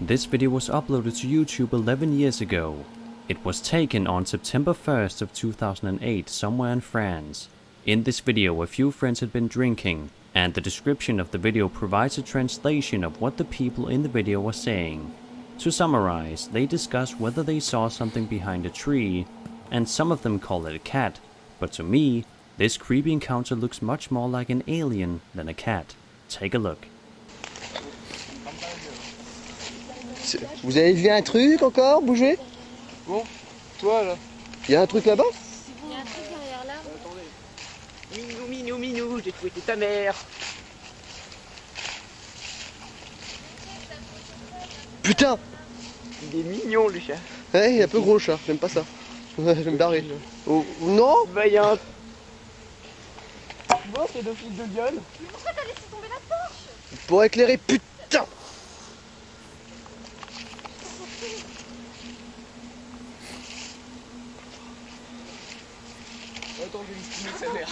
This video was uploaded to YouTube 11 years ago. It was taken on September 1st of 2008 somewhere in France. In this video a few friends had been drinking, and the description of the video provides a translation of what the people in the video were saying. To summarize, they discuss whether they saw something behind a tree, and some of them call it a cat, but to me, this creepy encounter looks much more like an alien than a cat. Take a look. Vous avez vu un truc encore bouger? Bon, toi là. Il y a un truc là-bas? Il y a un truc derrière là. Minou, minou, minou, j'ai trouvé ta mère. Putain! Il est mignon le chat. Ouais, il est un peu gros le chat, j'aime pas ça. Ouais, je vais me barrer. Oh, non? Bah y'a un... Bon, c'est deux fils de gueule. Mais pourquoi t'as laissé tomber la torche? Pour éclairer, putain! Attends, je vais me fumer sa mère.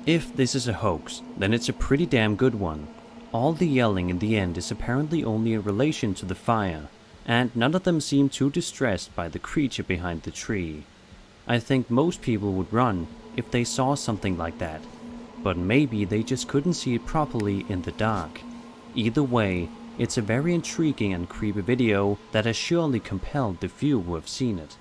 If this is a hoax, then it's a pretty damn good one. All the yelling in the end is apparently only in relation to the fire, and none of them seem too distressed by the creature behind the tree. I think most people would run if they saw something like that, but maybe they just couldn't see it properly in the dark. Either way, it's a very intriguing and creepy video that has surely compelled the few who have seen it.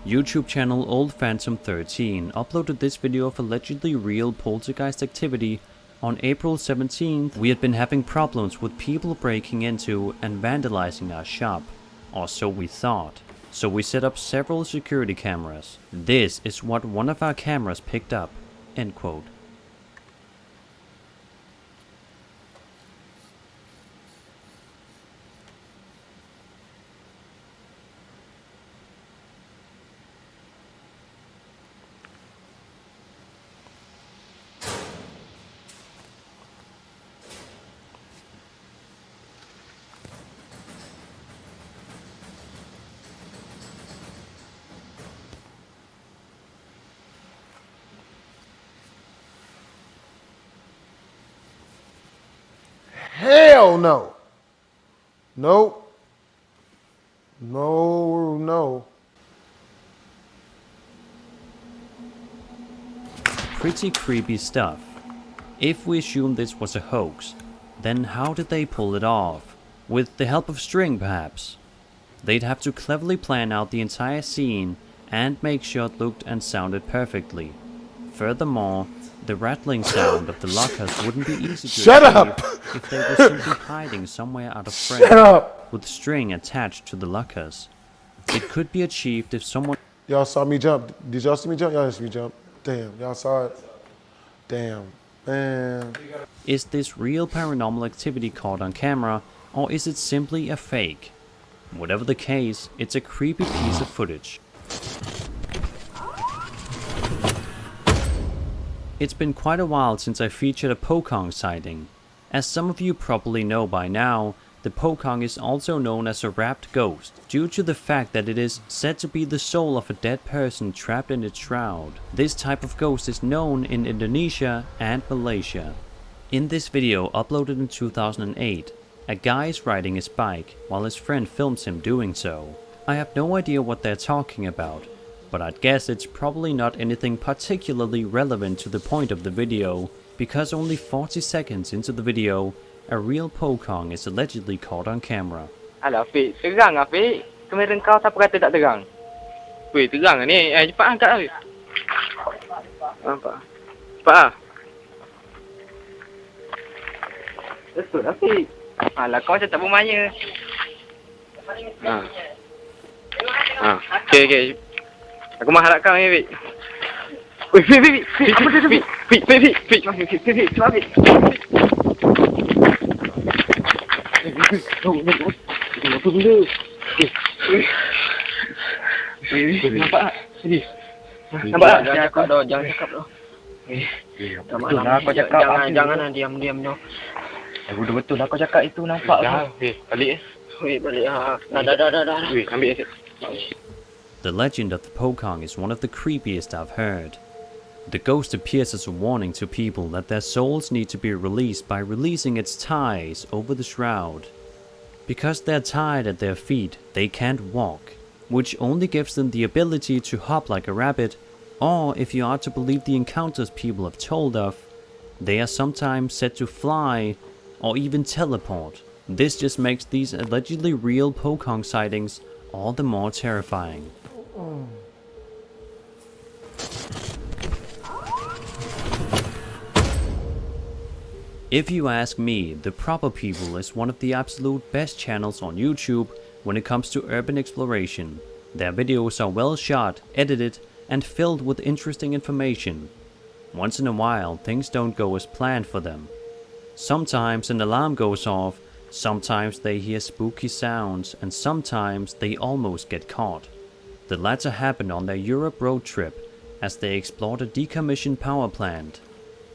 YouTube channel Old Phantom 13 uploaded this video of allegedly real poltergeist activity on April 17th. We had been having problems with people breaking into and vandalizing our shop, or so we thought. So we set up several security cameras. This is what one of our cameras picked up. End quote. Hell no. Nope. No. Pretty creepy stuff. If we assume this was a hoax, then how did they pull it off? With the help of string, perhaps? They'd have to cleverly plan out the entire scene and make sure it looked and sounded perfectly. Furthermore, the rattling sound of the lockers wouldn't be easy to Shut achieve up! if they were simply hiding somewhere out of frame Shut up! with string attached to the lockers. It could be achieved if someone... Y'all saw me jump. Did y'all see me jump? Y'all didn't see me jump. Damn, y'all saw it? Damn, man. Is this real paranormal activity caught on camera, or is it simply a fake? Whatever the case, it's a creepy piece of footage. It's been quite a while since I featured a Pokong sighting. As some of you probably know by now, the Pokong is also known as a wrapped ghost, due to the fact that it is said to be the soul of a dead person trapped in its shroud. This type of ghost is known in Indonesia and Malaysia. In this video uploaded in 2008, a guy is riding his bike while his friend films him doing so. I have no idea what they're talking about, but I'd guess it's probably not anything particularly relevant to the point of the video, because only 40 seconds into the video, a real Pokong is allegedly caught on camera. Alah Fik, terang lah Fik. Kamera kau siapa kata tak terang? Weh, terang lah ni. Cepat angkat lah. Nampak? Cepat lah. Betul lah Fik. Alah kau macam tak bermaya. Okay. Aku mah harap kau ni Fik. Weh, Fik. Cepat Fik. Apa benda? Nampak tak? Nampak tak? Jangan cakap dah, jangan cakap dah. Betul lah kau cakap. Jangan diam dah. Betul lah kau cakap itu, nampak lah. Balik balik. Dah. Ambil. The legend of the Pokong is one of the creepiest I've heard. The ghost appears as a warning to people that their souls need to be released by releasing its ties over the shroud. Because they're tied at their feet, they can't walk, which only gives them the ability to hop like a rabbit, or if you are to believe the encounters people have told of, they are sometimes said to fly or even teleport. This just makes these allegedly real Pokong sightings all the more terrifying. If you ask me, The Proper People is one of the absolute best channels on YouTube when it comes to urban exploration. Their videos are well shot, edited, and filled with interesting information. Once in a while, things don't go as planned for them. Sometimes an alarm goes off, sometimes they hear spooky sounds, and sometimes they almost get caught. The latter happened on their Europe road trip, as they explored a decommissioned power plant.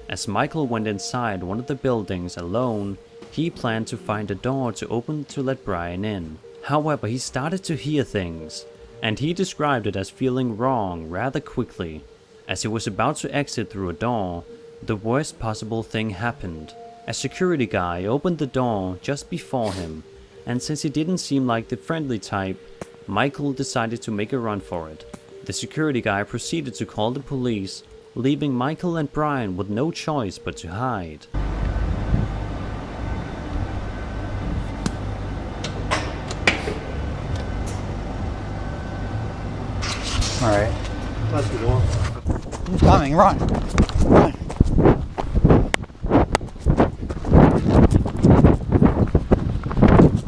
As Michael went inside one of the buildings alone, he planned to find a door to open to let Brian in. However, he started to hear things, and he described it as feeling wrong rather quickly. As he was about to exit through a door, the worst possible thing happened. A security guy opened the door just before him, and since he didn't seem like the friendly type, Michael decided to make a run for it. The security guy proceeded to call the police, leaving Michael and Brian with no choice but to hide. Alright. Let's go on. He's coming, run!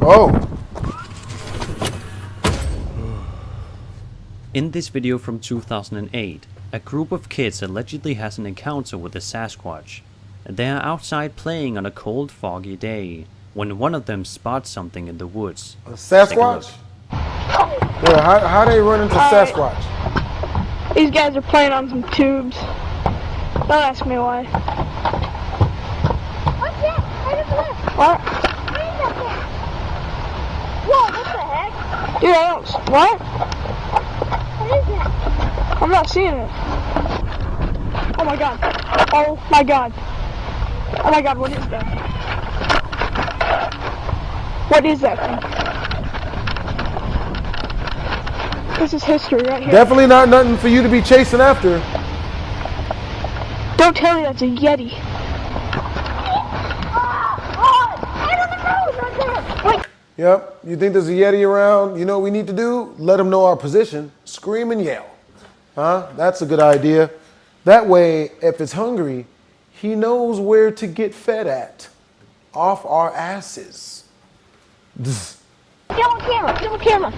Oh! In this video from 2008, a group of kids allegedly has an encounter with a Sasquatch. They are outside playing on a cold, foggy day, when one of them spots something in the woods. A Sasquatch? Yeah, how they run into Sasquatch? These guys are playing on some tubes. Don't ask me why. What's that? Right up there. What? Right up there. Whoa, what the heck? Dude, I don't... What? What is that? I'm not seeing it. Oh my god. Oh my god. Oh my god, what is that? What is that thing? This is history right here. Definitely not nothing for you to be chasing after. Don't tell me that's a Yeti. Yep, you think there's a Yeti around? You know what we need to do? Let them know our position. Scream and yell. Huh? That's a good idea. That way, if it's hungry, he knows where to get fed at. Off our asses. Get on camera. Get on camera.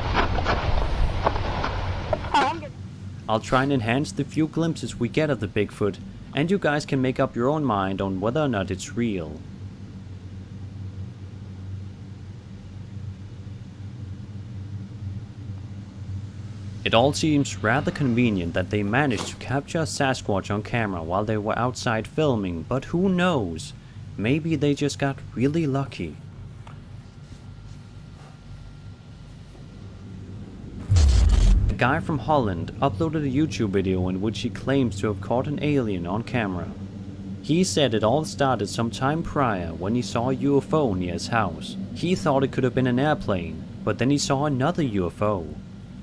I'll try and enhance the few glimpses we get of the Bigfoot, and you guys can make up your own mind on whether or not it's real. It all seems rather convenient that they managed to capture a Sasquatch on camera while they were outside filming, but who knows? Maybe they just got really lucky. A guy from Holland uploaded a YouTube video in which he claims to have caught an alien on camera. He said it all started some time prior when he saw a UFO near his house. He thought it could have been an airplane, but then he saw another UFO.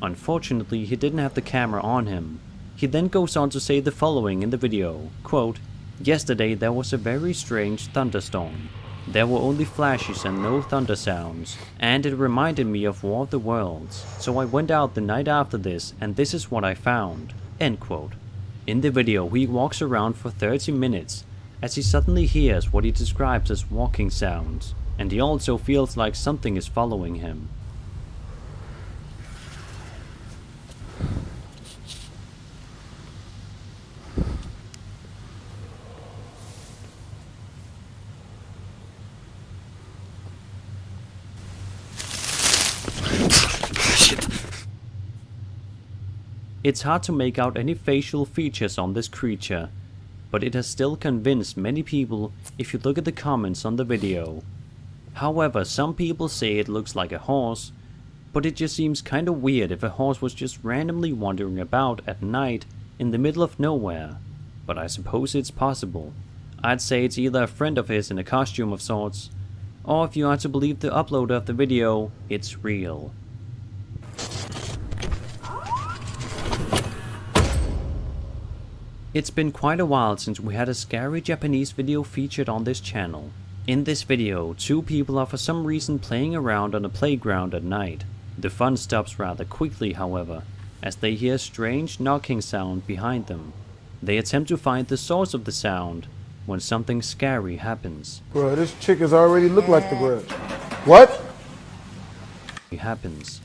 Unfortunately, he didn't have the camera on him. He then goes on to say the following in the video, quote, "Yesterday there was a very strange thunderstorm. There were only flashes and no thunder sounds, and it reminded me of War of the Worlds. So I went out the night after this, and this is what I found." End quote. In the video, he walks around for 30 minutes, as he suddenly hears what he describes as walking sounds, and he also feels like something is following him. It's hard to make out any facial features on this creature, but it has still convinced many people if you look at the comments on the video. However, some people say it looks like a horse, but it just seems kinda weird if a horse was just randomly wandering about at night in the middle of nowhere, but I suppose it's possible. I'd say it's either a friend of his in a costume of sorts, or if you are to believe the uploader of the video, it's real. It's been quite a while since we had a scary Japanese video featured on this channel. In this video, two people are for some reason playing around on a playground at night. The fun stops rather quickly, however, as they hear a strange knocking sound behind them. They attempt to find the source of the sound when something scary happens. Bro, this chick has already looked like the Grudge. What? It happens.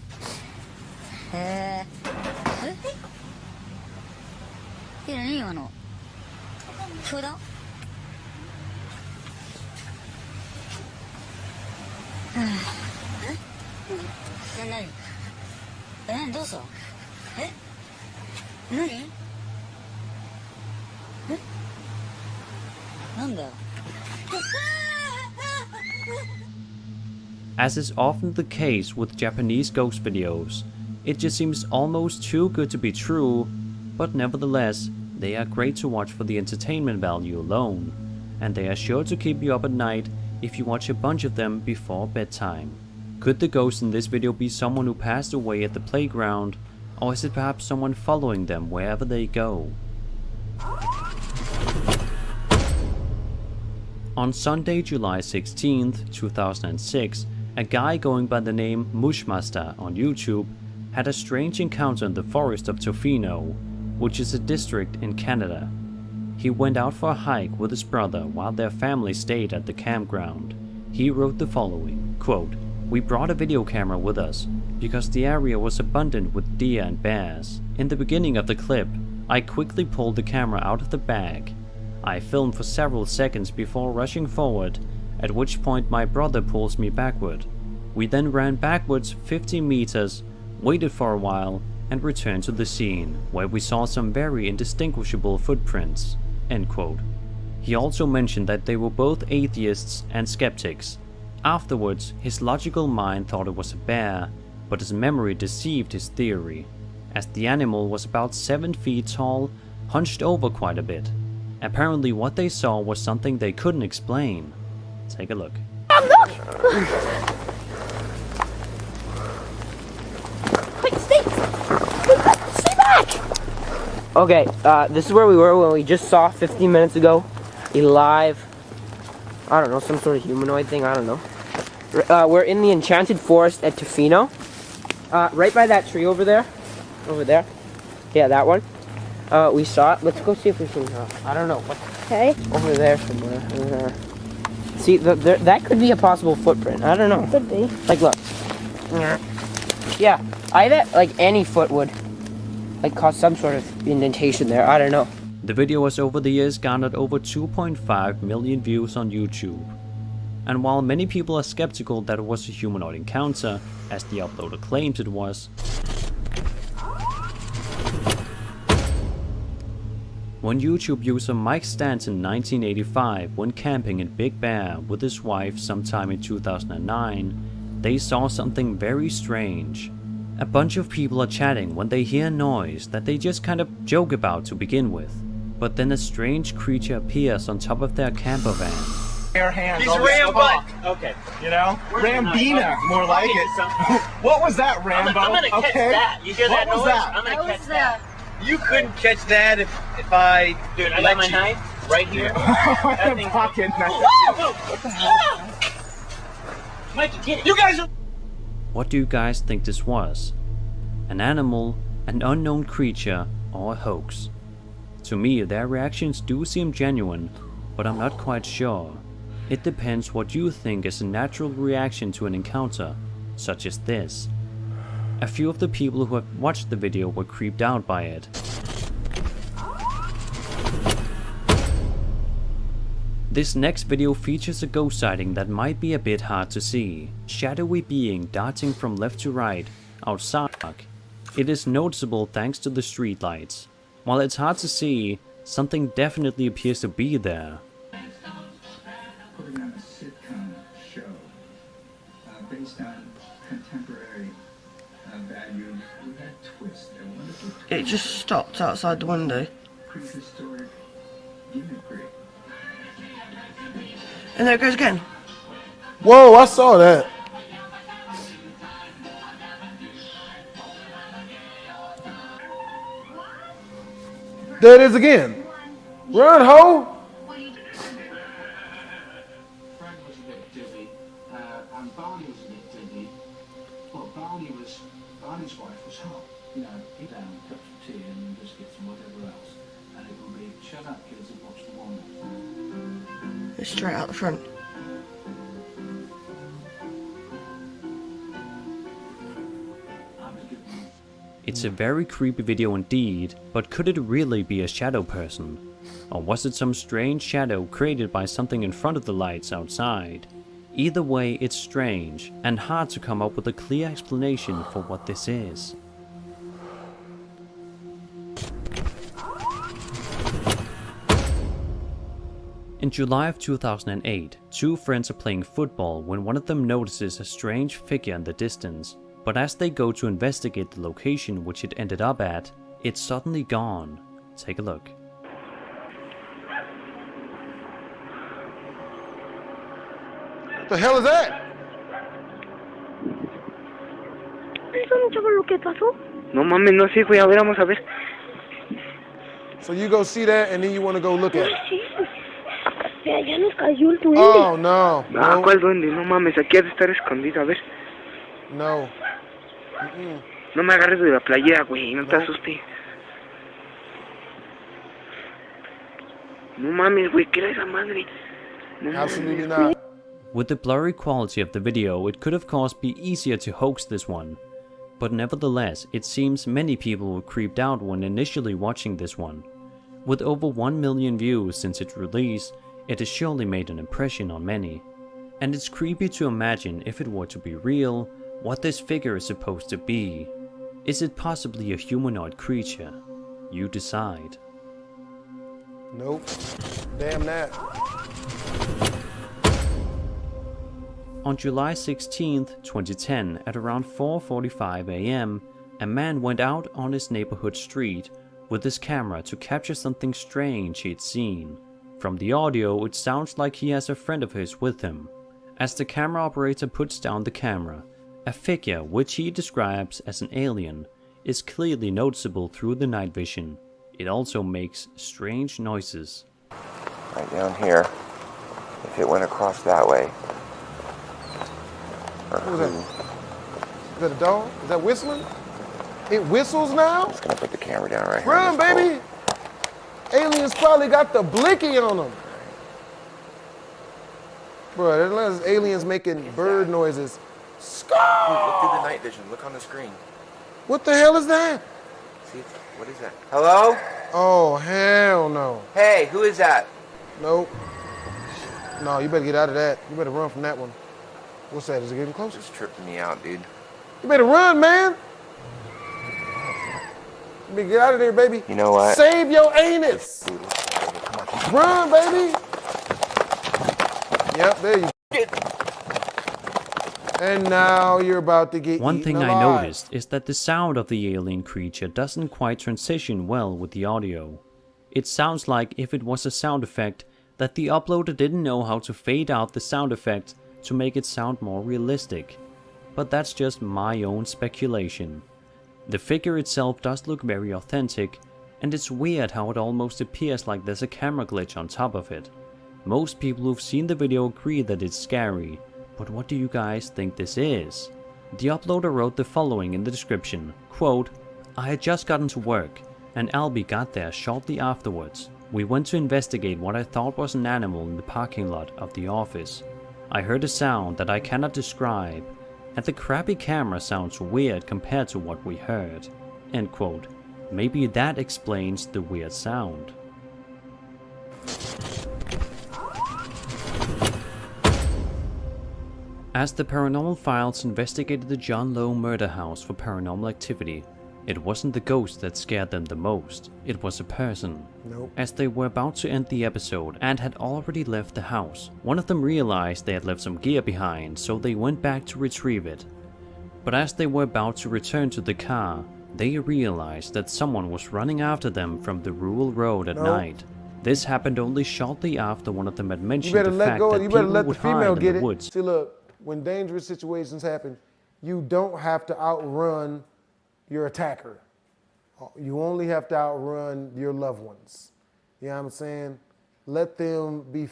As is often the case with Japanese ghost videos, it just seems almost too good to be true, but nevertheless, they are great to watch for the entertainment value alone, and they are sure to keep you up at night if you watch a bunch of them before bedtime. Could the ghost in this video be someone who passed away at the playground, or is it perhaps someone following them wherever they go? On Sunday, July 16th, 2006, a guy going by the name Mushmaster on YouTube had a strange encounter in the forest of Tofino, which is a district in Canada. He went out for a hike with his brother while their family stayed at the campground. He wrote the following, quote, "We brought a video camera with us because the area was abundant with deer and bears. In the beginning of the clip, I quickly pulled the camera out of the bag. I filmed for several seconds before rushing forward, at which point my brother pulls me backward. We then ran backwards 50 meters, waited for a while, and returned to the scene, where we saw some very indistinguishable footprints." End quote. He also mentioned that they were both atheists and skeptics. Afterwards, his logical mind thought it was a bear, but his memory deceived his theory, as the animal was about 7 feet tall, hunched over quite a bit. Apparently what they saw was something they couldn't explain. Take a look. Wait, stay back! Okay, this is where we were when we just saw 15 minutes ago a live, I don't know, some sort of humanoid thing, I don't know. We're in the enchanted forest at Tofino, right by that tree over there. Yeah, that one. We saw it. Let's go see if we can, I don't know. Okay. Over there somewhere. See, that could be a possible footprint. I don't know. Could be. Like, look. Yeah, I bet, like, any foot would, like, cause some sort of indentation there. I don't know. The video has over the years garnered over 2.5 million views on YouTube. And while many people are skeptical that it was a humanoid encounter, as the uploader claims it was, when YouTube user Mike Stanton 1985 went camping in Big Bear with his wife sometime in 2009, they saw something very strange. A bunch of people are chatting when they hear a noise that they just kind of joke about to begin with, but then a strange creature appears on top of their camper van. He's Rambo. Okay, you know? Rambina, more like it. What was that, Rambo? I'm gonna catch that. You hear that noise? I'm gonna catch that. You couldn't catch that if I... Dude, I got my knife right here. That thing pocket knife. What the hell? Mikey, get it. You guys are... What do you guys think this was? An animal, an unknown creature, or a hoax? To me, their reactions do seem genuine, but I'm not quite sure. It depends what you think is a natural reaction to an encounter, such as this. A few of the people who have watched the video were creeped out by it. This next video features a ghost sighting that might be a bit hard to see. Shadowy being darting from left to right, outside. It is noticeable thanks to the street lights. While it's hard to see, something definitely appears to be there. Putting on a sitcom show based on contemporary values with that twist, a wonderful twist. It just stopped outside the window. Prehistoric gimmickry. And there it goes again. Whoa, I saw that. There it is again. Run, ho! Fred was a bit dizzy, and Barney was a bit dizzy. But Barney's wife was hot. You know, eat down, cups of tea and biscuits and whatever else. And it would be shut up, kids, and watch the Wonders. It's straight out the front. It's a very creepy video indeed, but could it really be a shadow person? Or was it some strange shadow created by something in front of the lights outside? Either way, it's strange, and hard to come up with a clear explanation for what this is. In July of 2008, two friends are playing football when one of them notices a strange figure in the distance. But as they go to investigate the location which it ended up at, it's suddenly gone. Take a look. What the hell is that? No mames, no sé, güey, a ver, vamos a ver. So you go see that and then you want to go look at it? Ya nos cayó el duende. Oh, no. Ah, ¿cuál duende? No mames, aquí ha de estar escondido, a ver. No. No me agarres de la playera, güey, no te asustes. No mames, güey, ¿qué era esa madre? No Absolutely not. With the blurry quality of the video, it could of course be easier to hoax this one. But nevertheless, it seems many people were creeped out when initially watching this one. With over 1 million views since its release, it has surely made an impression on many. And it's creepy to imagine if it were to be real, what this figure is supposed to be. Is it possibly a humanoid creature? You decide. Nope. Damn that. On July 16th, 2010, at around 4:45 AM, a man went out on his neighborhood street with his camera to capture something strange he'd seen. From the audio, it sounds like he has a friend of his with him. As the camera operator puts down the camera, a figure, which he describes as an alien, is clearly noticeable through the night vision. It also makes strange noises. Right down here, if it went across that way. What was that? Is that a dog? Is that whistling? It whistles now? I'm just gonna put the camera down right here. Run, baby! Aliens probably got the blicky on them. Bro, unless aliens making bird noises. Skunk! Look through the night vision. Look on the screen. What the hell is that? See, what is that? Hello? Oh, hell no. Hey, who is that? Nope. No, you better get out of that. You better run from that one. What's that? Is it getting closer? It's tripping me out, dude. You better run, man. You better get out of there, baby. You know what? Save your anus. Run, baby. Yep, there you go. And now you're about to get One thing eaten I alive. noticed is that the sound of the alien creature doesn't quite transition well with the audio. It sounds like if it was a sound effect, that the uploader didn't know how to fade out the sound effect to make it sound more realistic. But that's just my own speculation. The figure itself does look very authentic, and it's weird how it almost appears like there's a camera glitch on top of it. Most people who've seen the video agree that it's scary, but what do you guys think this is? The uploader wrote the following in the description, quote, "I had just gotten to work, and Albie got there shortly afterwards. We went to investigate what I thought was an animal in the parking lot of the office. I heard a sound that I cannot describe, and the crappy camera sounds weird compared to what we heard." End quote. Maybe that explains the weird sound. As the Paranormal Files investigated the John Lowe murder house for paranormal activity, it wasn't the ghost that scared them the most, it was a person. Nope. As they were about to end the episode and had already left the house, one of them realized they had left some gear behind, so they went back to retrieve it. But as they were about to return to the car, they realized that someone was running after them from the rural road at night. This happened only shortly after one of them had mentioned the fact that people would hide in the woods. See, look, when dangerous situations happen, you don't have to outrun your attacker. You only have to outrun your loved ones. You know what I'm saying? Let them be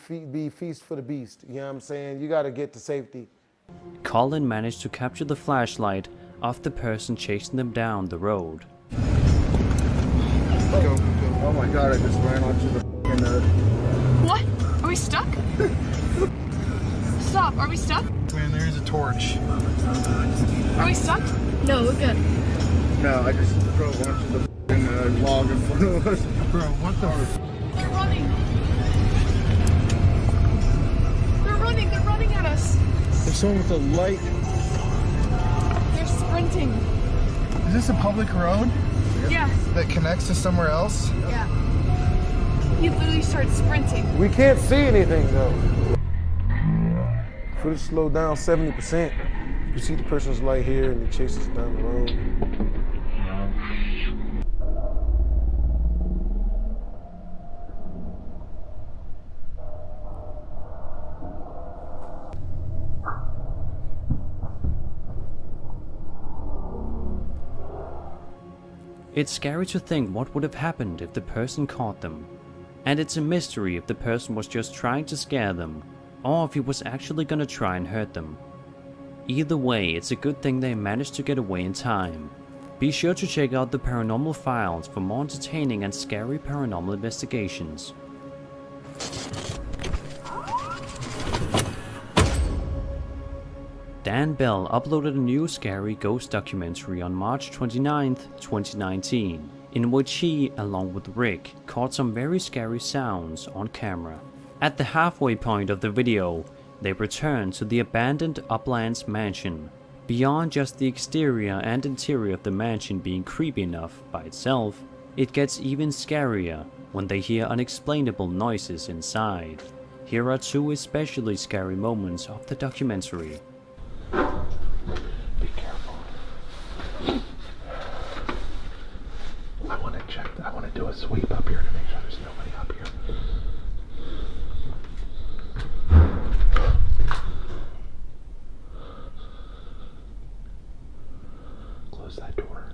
feast for the beast. You know what I'm saying? You got to get to safety. Colin managed to capture the flashlight of the person chasing them down the road. Oh my god, I just ran onto the What? Are we stuck? Stop, are we stuck? Man, there's a torch. Are we stuck? No, we're good. No, I just drove onto the log in front of us. Bro, what the They're running. They're running at us. There's someone with a light. They're sprinting. Is this a public road? Yeah. That connects to somewhere else? Yeah. He literally started sprinting. We can't see anything though. Footage slowed down 70%. You see the person's light here and he chases down the road. It's scary to think what would have happened if the person caught them. And it's a mystery if the person was just trying to scare them, or if he was actually gonna try and hurt them. Either way, it's a good thing they managed to get away in time. Be sure to check out the Paranormal Files for more entertaining and scary paranormal investigations. Dan Bell uploaded a new scary ghost documentary on March 29th, 2019, in which he, along with Rick, caught some very scary sounds on camera. At the halfway point of the video, they return to the abandoned Uplands mansion. Beyond just the exterior and interior of the mansion being creepy enough by itself, it gets even scarier when they hear unexplainable noises inside. Here are two especially scary moments of the documentary. Be careful. I want to check. I want to do a sweep up here to make sure there's nobody up here. Close that door.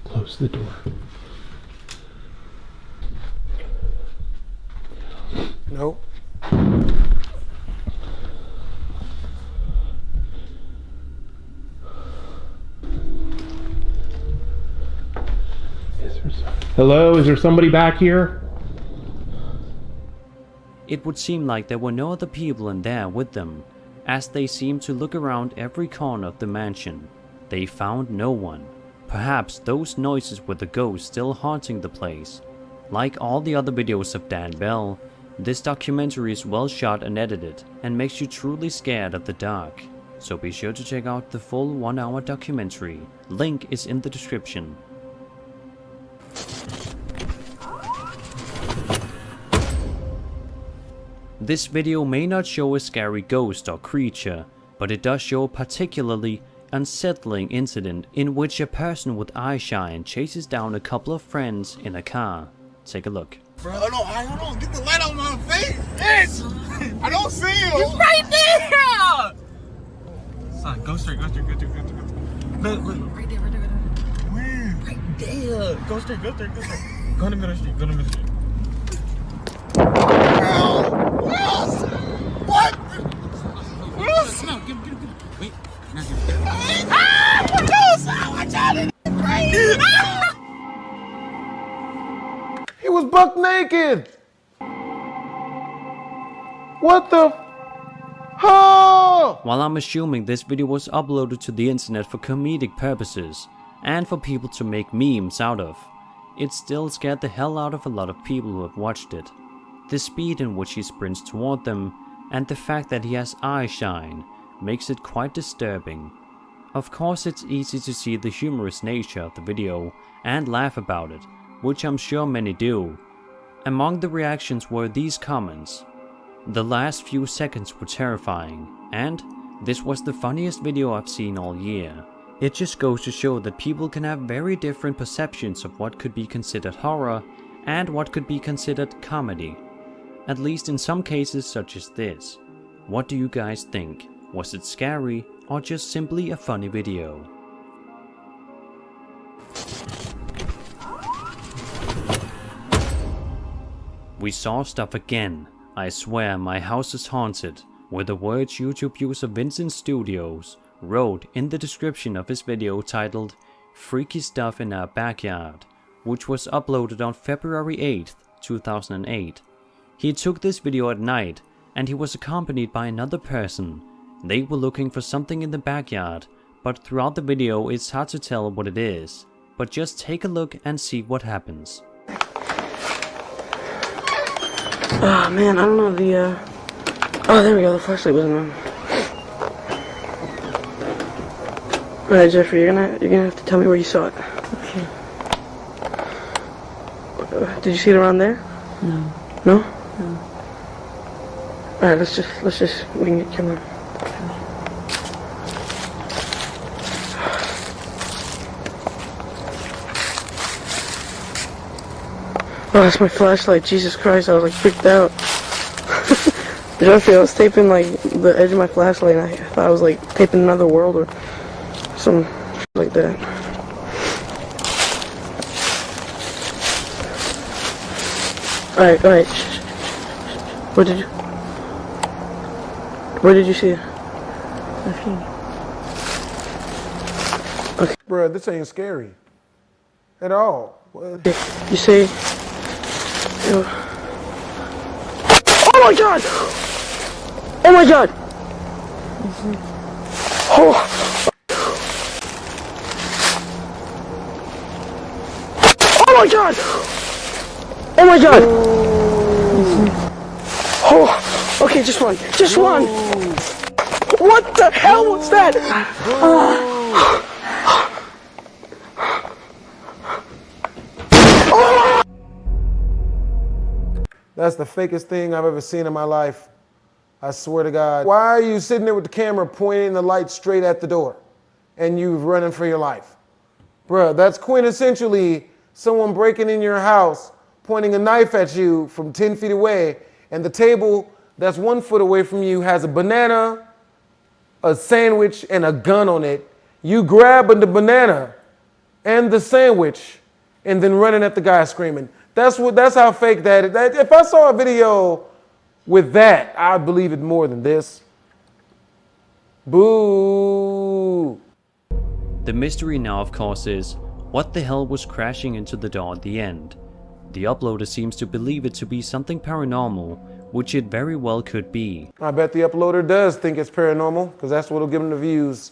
Close the door. Nope. Is there something? Hello, is there somebody back here? It would seem like there were no other people in there with them, as they seemed to look around every corner of the mansion. They found no one. Perhaps those noises were the ghosts still haunting the place. Like all the other videos of Dan Bell, this documentary is well shot and edited, and makes you truly scared of the dark. So be sure to check out the full 1-hour documentary. Link is in the description. This video may not show a scary ghost or creature, but it does show a particularly unsettling incident in which a person with eye shine chases down a couple of friends in a car. Take a look. Bro, hold on, get the light on my face, bitch! I don't see you! He's right there! Son, go straight. Look, right there. Where? Right there. Go straight. Go in the middle of the street, Wills! What? Wills! No, get him. Wait. Wills! Watch out! It's crazy! He was buck naked. What the? Oh! While I'm assuming this video was uploaded to the internet for comedic purposes and for people to make memes out of, it still scared the hell out of a lot of people who have watched it. The speed in which he sprints toward them and the fact that he has eye shine makes it quite disturbing. Of course, it's easy to see the humorous nature of the video and laugh about it, which I'm sure many do. Among the reactions were these comments. The last few seconds were terrifying, and this was the funniest video I've seen all year. It just goes to show that people can have very different perceptions of what could be considered horror and what could be considered comedy. At least in some cases such as this. What do you guys think? Was it scary or just simply a funny video? We saw stuff again. I swear my house is haunted, were the words YouTube user Vincent Studios wrote in the description of his video titled Freaky Stuff in Our Backyard, which was uploaded on February 8th, 2008. He took this video at night and he was accompanied by another person. They were looking for something in the backyard, but throughout the video it's hard to tell what it is. But just take a look and see what happens. Oh man, I don't know the oh, there we go, the flashlight wasn't on. Alright, Jeffrey, you're gonna have to tell me where you saw it. Okay. Did you see it around there? No. No? No. Alright, let's just we can get camera. Oh, that's my flashlight. Jesus Christ, I was like freaked out. Jeffrey, I was taping like the edge of my flashlight and I thought I was like taping another world or some shit like that. Alright. Where did you see it? Okay. Bruh, this ain't scary. At all. You say... Oh my god! Oh my god! Oh! Oh my god! Oh my god! Oh! Okay, just one. Just one! What the hell was that? That's the fakest thing I've ever seen in my life. I swear to God. Why are you sitting there with the camera pointing the light straight at the door and you running for your life? Bruh, that's quintessentially someone breaking in your house, pointing a knife at you from 10 feet away, and the table that's 1 foot away from you has a banana, a sandwich, and a gun on it. You grabbing the banana and the sandwich and then running at the guy screaming. That's how fake that is. If I saw a video with that, I'd believe it more than this. Boo. The mystery now, of course, is What the hell was crashing into the door at the end? The uploader seems to believe it to be something paranormal, which it very well could be. I bet the uploader does think it's paranormal, because that's what'll give him the views.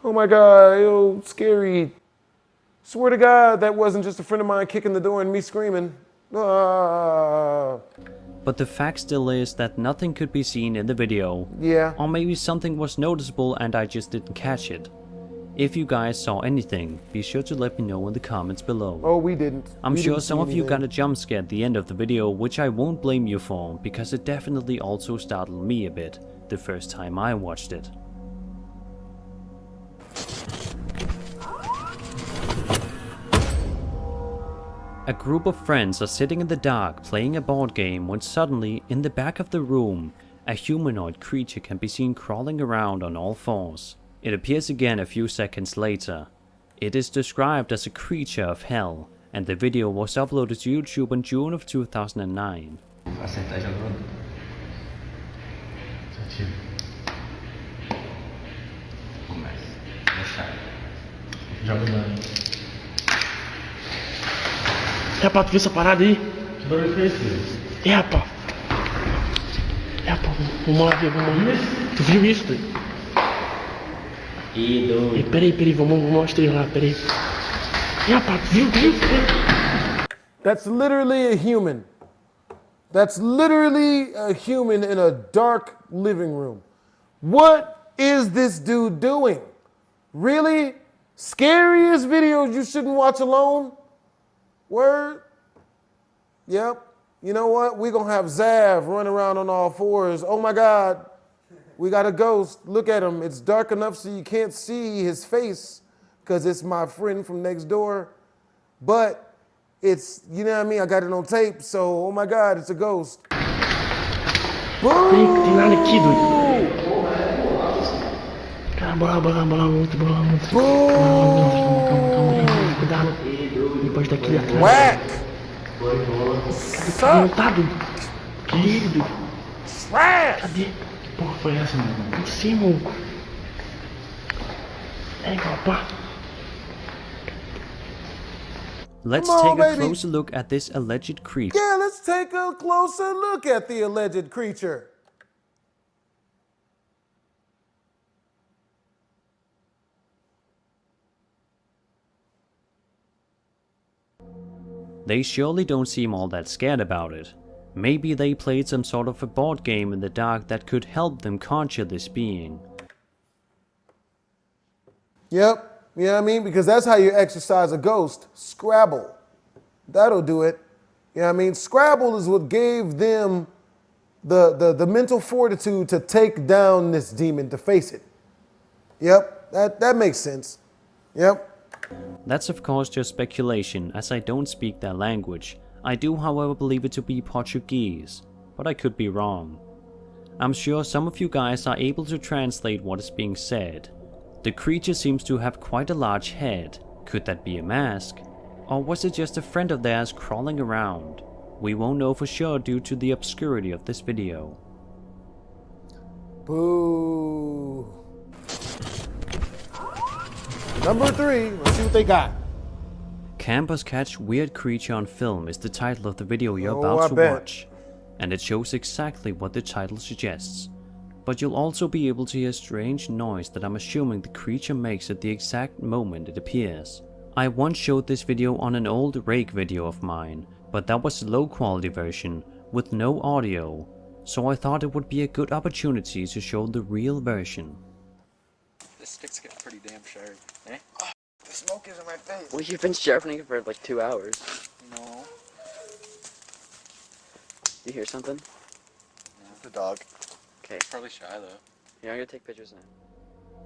Oh my God, yo, scary. Swear to God, that wasn't just a friend of mine kicking the door and me screaming. Ah. But the fact still is that nothing could be seen in the video. Yeah. Or maybe something was noticeable and I just didn't catch it. If you guys saw anything, be sure to let me know in the comments below. Oh, we didn't. I'm We sure didn't some see of you anything. got a jump scare at the end of the video, which I won't blame you for, because it definitely also startled me a bit the first time I watched it. A group of friends are sitting in the dark playing a board game when suddenly, in the back of the room, a humanoid creature can be seen crawling around on all fours. It appears again a few seconds later. It is described as a creature of hell, and the video was uploaded to YouTube in June of 2009. É, rapaz, tu viu essa parada aí? Que barulho foi esse? É, rapaz. É, rapaz, vamos lá ver, vamos lá. Tu viu isso, doido? Ih, doido. Peraí, vamos mostrar lá, peraí. É, rapaz, tu viu? That's literally a human. That's literally a human in a dark living room. What is this dude doing? Really? Scariest videos you shouldn't watch alone? Word? Yep. You know what? We're going to have Zav run around on all fours. Oh my God. We got a ghost. Look at him. It's dark enough so you can't see his face because it's my friend from next door. But it's, you know what I mean? I got it on tape. So, oh my God, it's a ghost. Boom! Tem nada aqui, doido. Cara, bola muito. Calma, cuidado. Depois daqui atrás. Whack! Cadê? Não tá, doido? Cadê ele, doido? Cadê? Que porra foi essa, mano? Não sei, mano. É, rapaz. Let's Come on, take a baby. closer look at this alleged creature. Yeah, let's take a closer look at the alleged creature. They surely don't seem all that scared about it. Maybe they played some sort of a board game in the dark that could help them conjure this being. Yep, you know what I mean? Because that's how you exercise a ghost. Scrabble. That'll do it. You know what I mean? Scrabble is what gave them the mental fortitude to take down this demon, to face it. Yep, that makes sense. Yep. That's of course just speculation, as I don't speak their language. I do however believe it to be Portuguese, but I could be wrong. I'm sure some of you guys are able to translate what is being said. The creature seems to have quite a large head. Could that be a mask? Or was it just a friend of theirs crawling around? We won't know for sure due to the obscurity of this video. Boo. Number 3, let's see what they got. Campers Catch Weird Creature on Film is the title of the video you're Oh, about I to bet. watch, and it shows exactly what the title suggests. But you'll also be able to hear strange noise that I'm assuming the creature makes at the exact moment it appears. I once showed this video on an old rake video of mine, but that was a low quality version with no audio, so I thought it would be a good opportunity to show the real version. This stick's getting pretty damn sharp, eh? The smoke is in my face. Well, you've been sharpening it for like 2 hours. No. You hear something? No. The dog. Okay. Probably shy though. Yeah, I'm gonna take pictures now.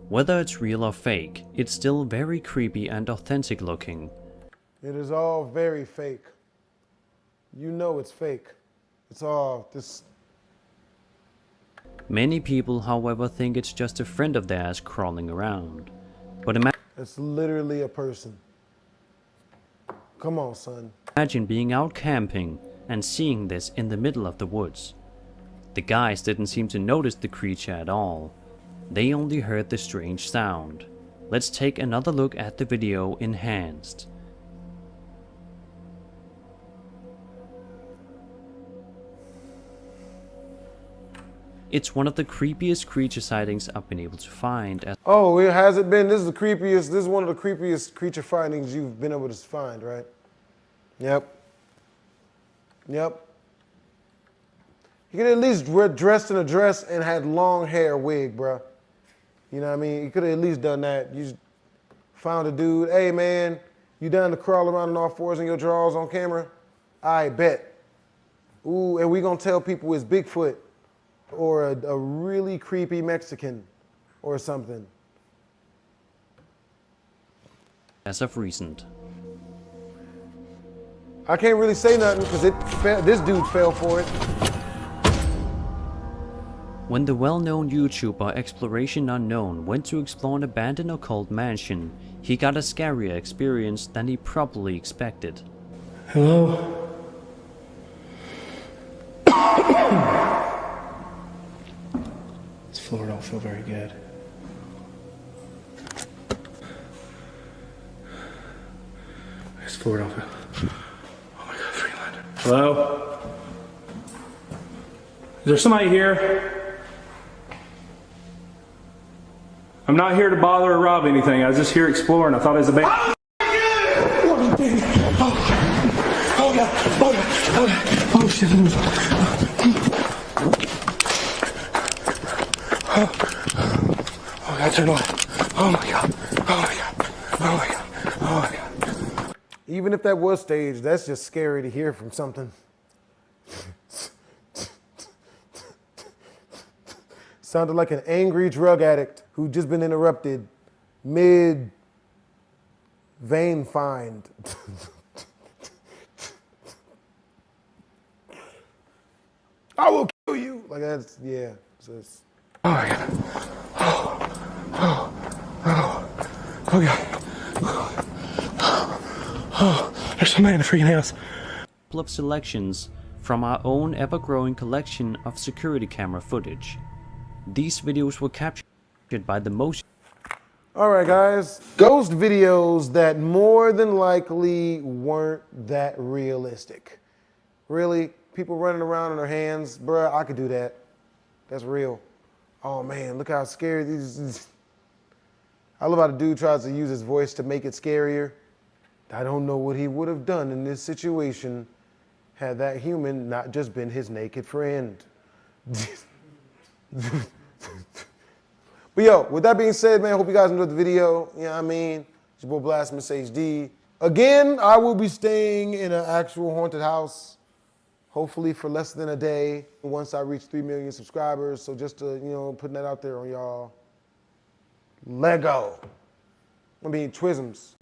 Whether it's real or fake, it's still very creepy and authentic looking. It is all very fake. You know it's fake. It's all this. Many people, however, think it's just a friend of theirs crawling around. But It's literally a person. Come on, son. imagine being out camping and seeing this in the middle of the woods. The guys didn't seem to notice the creature at all. They only heard the strange sound. Let's take another look at the video enhanced. It's one of the creepiest creature sightings I've been able to find. Oh, it has it been? This is the creepiest. This is one of the creepiest creature findings you've been able to find, right? Yep. Yep. You could at least dressed in a dress and had long hair wig, bruh. You know what I mean? You could have at least done that. You just found a dude. Hey, man, you down to crawl around on all fours in your drawers on camera? I bet. Ooh, and we gonna tell people it's Bigfoot or a really creepy Mexican or something. As of recent. I can't really say nothing because this dude fell for it. When the well-known YouTuber Exploration Unknown went to explore an abandoned occult mansion, he got a scarier experience than he probably expected. Hello? This floor don't feel very good. This floor don't feel... Oh my God, 300. Hello? Is there somebody here? I'm not here to bother or rob anything. I was just here exploring. I thought it was a band. Oh, oh God! Oh God! Oh God! Oh shit! Oh God! Turn on! Oh my God! Oh my God! Oh my God! Oh my God! Even if that was staged, that's just scary to hear from something. Sounded like an angry drug addict who just been interrupted mid-vein find. I will kill you. Like that's, yeah. So it's... Oh my God. Oh God. Oh, there's somebody in the freaking house. Couple of selections from our own ever-growing collection of security camera footage. These videos were captured by the most... All right, guys. Ghost videos that more than likely weren't that realistic. Really? People running around on their hands? Bruh, I could do that. That's real. Oh man, look how scary these... I love how the dude tries to use his voice to make it scarier. I don't know what he would have done in this situation had that human not just been his naked friend. But yo, with that being said, man, hope you guys enjoyed the video. You know what I mean? It's your boy BlastphamousHD. Again, I will be staying in an actual haunted house, hopefully for less than a day, once I reach 3 million subscribers. So just to, you know, putting that out there on y'all. Lego. I mean, Twisms.